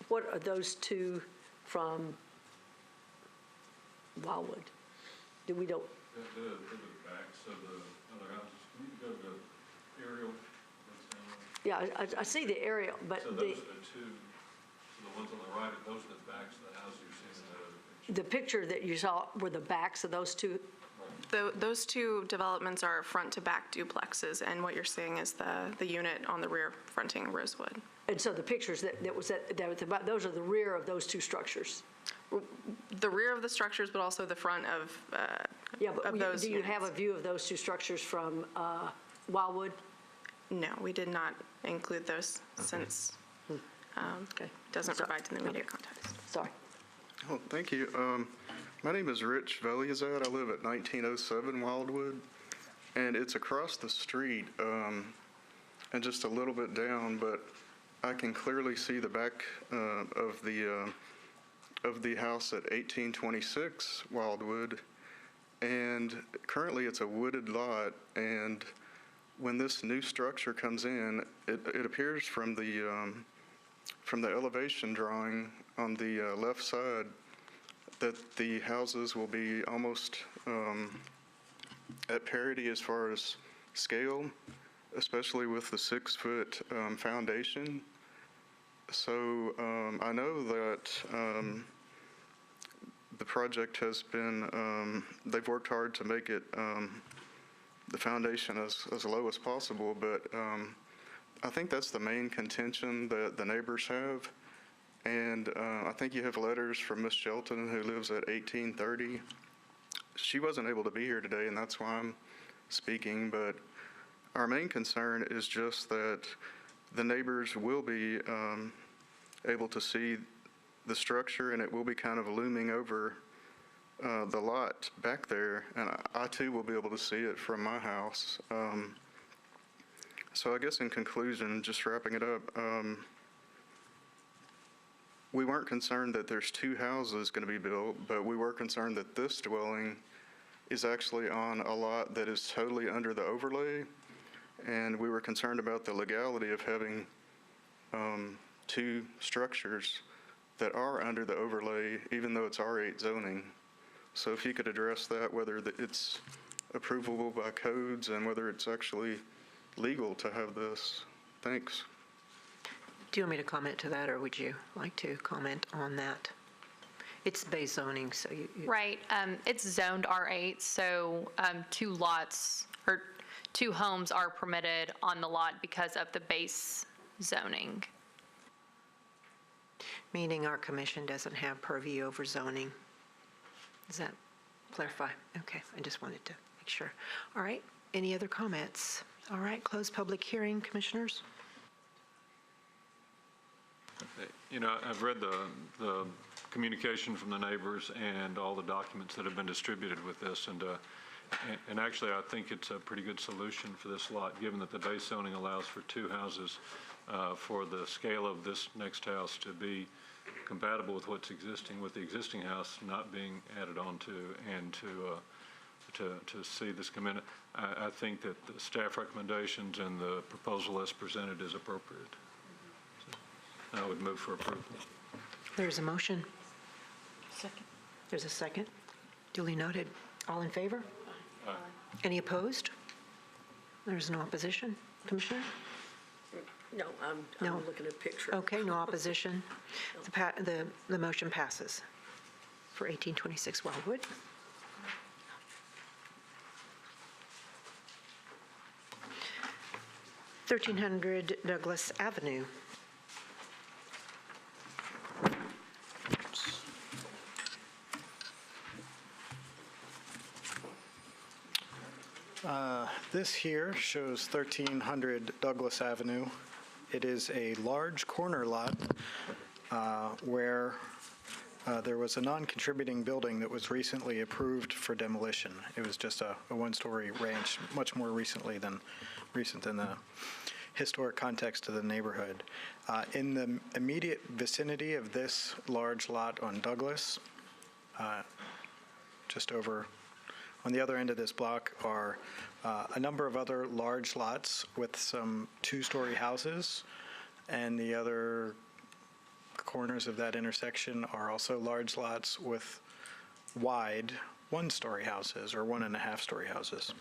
what are those 2 from Wildwood? We don't. The backs of the other houses. Can you go to the aerial? Yeah, I see the aerial, but So those are the 2, so the ones on the right, those are the backs of the house you're seeing in the other picture. the picture that you saw were the backs of those 2. Those 2 developments are front-to-back duplexes, and what you're seeing is the unit on the rear fronting Rosewood. And so the pictures those are the rear of those 2 structures. The rear of the structures, but also the front of those do you units. have a view of those 2 structures from Wildwood? No, we did not include those since it doesn't provide to the immediate context. Sorry. Oh, thank you. My name is Rich Veliazad. I live at 1907 Wildwood, and it's across the street and just a little bit down, but I can clearly see the back of the house at 1826 Wildwood, and currently it's a wooded lot, and when this new structure comes in, it appears from the elevation drawing on the left side that the houses will be almost at parity as far as scale, especially with the 6-foot foundation. So I know that the project has been, they've worked hard to make it the foundation as low as possible, but I think that's the main contention that the neighbors have. And I think you have letters from Miss Shelton, who lives at 1830. She wasn't able to be here today, and that's why I'm speaking, but our main concern is just that the neighbors will be able to see the structure, and it will be kind of looming over the lot back there, and I too will be able to see it from my house. So I guess in conclusion, just wrapping it up, we weren't concerned that there's 2 houses going to be built, but we were concerned that this dwelling is actually on a lot that is totally under the overlay, and we were concerned about the legality of having 2 structures that are under the overlay, even though it's R8 zoning. So if you could address that, whether it's approvable by codes and whether it's actually legal to have this. Thanks. Do you want me to comment to that, or would you like to comment on that? It's base zoning, so you. Right, it's zoned R8, so 2 lots, or 2 homes are permitted on the lot because of the base zoning. Meaning our commission doesn't have purview over zoning. Does that clarify? Okay, I just wanted to make sure. All right, any other comments? All right, close public hearing, commissioners. You know, I've read the communication from the neighbors and all the documents that have been distributed with this, and actually, I think it's a pretty good solution for this lot, given that the base zoning allows for 2 houses, for the scale of this next house to be compatible with what's existing, with the existing house not being added on to, and to see this come in. I think that the staff recommendations and the proposal as presented is appropriate. So I would move for approval. There's a motion. Second. There's a second. Duly noted. All in favor? Aye. Any opposed? There's no opposition. Commissioner? No, I'm looking at a picture. Okay, no opposition. The motion passes for 1826 Wildwood. (1300) Douglas Avenue. This here shows 1300 Douglas Avenue. It is a large corner lot where there was a non-contributing building that was recently approved for demolition. It was just a one-story ranch, much more recent than the historic context of the neighborhood. In the immediate vicinity of this large lot on Douglas, just over on the other end of this block, are a number of other large lots with some 2-story houses, and the other corners of that intersection are also large lots with wide 1-story houses or 1.5-story houses.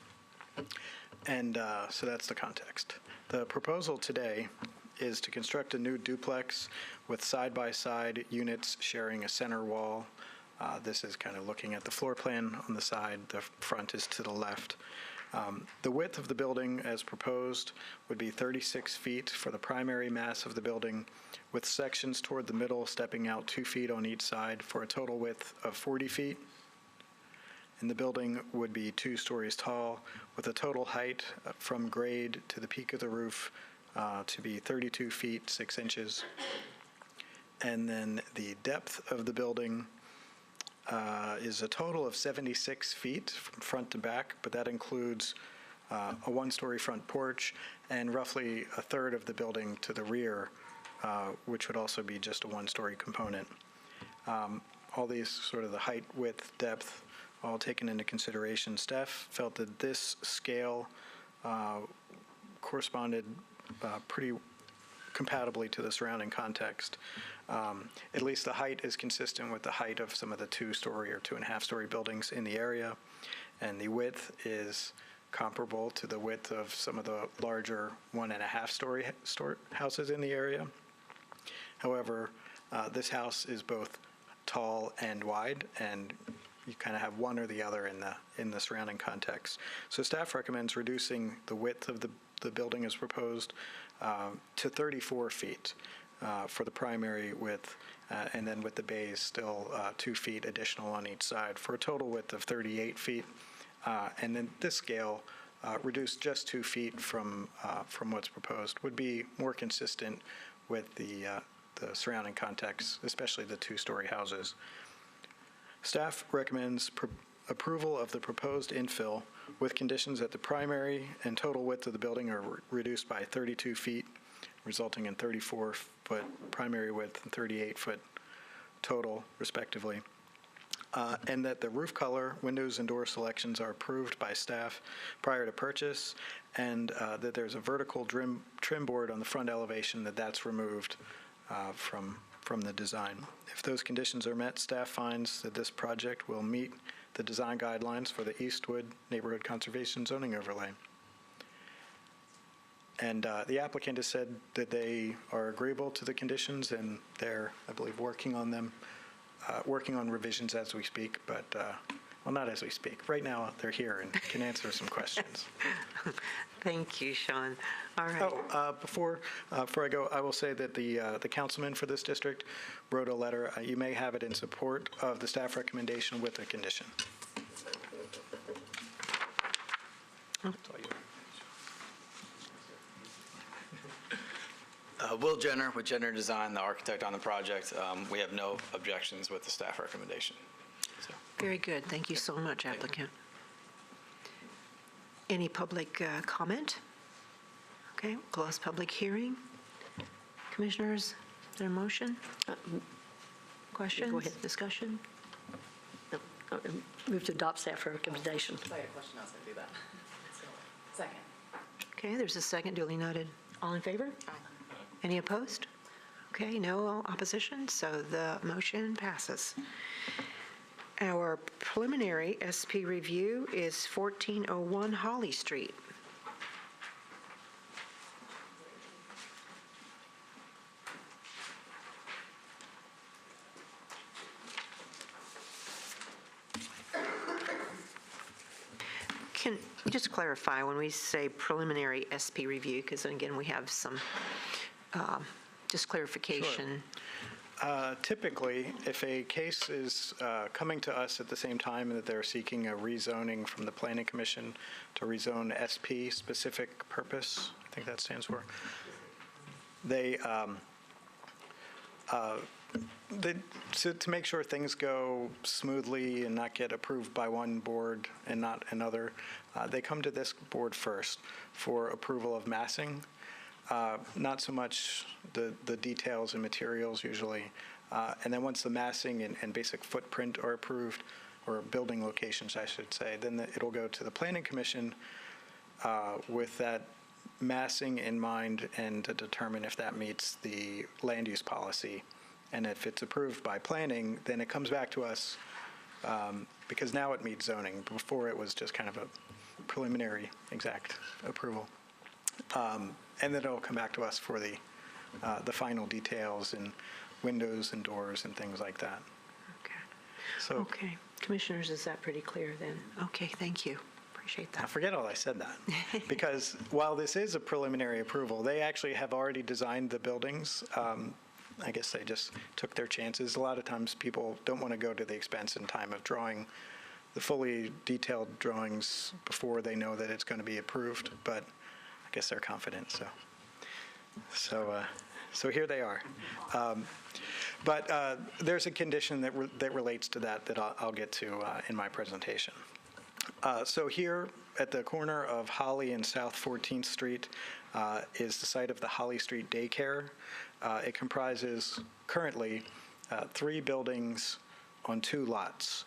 And so that's the context. The proposal today is to construct a new duplex with side-by-side units sharing a center wall. This is kind of looking at the floor plan on the side. The front is to the left. The width of the building as proposed would be 36 feet for the primary mass of the building, with sections toward the middle stepping out 2 feet on each side for a total width of 40 feet. And the building would be 2 stories tall, with a total height from grade to the peak of the roof to be 32 feet 6 inches. And then the depth of the building is a total of 76 feet from front to back, but that includes a 1-story front porch and roughly a third of the building to the rear, which would also be just a 1-story component. All these sort of the height, width, depth, all taken into consideration. Staff felt that this scale corresponded pretty compatibly to the surrounding context. At least the height is consistent with the height of some of the 2-story or 2.5-story buildings in the area, and the width is comparable to the width of some of the larger 1.5-story houses in the area. However, this house is both tall and wide, and you kind of have one or the other in the surrounding context. So staff recommends reducing the width of the building as proposed to 34 feet for the primary width, and then with the bays still 2 feet additional on each side for a total width of 38 feet. And then this scale, reduced just 2 feet from what's proposed, would be more consistent with the surrounding context, especially the 2-story houses. Staff recommends approval of the proposed infill with conditions that the primary and total width of the building are reduced by 32 feet, resulting in 34-foot primary width and 38-foot total, respectively. And that the roof color, windows, and door selections are approved by staff prior to purchase, and that there's a vertical trim board on the front elevation that's removed from the design. If those conditions are met, staff finds that this project will meet the design guidelines for the Eastwood Neighborhood Conservation Zoning Overlay. And the applicant has said that they are agreeable to the conditions, and they're, I believe, working on them, working on revisions as we speak, but, well, not as we speak. Right now, they're here and can answer some questions. Thank you, Sean. All right. Oh, before I go, I will say that the councilman for this district wrote a letter. You may have it in support of the staff recommendation with a condition. Will Jenner with Jenner Design, the architect on the project. We have no objections with the staff recommendation. Very good. Thank you so much, applicant. Any public comment? Okay, close public hearing. Commissioners, is there a motion? Questions? Go ahead. Discussion? Move to adopt staff recommendation. I had a question, I was going to do that. Second. Okay, there's a second duly noted. All in favor? Any opposed? Okay, no opposition, so the motion passes. Our preliminary SP review is 1401 Holly Street. Can you just clarify when we say preliminary SP review, because again, we have some just clarification. Typically, if a case is coming to us at the same time that they're seeking a rezoning from the Planning Commission to rezone SP, specific purpose, I think that stands for, to make sure things go smoothly and not get approved by one board and not another, they come to this board first for approval of massing. Not so much the details and materials usually. And then once the massing and basic footprint are approved, or building locations, I should say, then it'll go to the Planning Commission with that massing in mind and to determine if that meets the land use policy. And if it's approved by planning, then it comes back to us because now it meets zoning. Before it was just kind of a preliminary exact approval. And then it'll come back to us for the final details and windows and doors and things like that. Okay. So, Okay. Commissioners, is that pretty clear then? Okay, thank you. Appreciate I that. forget all I said that. Because while this is a preliminary approval, they actually have already designed the buildings. I guess they just took their chances. A lot of times people don't want to go to the expense and time of drawing the fully detailed drawings before they know that it's going to be approved, but I guess they're confident, so here they are. But there's a condition that relates to that I'll get to in my presentation. So here at the corner of Holly and South 14th Street is the site of the Holly Street Daycare. It comprises currently 3 buildings on 2 lots.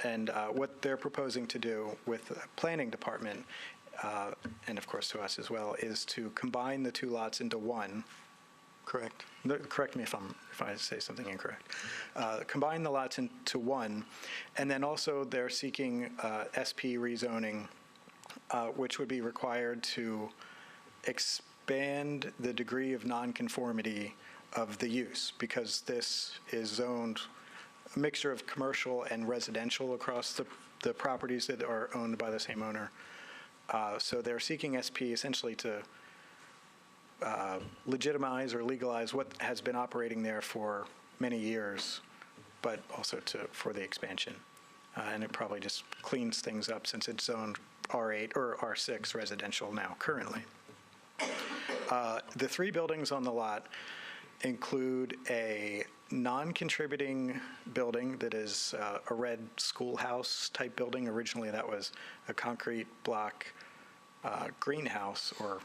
And what they're proposing to do with the planning department, and of course to us as well, is to combine the 2 lots into one. Correct? No, correct me if I say something incorrect. Combine the lots into one, and then also they're seeking SP rezoning, which would be required to expand the degree of nonconformity of the use, because this is zoned a mixture of commercial and residential across the properties that are owned by the same owner. So they're seeking SP essentially to legitimize or legalize what has been operating there for many years, but also for the expansion. And it probably just cleans things up since it's zoned R8 or R6 residential now currently. The 3 buildings on the lot include a non-contributing building that is a red schoolhouse type building. Originally that was a concrete block greenhouse or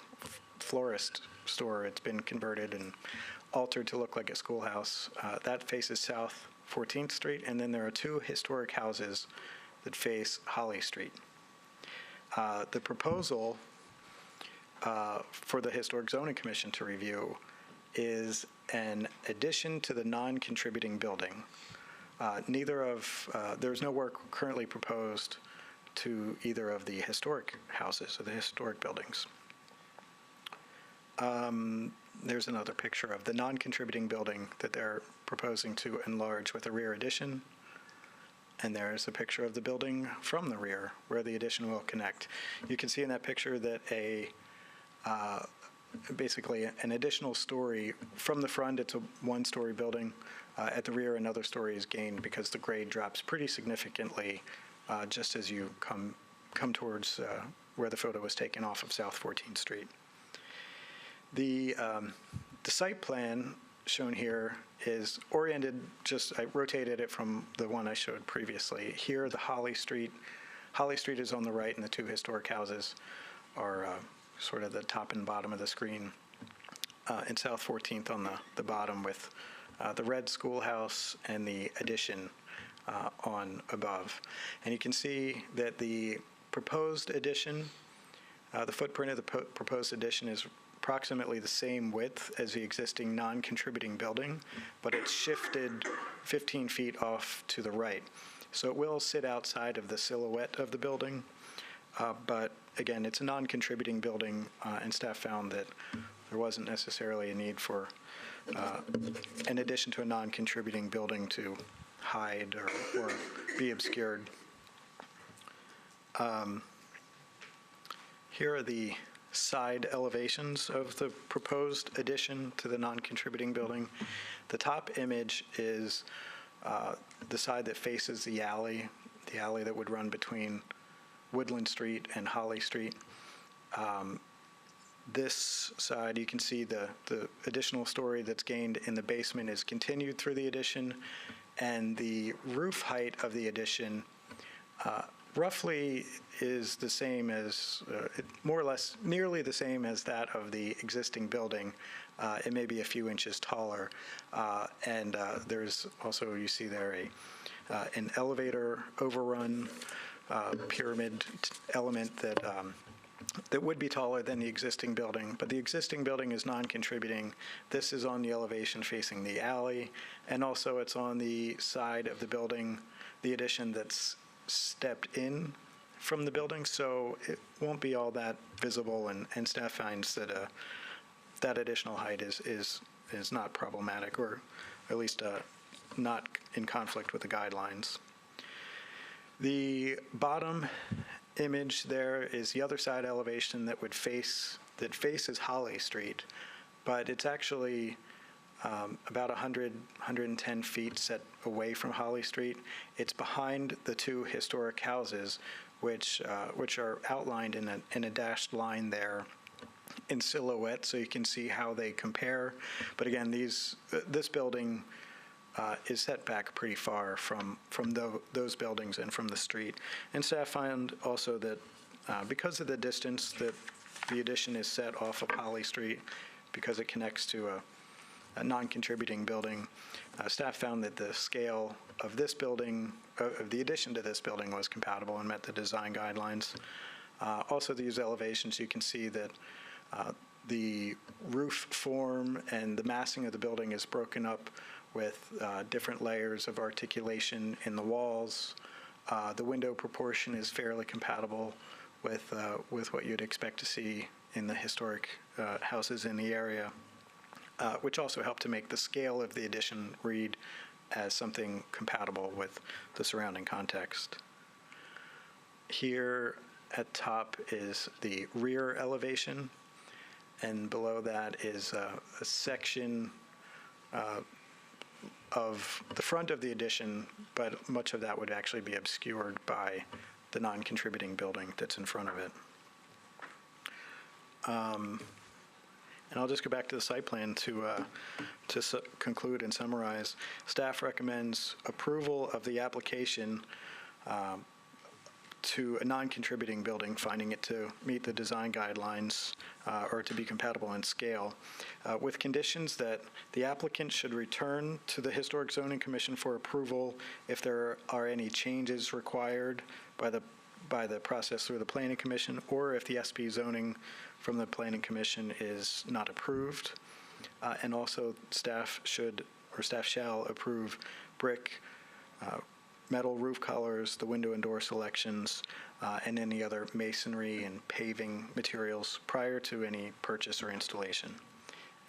florist store. It's been converted and altered to look like a schoolhouse. That faces South 14th Street, and then there are 2 historic houses that face Holly Street. The proposal for the Historic Zoning Commission to review is an addition to the non-contributing building. There's no work currently proposed to either of the historic houses or the historic buildings. There's another picture of the non-contributing building that they're proposing to enlarge with a rear addition. And there's a picture of the building from the rear where the addition will connect. You can see in that picture that basically an additional story from the front, it's a one-story building. At the rear, another story is gained because the grade drops pretty significantly just as you come towards where the photo was taken off of South 14th Street. The site plan shown here is oriented, I rotated it from the one I showed previously. Here, the Holly Street is on the right, and the two historic houses are sort of the top and bottom of the screen. And South 14th on the bottom with the red schoolhouse and the addition on above. And you can see that the proposed addition, the footprint of the proposed addition is approximately the same width as the existing non-contributing building, but it's shifted 15 feet off to the right. So it will sit outside of the silhouette of the building, but again, it's a non-contributing building, and staff found that there wasn't necessarily a need for an addition to a non-contributing building to hide or be obscured. Here are the side elevations of the proposed addition to the non-contributing building. The top image is the side that faces the alley that would run between Woodland Street and Holly Street. This side, you can see the additional story that's gained in the basement is continued through the addition, and the roof height of the addition roughly is the same as, more or less, nearly the same as that of the existing building. It may be a few inches taller. And there's also, you see there, an elevator overrun pyramid element that would be taller than the existing building, but the existing building is non-contributing. This is on the elevation facing the alley, and also it's on the side of the building, the addition that's stepped in from the building, so it won't be all that visible, and staff finds that that additional height is not problematic, or at least not in conflict with the guidelines. The bottom image there is the other side elevation that faces Holly Street, but it's actually about 110 feet set away from Holly Street. It's behind the two historic houses, which are outlined in a dashed line there in silhouette, so you can see how they compare. But again, this building is set back pretty far from those buildings and from the street. And staff found also that because of the distance that the addition is set off of Holly Street, because it connects to a non-contributing building, staff found that the scale of this building, of the addition to this building, was compatible and met the design guidelines. Also, these elevations, you can see that the roof form and the massing of the building is broken up with different layers of articulation in the walls. The window proportion is fairly compatible with what you'd expect to see in the historic houses in the area, which also helped to make the scale of the addition read as something compatible with the surrounding context. Here at top is the rear elevation, and below that is a section of the front of the addition, but much of that would actually be obscured by the non-contributing building that's in front of it. And I'll just go back to the site plan to conclude and summarize. Staff recommends approval of the application to a non-contributing building, finding it to meet the design guidelines or to be compatible in scale, with conditions that the applicant should return to the Historic Zoning Commission for approval if there are any changes required by the process through the Planning Commission, or if the SP zoning from the Planning Commission is not approved. And also staff shall approve brick, metal roof colors, the window and door selections, and any other masonry and paving materials prior to any purchase or installation.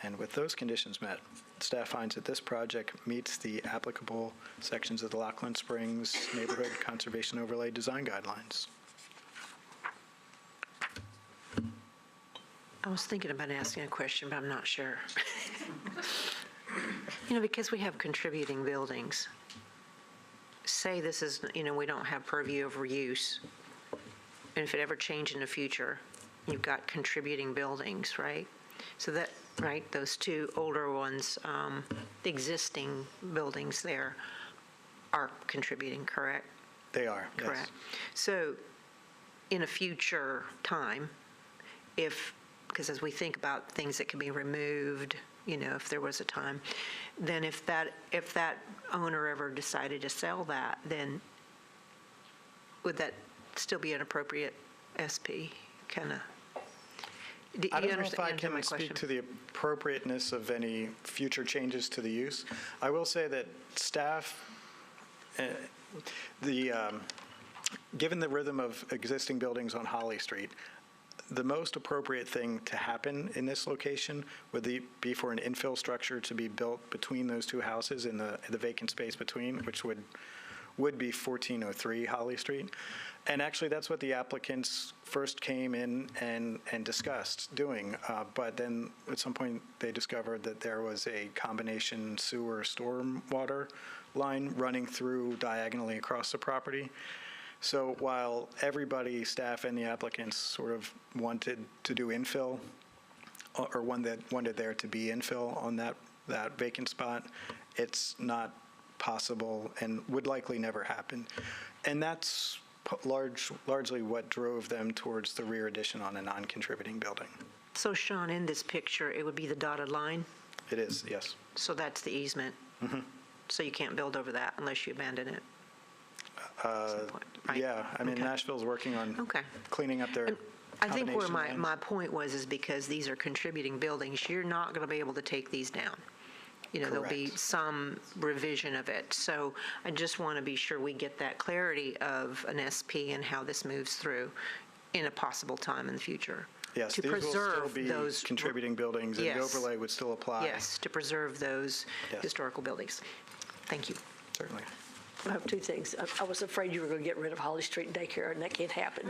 And with those conditions met, staff finds that this project meets the applicable sections of the Lockland Springs Neighborhood Conservation Overlay Design Guidelines. I was thinking about asking a question, but I'm not sure. Because we have contributing buildings, say this is, we don't have purview over use, and if it ever changed in the future, you've got contributing buildings, right? So that, right, those two older ones, the existing buildings there are contributing, correct? They are, yes. Correct. So in a future time, because as we think about things that can be removed, if there was a time, then if that owner ever decided to sell that, then would that still be an appropriate SP kind of? I don't know if I can speak to the appropriateness of any future changes to the use. I will say that staff, given the rhythm of existing buildings on Holly Street, the most appropriate thing to happen in this location would be for an infill structure to be built between those two houses in the vacant space between, which would be 1403 Holly Street. And actually, that's what the applicants first came in and discussed doing. But then at some point, they discovered that there was a combination sewer stormwater line running through diagonally across the property. So while everybody, staff and the applicants sort of wanted to do infill, or wanted there to be infill on that vacant spot, it's not possible and would likely never happen. And that's largely what drove them towards the rear addition on a non-contributing building. So Sean, in this picture, it would be the dotted line? It is, yes. So that's the easement? Mm-hmm. So you can't build over that unless you abandon it? Right. Yeah, I mean, Okay. Nashville's working on Okay. cleaning up their I think where combination my lines. point was is because these are contributing buildings, you're not going to be able to take these down. There'll be Correct. some revision of it. So I just want to be sure we get that clarity of an SP and how this moves through in a possible time in the future. Yes, to these will still preserve be those contributing buildings, and the Yes. overlay would still apply. Yes, to preserve those Yes. historical buildings. Thank you. Certainly. I have two things. I was afraid you were going to get rid of Holly Street daycare, and that can't happen.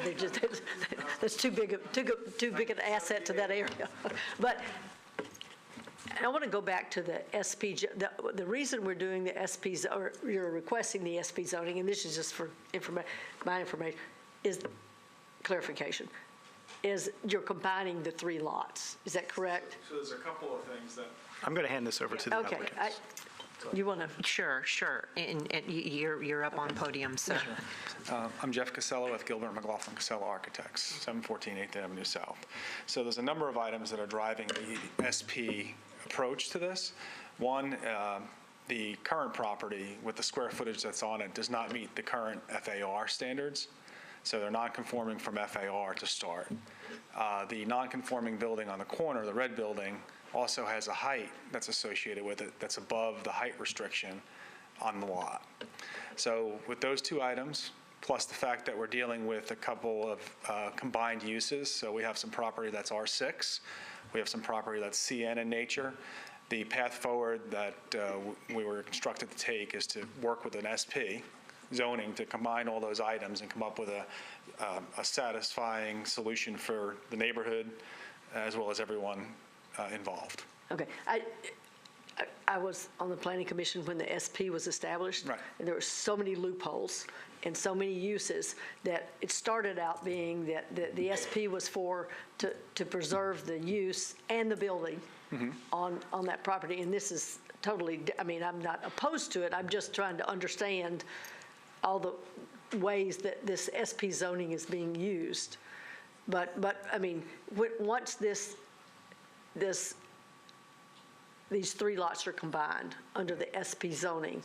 That's too big an asset to that area. But I want to go back to the SP. The reason we're doing the SPs, or you're requesting the SP zoning, and this is just for my information, is clarification, is you're combining the three lots. Is that correct? So there's a couple of things that. I'm going to hand this over to the Okay. applicants. You want to? Sure. And you're up on podium, so. I'm Jeff Casella with Gilbert McLaughlin Casella Architects, 714 8th Avenue South. So there's a number of items that are driving the SP approach to this. One, the current property with the square footage that's on it does not meet the current FAR standards. So they're non-conforming from FAR to start. The non-conforming building on the corner, the red building, also has a height that's associated with it that's above the height restriction on the lot. So with those two items, plus the fact that we're dealing with a couple of combined uses, so we have some property that's R6, we have some property that's CN in nature. The path forward that we were instructed to take is to work with an SP zoning to combine all those items and come up with a satisfying solution for the neighborhood as well as everyone involved. Okay. I was on the planning commission when the SP was established. Right. And there were so many loopholes and so many uses that it started out being that the SP was to preserve the use and the building on that property. And this is totally, I'm not opposed to it. I'm just trying to understand all the ways that this SP zoning is being used. But once these three lots are combined under the SP zoning,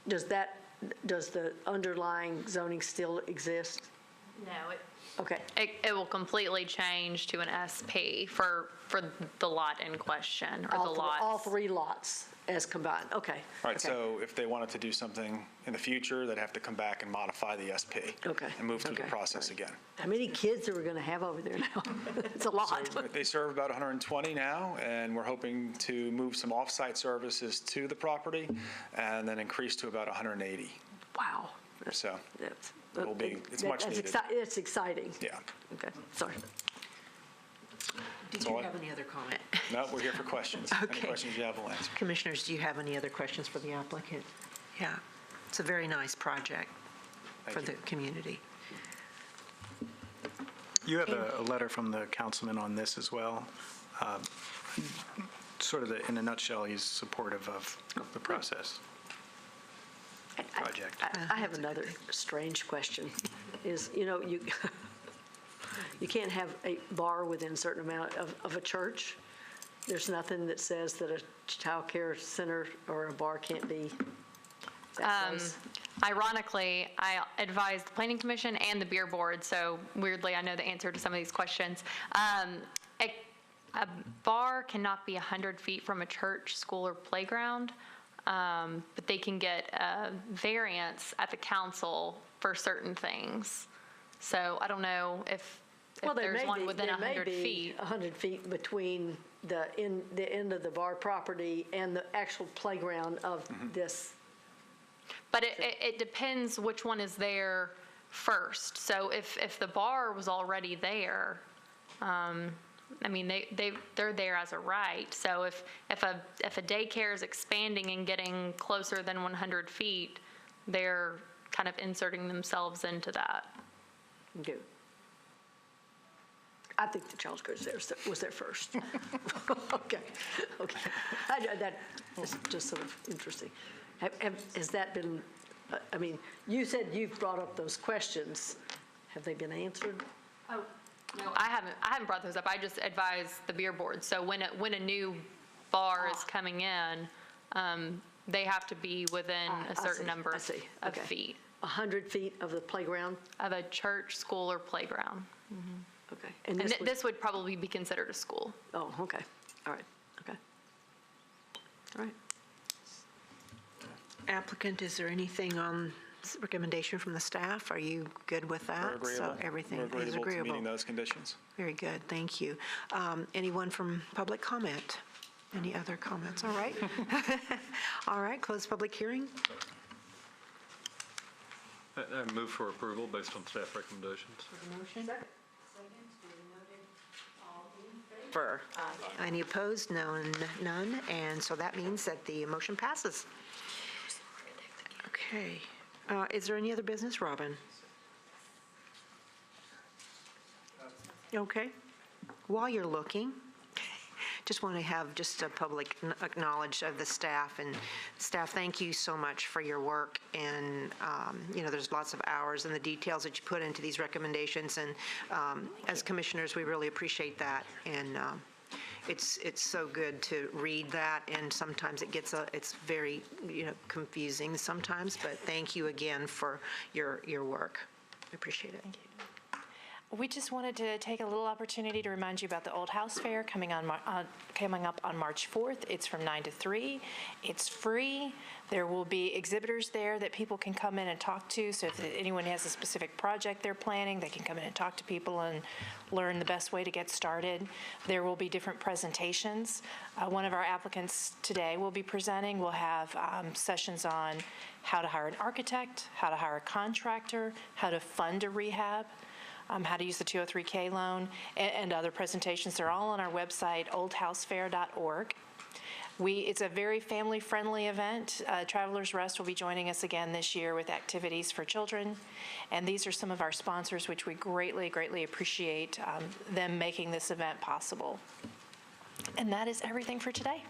does the underlying zoning still exist? No, Okay, it will completely change to an SP for the lot in question, or the lots. all three lots as combined, okay. All right, okay. so if they wanted to do something in the future, they'd have to come back and modify the SP. Okay, And move through the okay, process again. How many kids are we going to have over there now? It's a lot. So they serve about 120 now, and we're hoping to move some off-site services to the property and then increase to about 180. Wow. So That's- it'll be, it's much that's needed. It's exciting. Yeah. Okay, sorry. Did all you I- have any other comment? No, we're here for questions. Any Okay. questions you have, we'll answer. Commissioners, do you have any other questions for the applicant? Yeah, it's a very nice project for the community. You have a letter from the councilman on this as well. Sort of in a nutshell, he's supportive of the process. Project. I have another strange question, is, you can't have a bar within a certain amount of a church. There's nothing that says that a child care center or a bar can't be that place. Ironically, I advised the Planning Commission and the Beer Board, so weirdly, I know the answer to some of these questions. A bar cannot be 100 feet from a church, school, or playground, but they can get a variance at the council for certain things. So I don't know if Well, there there's may one be- within there may 100 be feet. 100 feet between the end of the bar property and the actual playground of this. But it depends which one is there first. So if the bar was already there, I mean, they're there as a right. So if a daycare is expanding and getting closer than 100 feet, they're kind of inserting themselves into that. Okay. I think the child's care was there first. Okay, okay. That is just sort of interesting. Has that been, I mean, you said you've brought up those questions. Have they been answered? Oh, no, I haven't brought those up. I just advise the Beer Board. So when a new bar is coming in, they have to be within a certain number of Okay. feet 100 feet of the playground? of a church, school, or playground. Okay. And this would- this would probably be considered a school. Oh, okay. All right, okay. All right. Applicant, is there anything on recommendation from the staff? Are you good with that? We're agreeable. So everything We're is agreeable to agreeable. meeting those conditions. Very good, thank you. Anyone from public comment? Any other comments? All right. All right, close public hearing. I move for approval based on staff recommendations. Motion? Any opposed? None. And so that means that the motion passes. Okay. Is there any other business, Robin? Okay. While you're looking, just want to have just a public acknowledge of the staff. And staff, thank you so much for your work. And, there's lots of hours and the details that you put into these recommendations. And as commissioners, we really appreciate that. And it's so good to read that. And sometimes it's very, confusing sometimes. But thank you again for your work. I appreciate it. We just wanted to take a little opportunity to remind you about the Old House Fair coming up on March 4th. It's from 9 to 3. It's free. There will be exhibitors there that people can come in and talk to. So if anyone has a specific project they're planning, they can come in and talk to people and learn the best way to get started. There will be different presentations. One of our applicants today will be presenting. We'll have sessions on how to hire an architect, how to hire a contractor, how to fund a rehab, how to use the 203K loan, and other presentations. They're all on our website, oldhousefair.org. It's a very family-friendly event. Travelers Rest will be joining us again this year with activities for children. And these are some of our sponsors, which we greatly, greatly appreciate them making this event possible. And that is everything for today.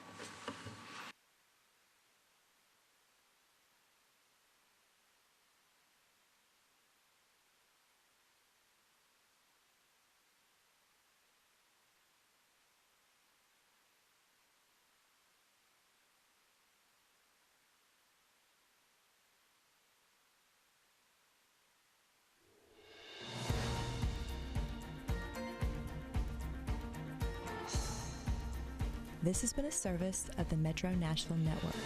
This has been a service of the Metro Nashville Network.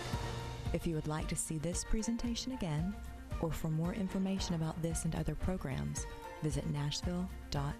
If you would like to see this presentation again, or for more information about this and other programs, visit nashville.gov.